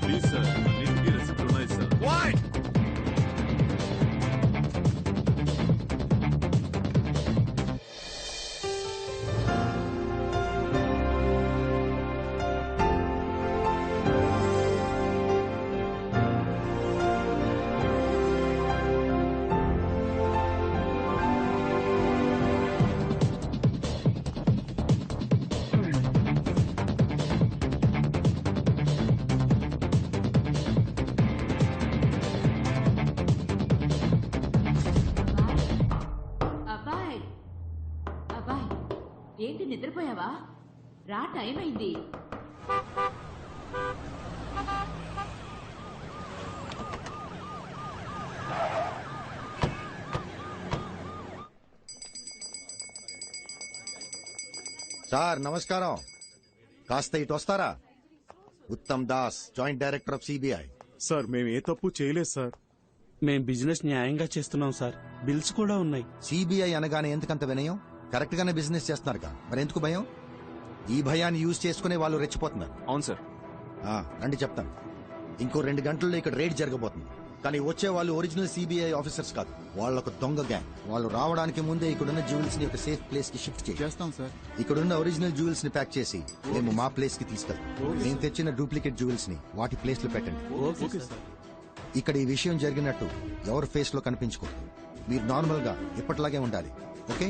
[SPEAKER 25] Please sir, అన్నింటికీ రెసిప్ట్ ఉన్నాయి సార్.
[SPEAKER 9] అబ్బాయ్ అబ్బాయ్, ఏంటి నిద్రపోయావా? రా, టైం అయింది.
[SPEAKER 14] సార్ నమస్కారం. కాస్త ఇటు వస్తారా? Uttam Das, joint director of CBI.
[SPEAKER 13] Sir మేము ఏ తప్పు చేయలేదు సార్.
[SPEAKER 5] మేం బిజినెస్ న్యాయంగా చేస్తున్నాం సార్. బిల్స్ కూడా ఉన్నాయి.
[SPEAKER 14] సిబిఐ అనగానే ఎందుకంత వినయం? కరెక్ట్ గానే బిజినెస్ చేస్తున్నారుగా, మరి ఎందుకు భయం? ఈ భయాన్ని యూజ్ చేసుకునే వాళ్ళు రెచ్చిపోతున్నారు.
[SPEAKER 6] అవును సార్.
[SPEAKER 14] రండి చెప్తాను. ఇంకో 2 గంటల్లో ఇక్కడ రేడ్ జరగబోతుంది. కానీ వచ్చే వాళ్ళు ఒరిజినల్ సిబిఐ ఆఫీసర్స్ కాదు, వాళ్ళొక దొంగ గ్యాంగ్. వాళ్ళు రావడానికి ముందే ఇక్కడున్న జ్యువెల్స్ ని ఒక సేఫ్ ప్లేస్ కి షిఫ్ట్ చేస్తాం సార్. ఇక్కడున్న ఒరిజినల్ జ్యువెల్స్ ని ప్యాక్ చేసి మేము మా ప్లేస్ కి తీసుకెళ్తాం. మేము తెచ్చిన డూప్లికేట్ జ్యువెల్స్ ని వాటి ప్లేస్ లో పెట్టండి. ఇక్కడ ఈ విషయం జరిగినట్టు ఎవరి ఫేస్ లో కనిపించకూడదు. మీరు నార్మల్ గా ఎప్పటిలాగే ఉండాలి. ఓకే?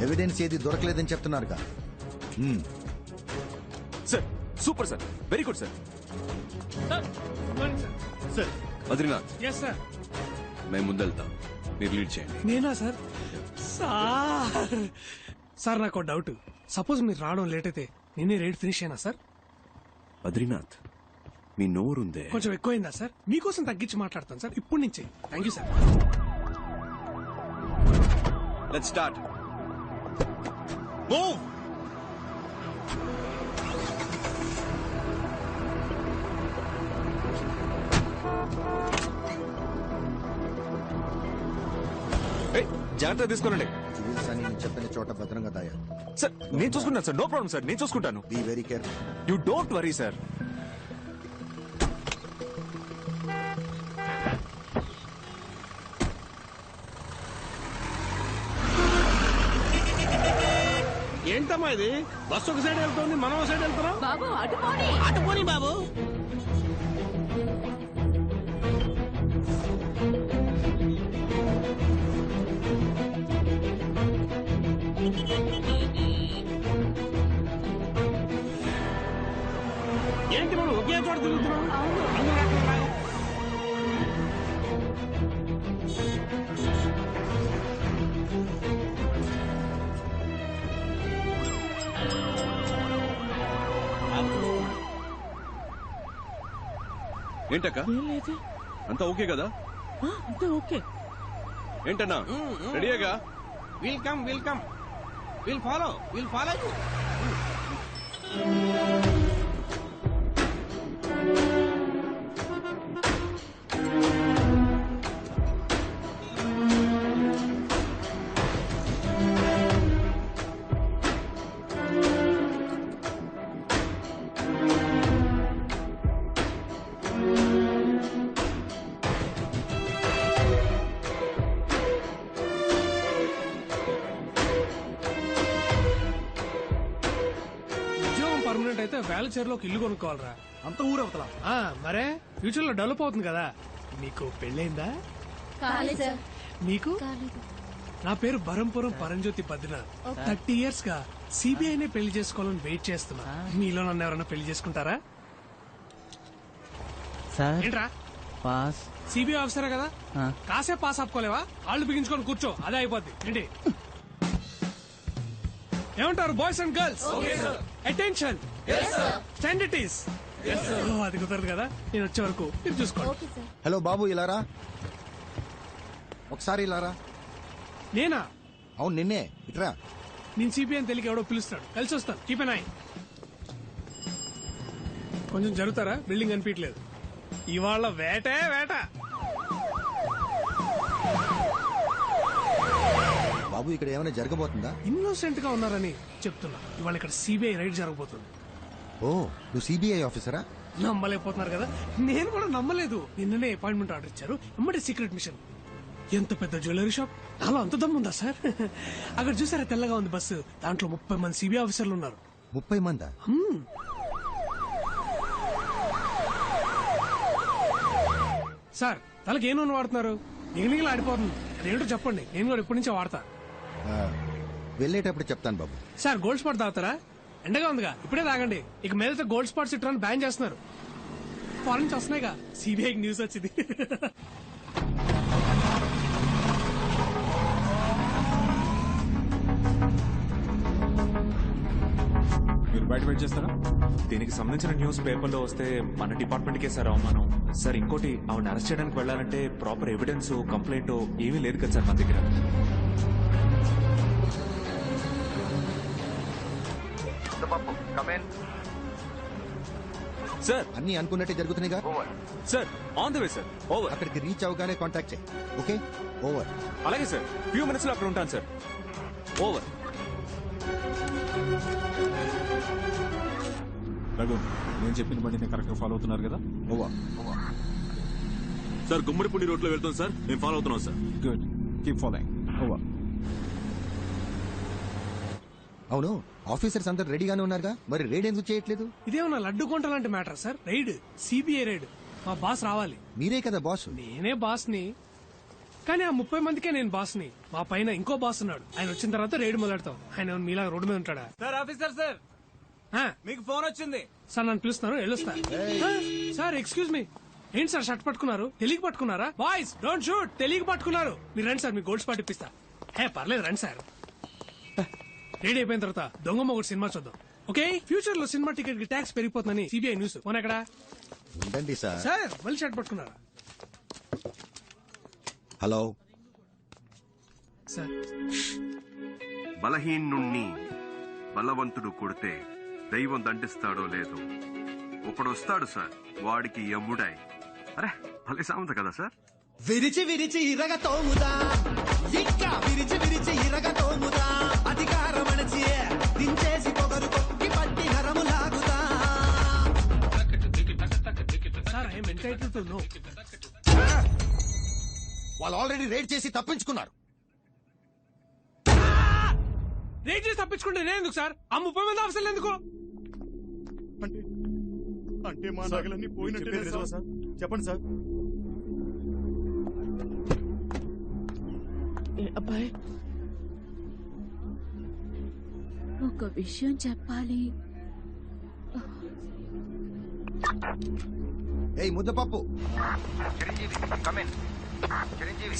[SPEAKER 14] ఎవిడెన్స్ ఏది దొరకలేదని చెప్తున్నారుగా.
[SPEAKER 6] Sir super sir, very good sir.
[SPEAKER 12] Sir Badrinath,
[SPEAKER 1] yes sir.
[SPEAKER 12] మేము ముందెళ్తాం, మీరు లీడ్ చేయండి.
[SPEAKER 1] నేనా సార్? సార్ నాకు డౌట్. సపోజ్ మీరు రావడం లేట్ అయితే నేనే రైడ్ ఫినిష్ అయినా సార్?
[SPEAKER 12] బద్రీనాథ్, మీ నోరుందే
[SPEAKER 1] కొంచెం ఎక్కువైందా సార్? మీకోసం తగ్గించి మాట్లాడతాను సార్ ఇప్పటి నుంచి. Thank you sir.
[SPEAKER 12] Let's start. Move.
[SPEAKER 6] జాగ్రత్త తీసుకోనండి.
[SPEAKER 14] జ్యువెల్స్ అని నేను చెప్పిన చోట భద్రంగా దాయాలి.
[SPEAKER 6] సార్ నేను చూసుకుంటాను సార్, నో ప్రాబ్లం సార్, నేను చూసుకుంటాను.
[SPEAKER 14] Be very careful.
[SPEAKER 6] You don't worry sir.
[SPEAKER 5] ఏంటమ్మా ఇది? బస్సు ఒక సైడ్ వెళ్తుంది, మనం ఒక సైడ్ వెళ్తున్నాం.
[SPEAKER 9] బాబు అటుపోని.
[SPEAKER 5] అటుపోని బాబు. ఏంటి మనం ఒకే చోట తిరుగుతున్నాం? అందరూ అక్కడ ఉన్నారు.
[SPEAKER 12] ఏంటక్క అంతా ఓకే కదా?
[SPEAKER 17] అంతా ఓకే.
[SPEAKER 12] ఏంటన్నా రెడీగా?
[SPEAKER 5] Welcome welcome. Will follow you.
[SPEAKER 1] Permanent అయితే వేలచేరులో ఒక ఇల్లు కొనుక్కోవాలరా.
[SPEAKER 13] అంత ఊరవతల.
[SPEAKER 1] మరే ఫ్యూచర్ లో డెవలప్ అవుతుంది కదా. మీకు పెళ్ళైందా? మీకు? నా పేరు బరంపురం పరంజ్యోతి బద్రీనాథ్. 30 years గా సిబిఐనే పెళ్లి చేసుకోవాలని వెయిట్ చేస్తున్నా. మీలో నన్ను ఎవరైనా పెళ్లి చేసుకుంటారా?
[SPEAKER 20] సార్
[SPEAKER 1] ఏంట్రా?
[SPEAKER 20] పాస్.
[SPEAKER 1] సిబిఐ ఆఫీసరే కదా కాసేపు పాస్ ఆపుకోలేవా? వాళ్ళు బిగించుకొని కూర్చో, అదే అయిపోద్ది. ఏంటి ఏమంటారు boys and girls? Attention, stand it is. అది కుదరదు కదా, నేను వచ్చే వరకు మీరు చూసుకోండి.
[SPEAKER 14] హలో బాబు, ఇలారా ఒకసారి. ఇలారా.
[SPEAKER 1] నేనా?
[SPEAKER 14] అవును నిన్నే. ఇట్రా.
[SPEAKER 1] నేను సిబిఐ అని తెలియక ఎవడో పిలుస్తాడు, కలిసి వస్తాను. Keep N I. కొంచెం జరుగుతారా? బిల్డింగ్ కనిపించలేదు. ఇవాళ వేటే వేట.
[SPEAKER 14] బాబు ఇక్కడ ఏమైనా జరగబోతుందా?
[SPEAKER 1] ఇన్నోసెంట్ గా ఉన్నారని చెప్తున్నా. ఇవాళ ఇక్కడ సిబిఐ రైడ్ జరగబోతుంది.
[SPEAKER 14] ఓ, నువ్వు సిబిఐ ఆఫీసరా?
[SPEAKER 1] నమ్మలేకపోతున్నారు కదా, నేను కూడా నమ్మలేదు. నిన్ననే అపాయింట్మెంట్ ఆర్డర్ ఇచ్చారు, ఎమ్మటే సీక్రెట్ మిషన్. ఎంత పెద్ద జ్యువెలరీ షాప్, అలా అంత దమ్ముందా సార్? అక్కడ చూసారా తెల్లగా ఉంది బస్సు, దాంట్లో 30 మంది సిబిఐ ఆఫీసర్లు ఉన్నారు.
[SPEAKER 14] 30 మందా?
[SPEAKER 1] సార్ తలకి ఏ నూనె వాడుతున్నారు? నిగనిగలు ఆడిపోతుంది. అదేంటో చెప్పండి, నేను కూడా ఇప్పటి నుంచే వాడతా.
[SPEAKER 14] వెళ్ళేటప్పుడు చెప్తాను బాబు.
[SPEAKER 1] సార్ గోల్డ్ స్పాట్ తాగుతారా? ఎండగా ఉందిగా, ఇప్పుడే తాగండి. ఇక మీదట గోల్డ్ స్పాట్స్ ఇట్లా బ్యాన్ చేస్తున్నారు. ఫారెన్ నుంచి వస్తున్నాయిగా, సిబిఐకి న్యూస్ వచ్చింది.
[SPEAKER 16] మీరు బయట వెయిట్ చేస్తారా?
[SPEAKER 8] దీనికి సంబంధించిన న్యూస్ పేపర్లో వస్తే మన డిపార్ట్మెంట్ కే సార్ అవమానం. సార్ ఇంకోటి, ఆవిడ అరెస్ట్ చేయడానికి వెళ్ళాలంటే ప్రాపర్ ఎవిడెన్స్ కంప్లైంట్ ఏమీ లేదు కదా సార్ మన దగ్గర. సార్
[SPEAKER 14] అన్ని అనుకున్నట్టే జరుగుతున్నాయిగా.
[SPEAKER 8] Sir on the way sir. Over.
[SPEAKER 14] అక్కడికి రీచ్ అవగానే కాంటాక్ట్ చేయి. Okay, over.
[SPEAKER 8] అలాగే సార్, ఫ్యూ మినిట్స్ లో అక్కడ ఉంటాను సార్. ఓవర్.
[SPEAKER 16] రఘు, నేను చెప్పిన బండిని కరెక్ట్ గా ఫాలో అవుతున్నారు కదా?
[SPEAKER 14] ఓవర్.
[SPEAKER 25] సార్ గుమ్మడిపూడి రోడ్ లో వెళ్తాం సార్, మేము ఫాలో అవుతున్నాం sir.
[SPEAKER 16] Good, keep following. Over.
[SPEAKER 14] అవును, ఆఫీసర్స్ అందరు రెడీగానే ఉన్నారుగా, మరి రైడ్ ఎందుకు చేయట్లేదు?
[SPEAKER 1] ఇదేమన్నా లడ్డు కొంట లాంటి matter sir. Raid, CBI raid. మా బాస్ రావాలి.
[SPEAKER 14] మీరే కదా బాస్.
[SPEAKER 1] నేనే బాస్ ని, కానీ ఆ 30 మందికే నేను బాస్ ని. మా పైన ఇంకో బాస్ ఉన్నాడు, ఆయన వచ్చిన తర్వాత రైడ్ మొదలెడతాం. ఆయన మీలా రోడ్డు మీద ఉంటాడా?
[SPEAKER 20] సార్ ఆఫీసర్ సార్, మీకు ఫోన్ వచ్చింది
[SPEAKER 1] సార్. నన్ను పిలుస్తున్నారు, వెళ్ళొస్తా. సార్ ఎక్స్క్యూజ్ మీ. ఏంటి సార్ షర్ట్ పట్టుకున్నారు? తెలియక పట్టుకున్నారా? Boys don't shoot. తెలియక పట్టుకున్నారు. మీరు రండి సార్, మీ గోల్డ్ స్పాట్ ఇప్పిస్తా. పర్లేదు రండి సార్. రెడీ అయిపోయిన తర్వాత దొంగమ్మ ఒకటి సినిమా చూద్దాం. ఓకే, ఫ్యూచర్ లో సినిమా టికెట్ కి ట్యాక్స్ పెరిగిపోతుందని సిబిఐ న్యూస్. ఫోన్ ఎక్కడ?
[SPEAKER 14] ఉండండి సార్.
[SPEAKER 1] సార్ మళ్ళీ షర్ట్ పట్టుకున్నారా?
[SPEAKER 14] Hello
[SPEAKER 1] sir.
[SPEAKER 19] బలహీనుణ్ణి బలవంతుడు కొడితే దైవం దండిస్తాడో లేదో ఒకడొస్తాడు సార్, వాడికి యముడై. అరే భలే సామెత కదా సార్.
[SPEAKER 21] విరిచి విరిచి ఇరగ తోముదా, ఇంకా విరిచి విరిచి ఇరగ తోముదా, అధికారం అణచి దించేసి పొగరు కొక్కి పట్టి నరము లాగుదా.
[SPEAKER 1] Sir I'm entitled to know.
[SPEAKER 14] వాళ్ళు ఆల్రెడీ రైడ్ చేసి తప్పించుకున్నారు.
[SPEAKER 1] రైడ్ చేసి తప్పించుకుంటే నేను ఎందుకు సార్? ఆ 30 మంది ఆఫీసర్లు ఎందుకు?
[SPEAKER 13] అంటే మా నగలన్నీ పోయినట్టే సార్. చెప్పండి సార్.
[SPEAKER 17] అబ్బాయి,
[SPEAKER 9] ఒక విషయం చెప్పాలి.
[SPEAKER 14] ఏయ్ ముద్దపప్పు,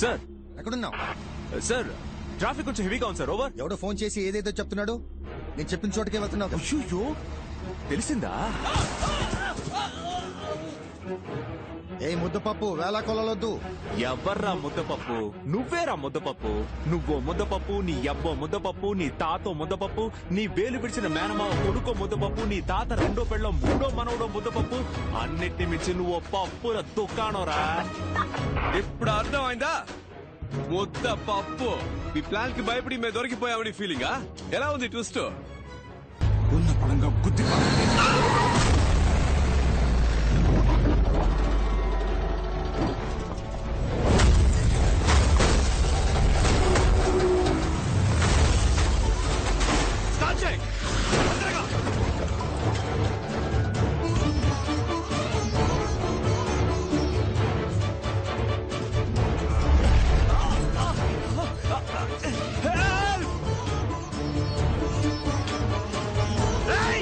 [SPEAKER 8] సార్
[SPEAKER 14] ఎక్కడున్నావు?
[SPEAKER 8] సార్ ట్రాఫిక్ కొంచెం హెవీగా ఉంది సార్. ఓవర్.
[SPEAKER 14] ఎవడో ఫోన్ చేసి ఏదేదో చెప్తున్నాడు. నేను చెప్పిన చోటకే వెళ్తున్నావు.
[SPEAKER 8] అయ్యో, తెలిసిందా?
[SPEAKER 14] ఏ ముద్దపప్పు, వేళ కొలలొద్దు.
[SPEAKER 8] ఎవర్రా ముద్దపప్పు? నువ్వేరా ముద్దపప్పు. నువ్వో ముద్దపప్పు, నీ అబ్బో ముద్దపప్పు, నీ తాతో ముద్దపప్పు, నీ వేలు పిడిచిన మేనమావ కొడుకో ముద్దపప్పు, నీ తాత రెండో పెళ్ళం మూడో మనవడో ముద్దపప్పు. అన్నిటిని మించి నువ్వు పప్పుల దుకాణంరా.
[SPEAKER 12] ఇప్పుడు అర్థమైందా? ముద్దపప్పు. మీ ప్లాన్ కి భయపడి మేము దొరికిపోయామని ఫీలింగా? ఎలా ఉంది ట్విస్ట్?
[SPEAKER 16] ఉన్న పడంగా గుద్ది
[SPEAKER 21] Hey!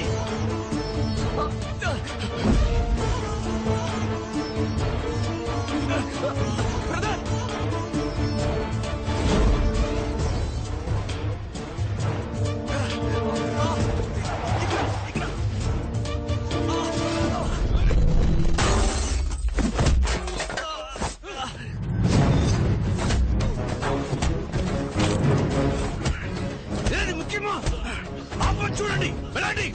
[SPEAKER 5] రండి.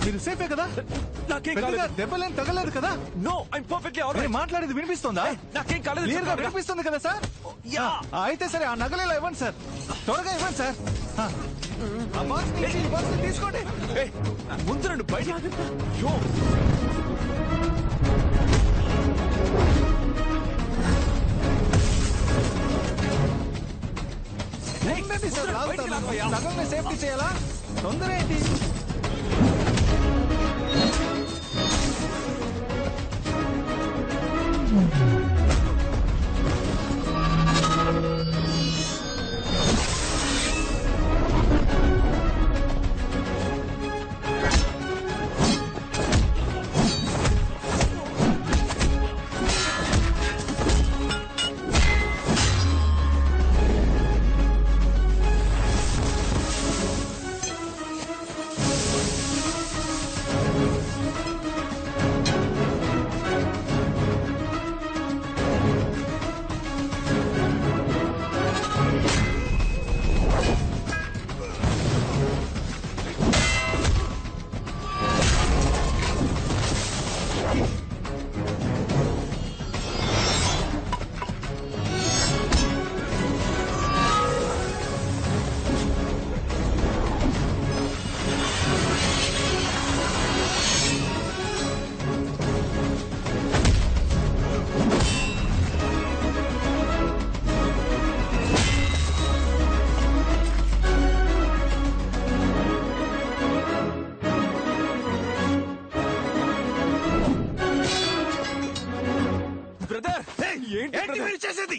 [SPEAKER 3] మీరు సేఫే కదా?
[SPEAKER 8] నాకేం
[SPEAKER 3] పెద్దగా
[SPEAKER 8] కాలేదు.
[SPEAKER 3] దెబ్బలేం తగలేదు కదా?
[SPEAKER 8] No I'm perfectly alright.
[SPEAKER 3] మాట్లాడేది వినిపిస్తుందా?
[SPEAKER 8] నాకేం కాలేదు.
[SPEAKER 3] క్లియర్ గా వినిపిస్తుంది కదా సార్? అయితే సరే ఆ నగలేలా ఇవ్వండి సార్, త్వరగా ఇవ్వండి సార్. ఆ బాక్స్ తీసుకోండి.
[SPEAKER 8] ముందు రండి బయట.
[SPEAKER 3] నగల్ని సేఫ్టీ చేయాలా? తొందర ఏంటి?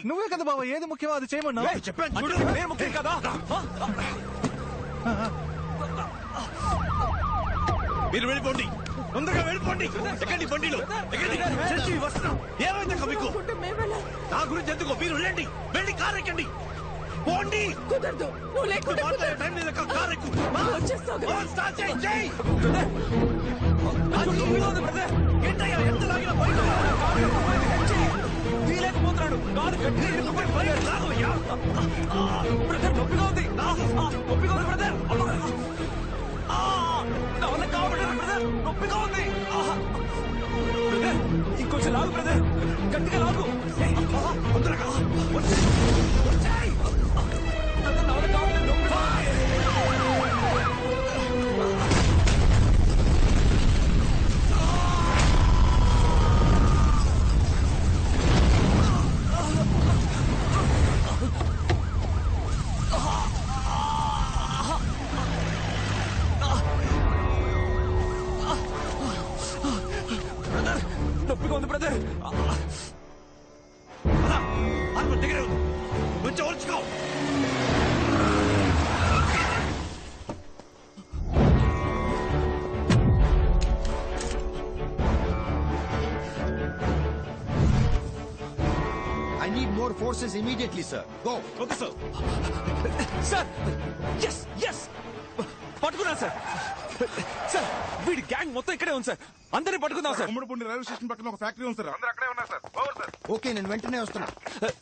[SPEAKER 3] నువ్వే కదా బాబా ఏది ముఖ్యమో అది చేయమన్నా.
[SPEAKER 8] చెప్పాను ముఖ్యం కదా.
[SPEAKER 5] మీరు వెళ్ళిపోండి, తొందరగా వెళ్ళిపోండి. ఎక్కండి బండిలో, ఎక్కండి. వస్తున్నాం. ఏమైంది మీకు? నా గురించి ఎందుకు? మీరు వెళ్ళండి, వెళ్ళి కారు ఎక్కండి. పోండి.
[SPEAKER 17] కుదరదు. నువ్వు లేకుండా
[SPEAKER 5] టైం లేదు. కారు ఎక్కు.
[SPEAKER 17] వచ్చేస్తావు.
[SPEAKER 5] ఏంటయ్యా ఎంత లాగినా
[SPEAKER 8] వీలేకపోతున్నాడు. కారు గట్టిగా ఇరుక్కుపోయి బ్రదర్ నొప్పిగా ఉంది. నొప్పిగా ఉంది బ్రదర్. నా వల్ల కావట్లేదు బ్రదర్, నొప్పిగా ఉంది. బ్రదర్ ఇంకొంచెం లాగు బ్రదర్, గట్టిగా లాగు. తొందరగా బ్రదర్, నా వల్ల కావట్లేదు. నొప్పిగా ఉంది బ్రదర్.
[SPEAKER 5] దగ్గర కొంచెం ఓర్చుకో.
[SPEAKER 14] I need more forces immediately, sir. Go.
[SPEAKER 5] Okay, sir.
[SPEAKER 8] Sir yes yes పట్టుకున్నా సార్. సార్ వీడి గ్యాంగ్ మొత్తం ఇక్కడే ఉంది సార్. అందరినీ పట్టుకుందాం సార్.
[SPEAKER 25] ఉమ్మడిపూడి రైల్వే స్టేషన్ పక్కన ఒక ఫ్యాక్టరీ ఉంది సార్. అందరూ అక్కడే ఉన్నారు సార్. Over sir.
[SPEAKER 14] ఓకే, నేను వెంటనే వస్తున్నా.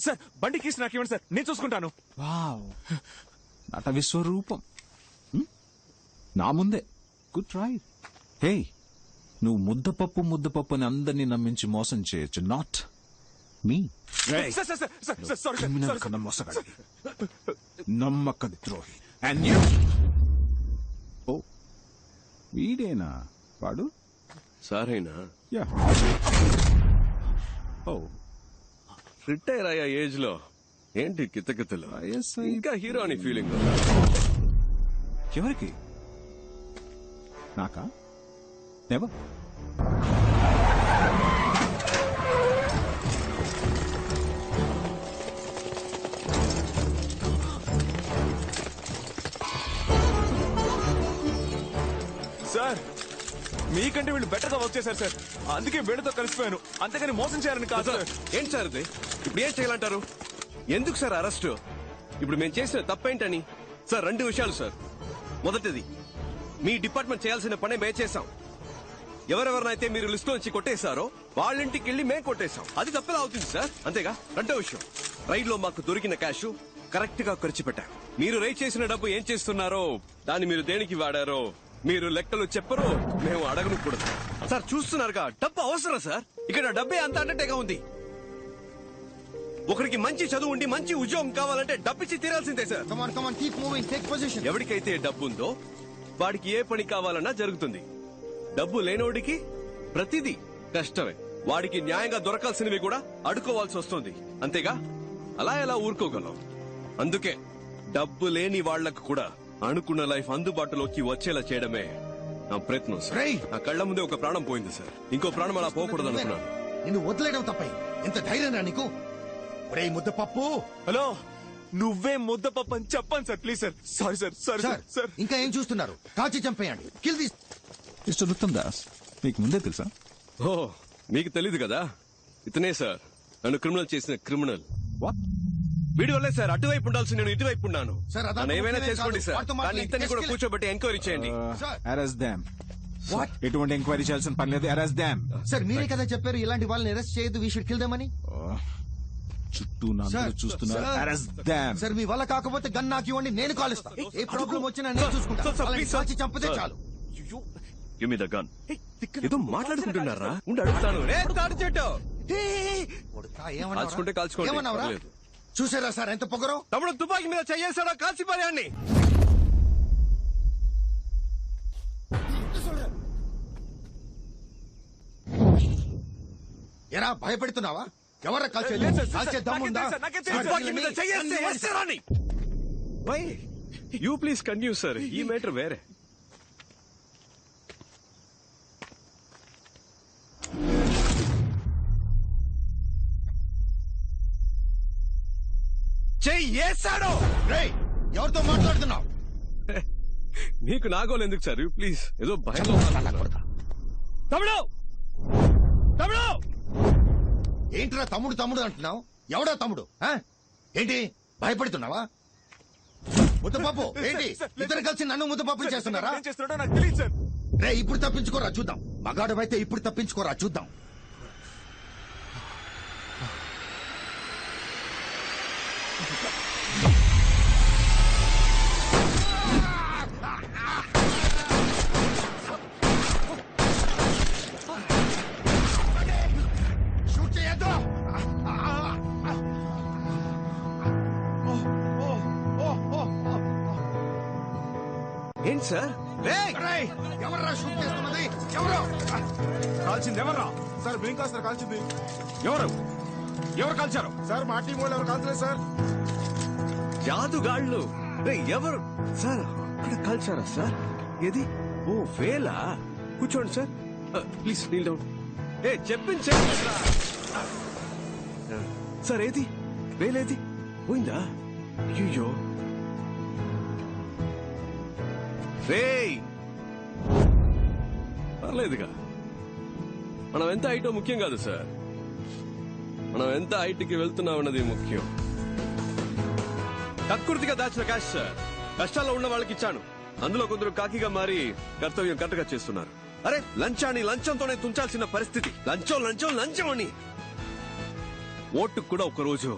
[SPEAKER 8] సార్ బండి కీస్ నాకు ఇవ్వండి సార్, నేను చూసుకుంటాను.
[SPEAKER 16] వావ్, నట విశ్వరూపం. నా ముందే గుడ్ ట్రై. హే, నువ్వు ముద్దపప్పు అని అందరినీ నమ్మించి మోసం చేయొచ్చు, not me.
[SPEAKER 8] Sir sir sir sir sorry
[SPEAKER 16] criminal కన్నా మోసగాడి, నమ్మక ద్రోహి. అండ్ యూ, ఓ వీడేనా వాడు?
[SPEAKER 12] సారేనా?
[SPEAKER 16] యా. ఓ
[SPEAKER 12] రిటైర్ అయ్యా ఏజ్ లో ఏంటి కితకితలు? ఇంకా హీరో అని ఫీలింగ్.
[SPEAKER 16] ఎవరికి? నాకా? నెవర్.
[SPEAKER 8] సార్ మీకంటే వీళ్ళు బెటర్ గా వర్క్ చేశారు సార్, అందుకే వీళ్ళతో కలిసిపోయాను, అంతేగాని మోసం చేయాలని కాదు సార్.
[SPEAKER 12] ఏంటి సార్ ఇది? ఇప్పుడు ఏం చేయాలంటారు? ఎందుకు సార్ అరెస్ట్? ఇప్పుడు మేము చేసిన తప్పేంటని? సార్ రెండు విషయాలు సార్. మొదటిది, మీ డిపార్ట్మెంట్ చేయాల్సిన పనే మేము చేశాం. ఎవరెవరినైతే మీరు లిస్ట్ నుంచి కొట్టేశారో వాళ్ళ ఇంటికి వెళ్ళి మేము కొట్టేశాం. అది తప్పేలా అవుతుంది సార్, అంతేగా. రెండో విషయం, రైడ్ లో మాకు దొరికిన క్యాష్ కరెక్ట్ గా ఖర్చు పెట్టాం. మీరు రైట్ చేసిన డబ్బు ఏం చేస్తున్నారో, దాన్ని మీరు దేనికి వాడారో మీరు లెక్కలు చెప్పరు, మేము అడగను కూడా. సార్ చూస్తున్నారుగా, డబ్బు అవసరం సార్. ఇక్కడ డబ్బే అంత అన్నట్టుగా ఉంది. ఒకరికి మంచి చదువు ఉండి మంచి ఉద్యోగం కావాలంటే డబ్బిచ్చి తీరాల్సిందే సార్. ఎవరికైతే డబ్బు ఉందో వాడికి ఏ పని కావాలన్నా జరుగుతుంది. డబ్బు లేనోడికి ప్రతిదీ కష్టమే. వాడికి న్యాయంగా దొరకాల్సినవి కూడా అడుకోవాల్సి వస్తుంది. అంతేగా, అలా ఎలా ఊరుకోగలం? అందుకే డబ్బు లేని వాళ్లకు కూడా అనుకున్న లైఫ్ అందుబాటులోకి వచ్చేలా చేయడమే నా ప్రయత్నం సార్. నా కళ్ల ముందే ఒక ప్రాణం పోయింది సార్. ఇంకో ప్రాణం అలా పోకూడదు అనుకున్నాను.
[SPEAKER 14] నిన్ను వదిలేయడం తప్ప ఎంత ధైర్యం నీకు? ఒరే ముద్దపప్పు.
[SPEAKER 8] హలో, నువ్వే ముద్దపప్పు అని చెప్పండి sir, please sir. Sorry sir, sorry sir.
[SPEAKER 14] ఇంకా ఏం చూస్తున్నారు? కాల్చి చంపేయండి. Kill this.
[SPEAKER 16] Mister Uttam Das, మీకు ముందే తెలుసా?
[SPEAKER 12] ఓ, మీకు తెలీదు కదా, ఇతనే సార్ నన్ను క్రిమినల్ చేసిన క్రిమినల్. వీడి వల్లే సార్ అటువైపు ఉండాల్సి నేను ఇటువైపు ఉన్నాను. నన్ను ఏమైనా చేసుకోండి సార్, కానీ ఇతన్ని కూడా కూర్చోబెట్టి ఎంక్వైరీ చేయండి.
[SPEAKER 16] అరెస్ట్ దామ్. ఎటువంటి ఎంక్వైరీ చేయాల్సిన పని లేదు. అరెస్ట్ దామ్.
[SPEAKER 14] సార్ మీరే కదా చెప్పారు ఇలాంటి వాళ్ళని అరెస్ట్ చేయొద్దు, వీ షుడ్ కిల్ దెమ్ అని.
[SPEAKER 16] చుట్టూ నన్ను చూస్తున్నారు. అరెస్ట్ దామ్.
[SPEAKER 14] సార్ మీ వల్ల కాకపోతే గన్ నాకు ఇవ్వండి, నేను కాలుస్తా. ఏ ప్రాబ్లం వచ్చినా నేను చూసుకుంటా. కాల్చి చంపితే చాలు.
[SPEAKER 12] Give me the gun. ఏదో మాట్లాడుకుంటున్నారా? ఉండి అడుగుతాను. కాల్చుకుంటే కాల్చుకోండి, పర్లేదు.
[SPEAKER 14] చూసారా సార్ ఎంత పొగరో?
[SPEAKER 12] తమ్ముడు తుపాకీ మీద చేయేసాడో కాల్చి పారేయండి.
[SPEAKER 14] ఎరా భయపెడుతున్నావా? ఎవరా కాల్చే దమ్ముందా?
[SPEAKER 12] తుపాకీ మీద చేయేస్తే వేస్తారని. యూ ప్లీజ్ కంటిన్యూ సార్, ఈ మ్యాటర్ వేరే.
[SPEAKER 14] చెయ్యేశాడు. ఎవరితో మాట్లాడుతున్నావు?
[SPEAKER 12] నీకు నాగోలు ఎందుకు సార్, ప్లీజ్. ఏదో భయం.
[SPEAKER 14] తమ్ముడు తమ్ముడు ఏంట్రా తమ్ముడు తమ్ముడు అంటున్నావు? ఎవడా తమ్ముడు? ఏంటి భయపడుతున్నావా? ముద్దపప్పు ఏంటి? ఇద్దరు కలిసి నన్ను ముద్దపప్పు చేస్తున్నారా?
[SPEAKER 8] నాకు తెలియదు సార్.
[SPEAKER 14] రే ఇప్పుడు తప్పించుకోరా చూద్దాం. మగాడవైతే ఇప్పుడు తప్పించుకోరా చూద్దాం. షూట్ చేయొద్దు.
[SPEAKER 12] ఏంటి సార్?
[SPEAKER 14] ఎవర్రా షూట్ చేస్తున్నది? ఎవరు
[SPEAKER 13] కాల్చింది? ఎవర్రా సార్? బ్లింక్ కాల్చారు. కాల్చింది ఎవరు? ఎవరు కాల్చారు సార్? మా టీం వాళ్ళు ఎవరు కాల్చలేదు సార్.
[SPEAKER 12] జాదుగాళ్ళు ఎవరు సార్? అక్కడ కాల్చారా సార్? ఏది? ఓ వేలా. కూర్చోండి సార్, ప్లీజ్ నీల్ డౌన్. చెప్పించండి సార్. ఏది వేలేది? పోయిందా? అయ్యో రేయ్, పర్లేదుగా. మనం ఎంత హైటో ముఖ్యం కాదు సార్, మనం ఎంత హైట్కి వెళ్తున్నామన్నది ముఖ్యం. కక్కుర్తిగా దాచిన క్యాష్ సార్, కష్టాల్లో ఉన్న వాళ్ళకి ఇచ్చాను. అందులో కొందరు కాకిగా మారి కర్తవ్యం కరెక్ట్గా చేస్తున్నారు. అరే లంచాన్ని లంచంతోనే తుంచాల్సిన పరిస్థితి. లంచం లంచం లంచం అని ఓటుకు కూడా ఒకరోజు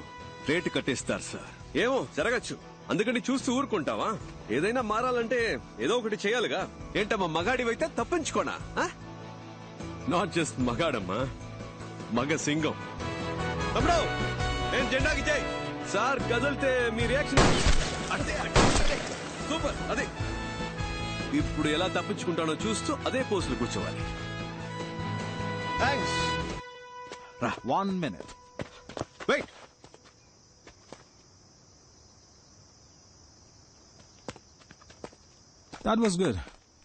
[SPEAKER 12] రేటు కట్టేస్తారు సార్. ఏమో జరగచ్చు, అందుకని చూస్తూ ఊరుకుంటావా? ఏదైనా మారాలంటే ఏదో ఒకటి చేయాలిగా. ఏంటమ్మా మగాడివైతే తప్పించుకోనా? నాట్ జస్ట్ మగాడమ్మా, మగ సింగం. తమ్ముడు నేను జెండాకి చేయి సార్. కదిలితే మీ రియాక్షన్ సూపర్. అదే ఇప్పుడు ఎలా తప్పించుకుంటానో చూస్తూ అదే పోస్టులు కూర్చోవాలి. Thanks.
[SPEAKER 16] 1 minute.
[SPEAKER 12] Wait.
[SPEAKER 16] That was good,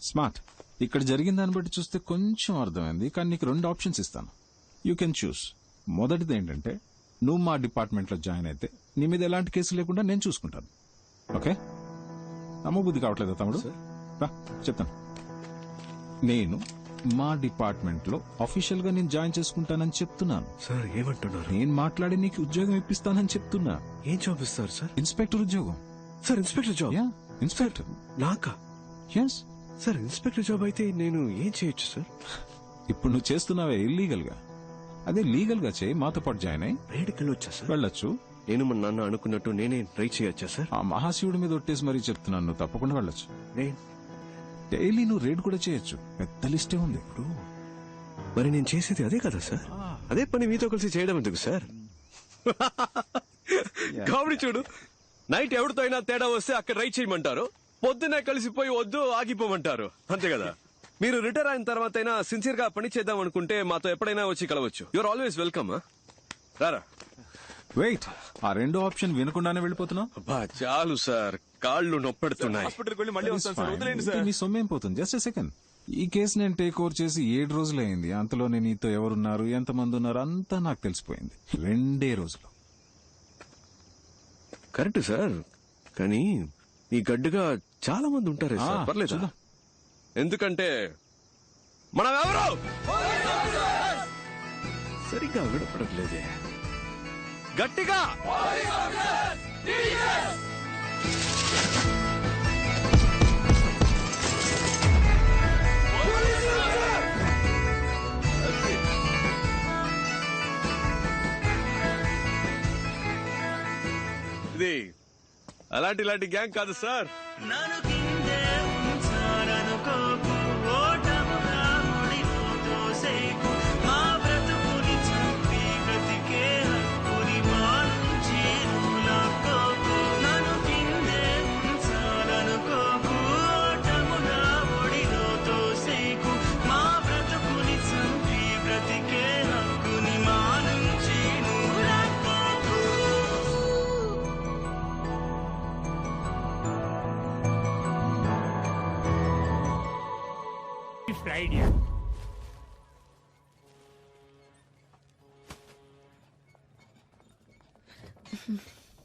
[SPEAKER 16] smart. ఇక్కడ జరిగిన దాన్ని బట్టి చూస్తే కొంచెం అర్థమైంది, కానీ నీకు 2 ఆప్షన్స్ ఇస్తాను. You can choose. మొదటిది ఏంటంటే నువ్వు మా డిపార్ట్మెంట్ లో జాయిన్ అయితే నీ మీద ఎలాంటి కేసు లేకుండా నేను చూసుకుంటాను. ఓకే? నమ్మబుద్ధి కావట్లేదా తమ్ముడు? రా చెప్తాను. నేను మా డిపార్ట్మెంట్ లో అఫీషియల్ గా నేను జాయిన్ చేసుకుంటానని చెప్తున్నాను.
[SPEAKER 12] సార్ ఏమంటున్నారు?
[SPEAKER 16] నేను మాట్లాడి నీకు ఉద్యోగం ఇప్పిస్తానని చెప్తున్నా.
[SPEAKER 12] ఏం జాబ్ ఇస్తారు సార్?
[SPEAKER 16] ఇన్స్పెక్టర్ ఉద్యోగం.
[SPEAKER 12] Sir inspector job?
[SPEAKER 16] ఇన్స్పెక్టర్.
[SPEAKER 12] నాకా?
[SPEAKER 16] Yes
[SPEAKER 12] sir. ఇన్స్పెక్టర్ జాబ్ అయితే నేను ఏం చేయొచ్చు సార్?
[SPEAKER 16] ఇప్పుడు నువ్వు చేస్తున్నావే ఇల్లీగల్ గా, అదే లీగల్ గా చేయి. మాతో పాటు జాయిన్ అయ్యి
[SPEAKER 12] బయటకు వెళ్ళొచ్చా సార్?
[SPEAKER 16] వెళ్ళొచ్చు.
[SPEAKER 12] నేను మన నాన్న అనుకున్నట్టు నేనే ట్రై చేయొచ్చా సార్?
[SPEAKER 16] ఆ మహాశివుడి మీద ఒట్టేసి మరీ చెప్తున్నాను, నువ్వు తప్పకుండా వెళ్ళొచ్చు. డైలీ నువ్వు రేడ్ కూడా చేయొచ్చు, పెద్ద లిస్టే ఉంది.
[SPEAKER 12] ఇప్పుడు మరి నేను చేసేది అదే కదా సార్, అదే పని మీతో కలిసి చేయడం ఎందుకు సార్? కామెడీ చూడు, నైట్ ఎవరితో అయినా తేడా వస్తే అక్కడ రైడ్ చేయమంటారు, పొద్దునే కలిసిపోయి వద్దు ఆగిపోమంటారు, అంతే కదా? మీరు రిటైర్ అయిన తర్వాత అయినా సిన్సియర్ గా పని చేద్దాం అనుకుంటే మాతో ఎప్పుడైనా వచ్చి కలవచ్చు. Your always welcome. రారా.
[SPEAKER 16] వెయిట్, ఆ రెండో ఆప్షన్ వినకుండానే వెళ్ళిపోతున్నావు?
[SPEAKER 12] అబ్బా చాలు సార్, కాళ్ళు నొప్పెడుతున్నాయి.
[SPEAKER 16] హాస్పిటల్కి వెళ్ళి మళ్ళీ వస్తాను సార్, వదిలేండి సార్. మీ సొమ్మేం పోతుంది? Just a second. ఈ కేసు నేను టేక్ ఓవర్ చేసి 7 రోజులైంది. అంతలోనే నీతో ఎవరున్నారు, ఎంతమంది ఉన్నారు అంతా నాకు తెలిసిపోయింది. 2 రోజులు.
[SPEAKER 12] కరెక్ట్ సార్, కానీ ఈ గడ్డుగా చాలా మంది ఉంటారే సార్. పర్లేదు, ఎందుకంటే మనం ఎవరు సరిగ్గా వినపడట్లేదే. గట్టిగా ఇది అలాంటి గ్యాంగ్ కాదు సార్.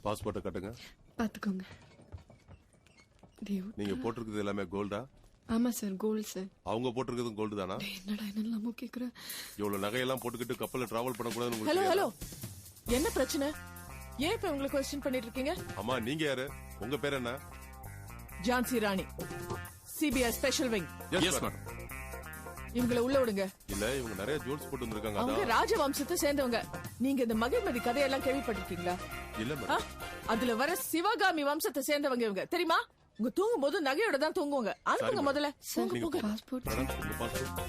[SPEAKER 4] பாஸ்போர்ட்டை கட்டுங்க.
[SPEAKER 11] பாத்துக்கோங்க.
[SPEAKER 4] நீங்க போட்டிருக்கிறது எல்லாமே கோல்டா?
[SPEAKER 11] ஆமா சார், கோல்டு சார்.
[SPEAKER 4] அவங்க போட்டிருக்கிறதும் கோல்டு தானா?
[SPEAKER 11] என்னடா என்னெல்லாம் கேக்குற?
[SPEAKER 4] இவ்வளவு நகையெல்லாம் போட்டுக்கிட்டு கப்பல்ல டிராவல் பண்ணக்கூடாதுன்னு
[SPEAKER 17] ஹலோ
[SPEAKER 4] உங்களுக்கு
[SPEAKER 17] ஹலோ, என்ன பிரச்சனை? ஏன் இப்ப உங்களை क्वेश्चन பண்ணிட்டு இருக்கீங்க?
[SPEAKER 4] அம்மா நீங்க யாரு? உங்க பேர் என்ன?
[SPEAKER 17] Jhansi Rani, CBI special wing.
[SPEAKER 4] Yes madam.
[SPEAKER 17] இவங்களை உள்ள விடுங்க.
[SPEAKER 4] இல்ல, இவங்க நிறைய ஜூல்ஸ் போட்டு வந்திருக்காங்க.
[SPEAKER 17] அவங்க ராஜவம்சத்தை சேர்ந்தவங்க. நீங்க இந்த மகிழ்மதி கதையெல்லாம் கேள்விப்பட்டிருக்கீங்களா?
[SPEAKER 4] இல்ல மேடம்.
[SPEAKER 17] அதுல வர சிவகாமி வம்சத்தை சேர்ந்தவங்க இவங்க, தெரியுமா? உங்க தூங்கும் போது நகையோட தான் தூங்குவாங்க. அனுப்புங்க முதல்ல. போங்க.
[SPEAKER 11] பாஸ்போர்ட்.
[SPEAKER 4] மேடம், உங்க பாஸ்போர்ட்.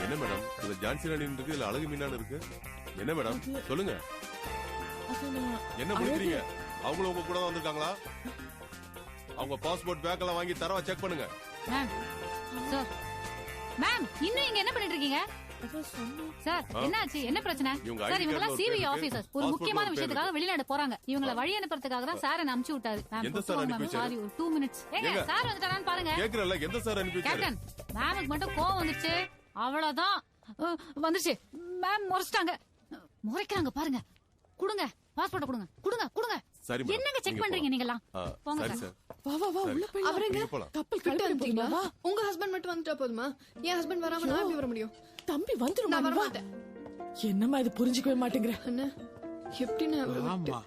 [SPEAKER 4] என்ன மேடம், இதுல ஜான்சி ராணி இருக்கு, இதுல அழகு மீனான்னு இருக்கு. என்ன மேடம் சொல்லுங்க, என்ன முடிக்கிறீங்க? அவங்களும் உங்க கூட தான் வந்திருக்காங்களா? அவங்க பாஸ்போர்ட் பேக் எல்லாம் வாங்கி தரவா செக் பண்ணுங்க.
[SPEAKER 22] சார், மேம் இன்னும் இங்க என்ன பண்ணிட்டு இருக்கீங்க? சார் என்னாச்சு, என்ன பிரச்சனை? சார் இவங்க எல்லாம் சிபிஐ ஆபீசர்ஸ், ஒரு முக்கியமான விஷயத்துக்காக வெளிநாடு போறாங்க. இவங்கள வழி அனுப்புறதுக்காக தான் சார் என்ன அனுப்பிச்சு விட்டாரு.
[SPEAKER 4] எந்த சார் அனுப்பி வச்சாரு?
[SPEAKER 22] சாரி, ஒரு 2 மினிட்ஸ். ஏங்க சார் வந்துட்டாரான்னு பாருங்க.
[SPEAKER 4] கேக்குறல, எந்த சார் அனுப்பி வச்சாரு?
[SPEAKER 22] கேப்டன், மேமுக்கு மட்டும் கோவம் வந்துருச்சு, அவ்வளவுதான். வந்துருச்சு, மேம் முறைச்சிட்டாங்க. முறைக்கிறாங்க பாருங்க. கொடுங்க பாஸ்போர்ட், கொடுங்க கொடுங்க கொடுங்க. என்னங்க செக் பண்றீங்க நீங்க எல்லாம்? போங்க சார்.
[SPEAKER 17] வா வா வா, உள்ள போய்
[SPEAKER 11] அவரங்க
[SPEAKER 17] கப்பல் கிளம்பிட்டீங்களா?
[SPEAKER 11] வா. உங்க ஹஸ்பண்ட் மட்டும் வந்துட்டா போதுமா? என் ஹஸ்பண்ட் வராம நான் எப்படி வர முடியும்?
[SPEAKER 17] தம்பி வந்துருமா?
[SPEAKER 11] நான் வர மாட்டேன்.
[SPEAKER 17] என்னம்மா இது, புரிஞ்சுக்கவே மாட்டேங்கிற?
[SPEAKER 11] அண்ணா எப்படி நான்
[SPEAKER 10] ஆமா.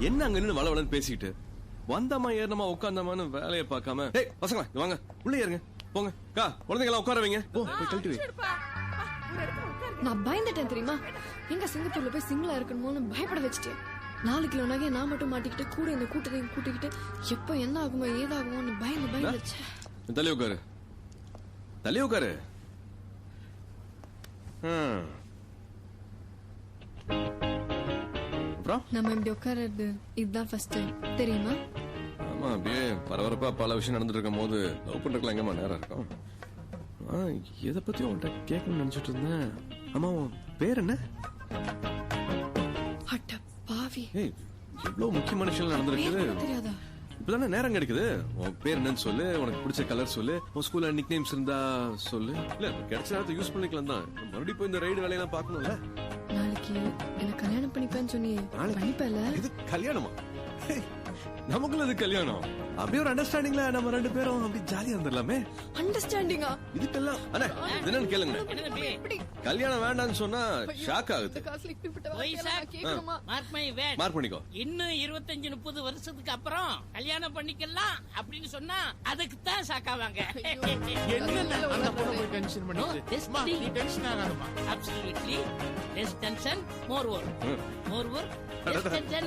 [SPEAKER 12] என்ன அங்க நின்னு வள வளன்னு பேசிட்டு வந்தமா ஏறனமா உட்காந்தமான்னு வேலையை பார்க்காம, ஏய் பசங்களா இங்க வாங்க, உள்ள ஏறுங்க, போங்க. கா குழந்தைங்களா உட்கார வைங்க, போ போய் கழட்டி வை.
[SPEAKER 11] நான் பயந்துட்டேன் தெரியுமா? எங்க சிங்கப்பூர்ல போய் சிங்கிளா இருக்கணுமோன்னு பயப்பட வச்சுட்டேன். 4 கிலோ நகையை நான் மட்டும் மாட்டிக்கிட்டு கூட இந்த கூட்டத்தையும் கூட்டிக்கிட்டு எப்ப என்ன ஆகுமோ ஏதாகுமோன்னு பயந்துச்சு.
[SPEAKER 12] தள்ளி உட்காரு, தள்ளி உட்காரு.
[SPEAKER 11] நம்ம இப்படி உட்கார்றது இதுதான் ஃபர்ஸ்ட் டைம், தெரியுமா?
[SPEAKER 12] ஆமா, அப்படியே பரபரப்பா பல விஷயம் நடந்துட்டு இருக்கும் போது லவ் பண்றதுக்கு எங்கம்மா நேரம் இருக்கும்? எதை பத்தி உன்கிட்ட கேட்கணும்னு நினைச்சிட்டு இருந்தேன். ஆமா, உன் பேர் என்ன?
[SPEAKER 11] அட பாவி,
[SPEAKER 12] ஏய் எவ்வளவு முக்கியமான விஷயம் நடந்திருக்குது.
[SPEAKER 11] தெரியாதா?
[SPEAKER 12] இப்பதானே நேரம் கிடைக்குது. உன் பேர் என்னன்னு சொல்லு, உனக்கு பிடிச்ச கலர் சொல்லு, உன் ஸ்கூல்ல நிக் நேம்ஸ் இருந்தா சொல்லு. இல்ல கிடைச்ச நேரத்தை யூஸ் பண்ணிக்கலாம் தான். மறுபடியும் போய் இந்த ரைடு வேலையெல்லாம் பார்க்கணும்ல.
[SPEAKER 11] நாளைக்கு என்ன கல்யாணம் பண்ணிப்பேன்னு சொன்னியே, பண்ணிப்பேல?
[SPEAKER 12] இது கல்யாணமா? நமக்குள்ள இது கல்யாணம் அப்படியே ஒரு அண்டர்ஸ்டாண்டிங்ல நம்ம 2 பேரும் அப்படி ஜாலியா இருந்துடலாமே.
[SPEAKER 11] அண்டர்ஸ்டாண்டிங்கா?
[SPEAKER 12] இதுக்கெல்லாம் அண்ணே என்னன்னு கேளுங்க. கல்யாணம் வேண்டாம்னு சொன்னா ஷாக் ஆகுது. மார்க் பண்ணிக்கோ.
[SPEAKER 5] இன்னும் 25-30 வருஷத்துக்கு அப்புறம் கல்யாணம் பண்ணிக்கலாம் அப்படின்னு சொன்னா அதுக்கு தான் ஷாக் ஆவாங்க. Absolutely. Less tension, more work. More work, less tension.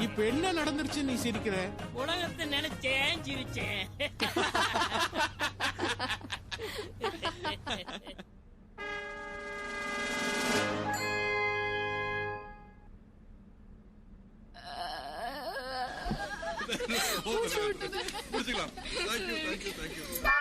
[SPEAKER 10] இப்ப என்ன நடந்துருச்சு நீ சிரிக்கிற?
[SPEAKER 5] உலகத்தை நினைச்சேன் சிரிச்சேன்.
[SPEAKER 4] முடிச்சுக்கலாம். Thank you.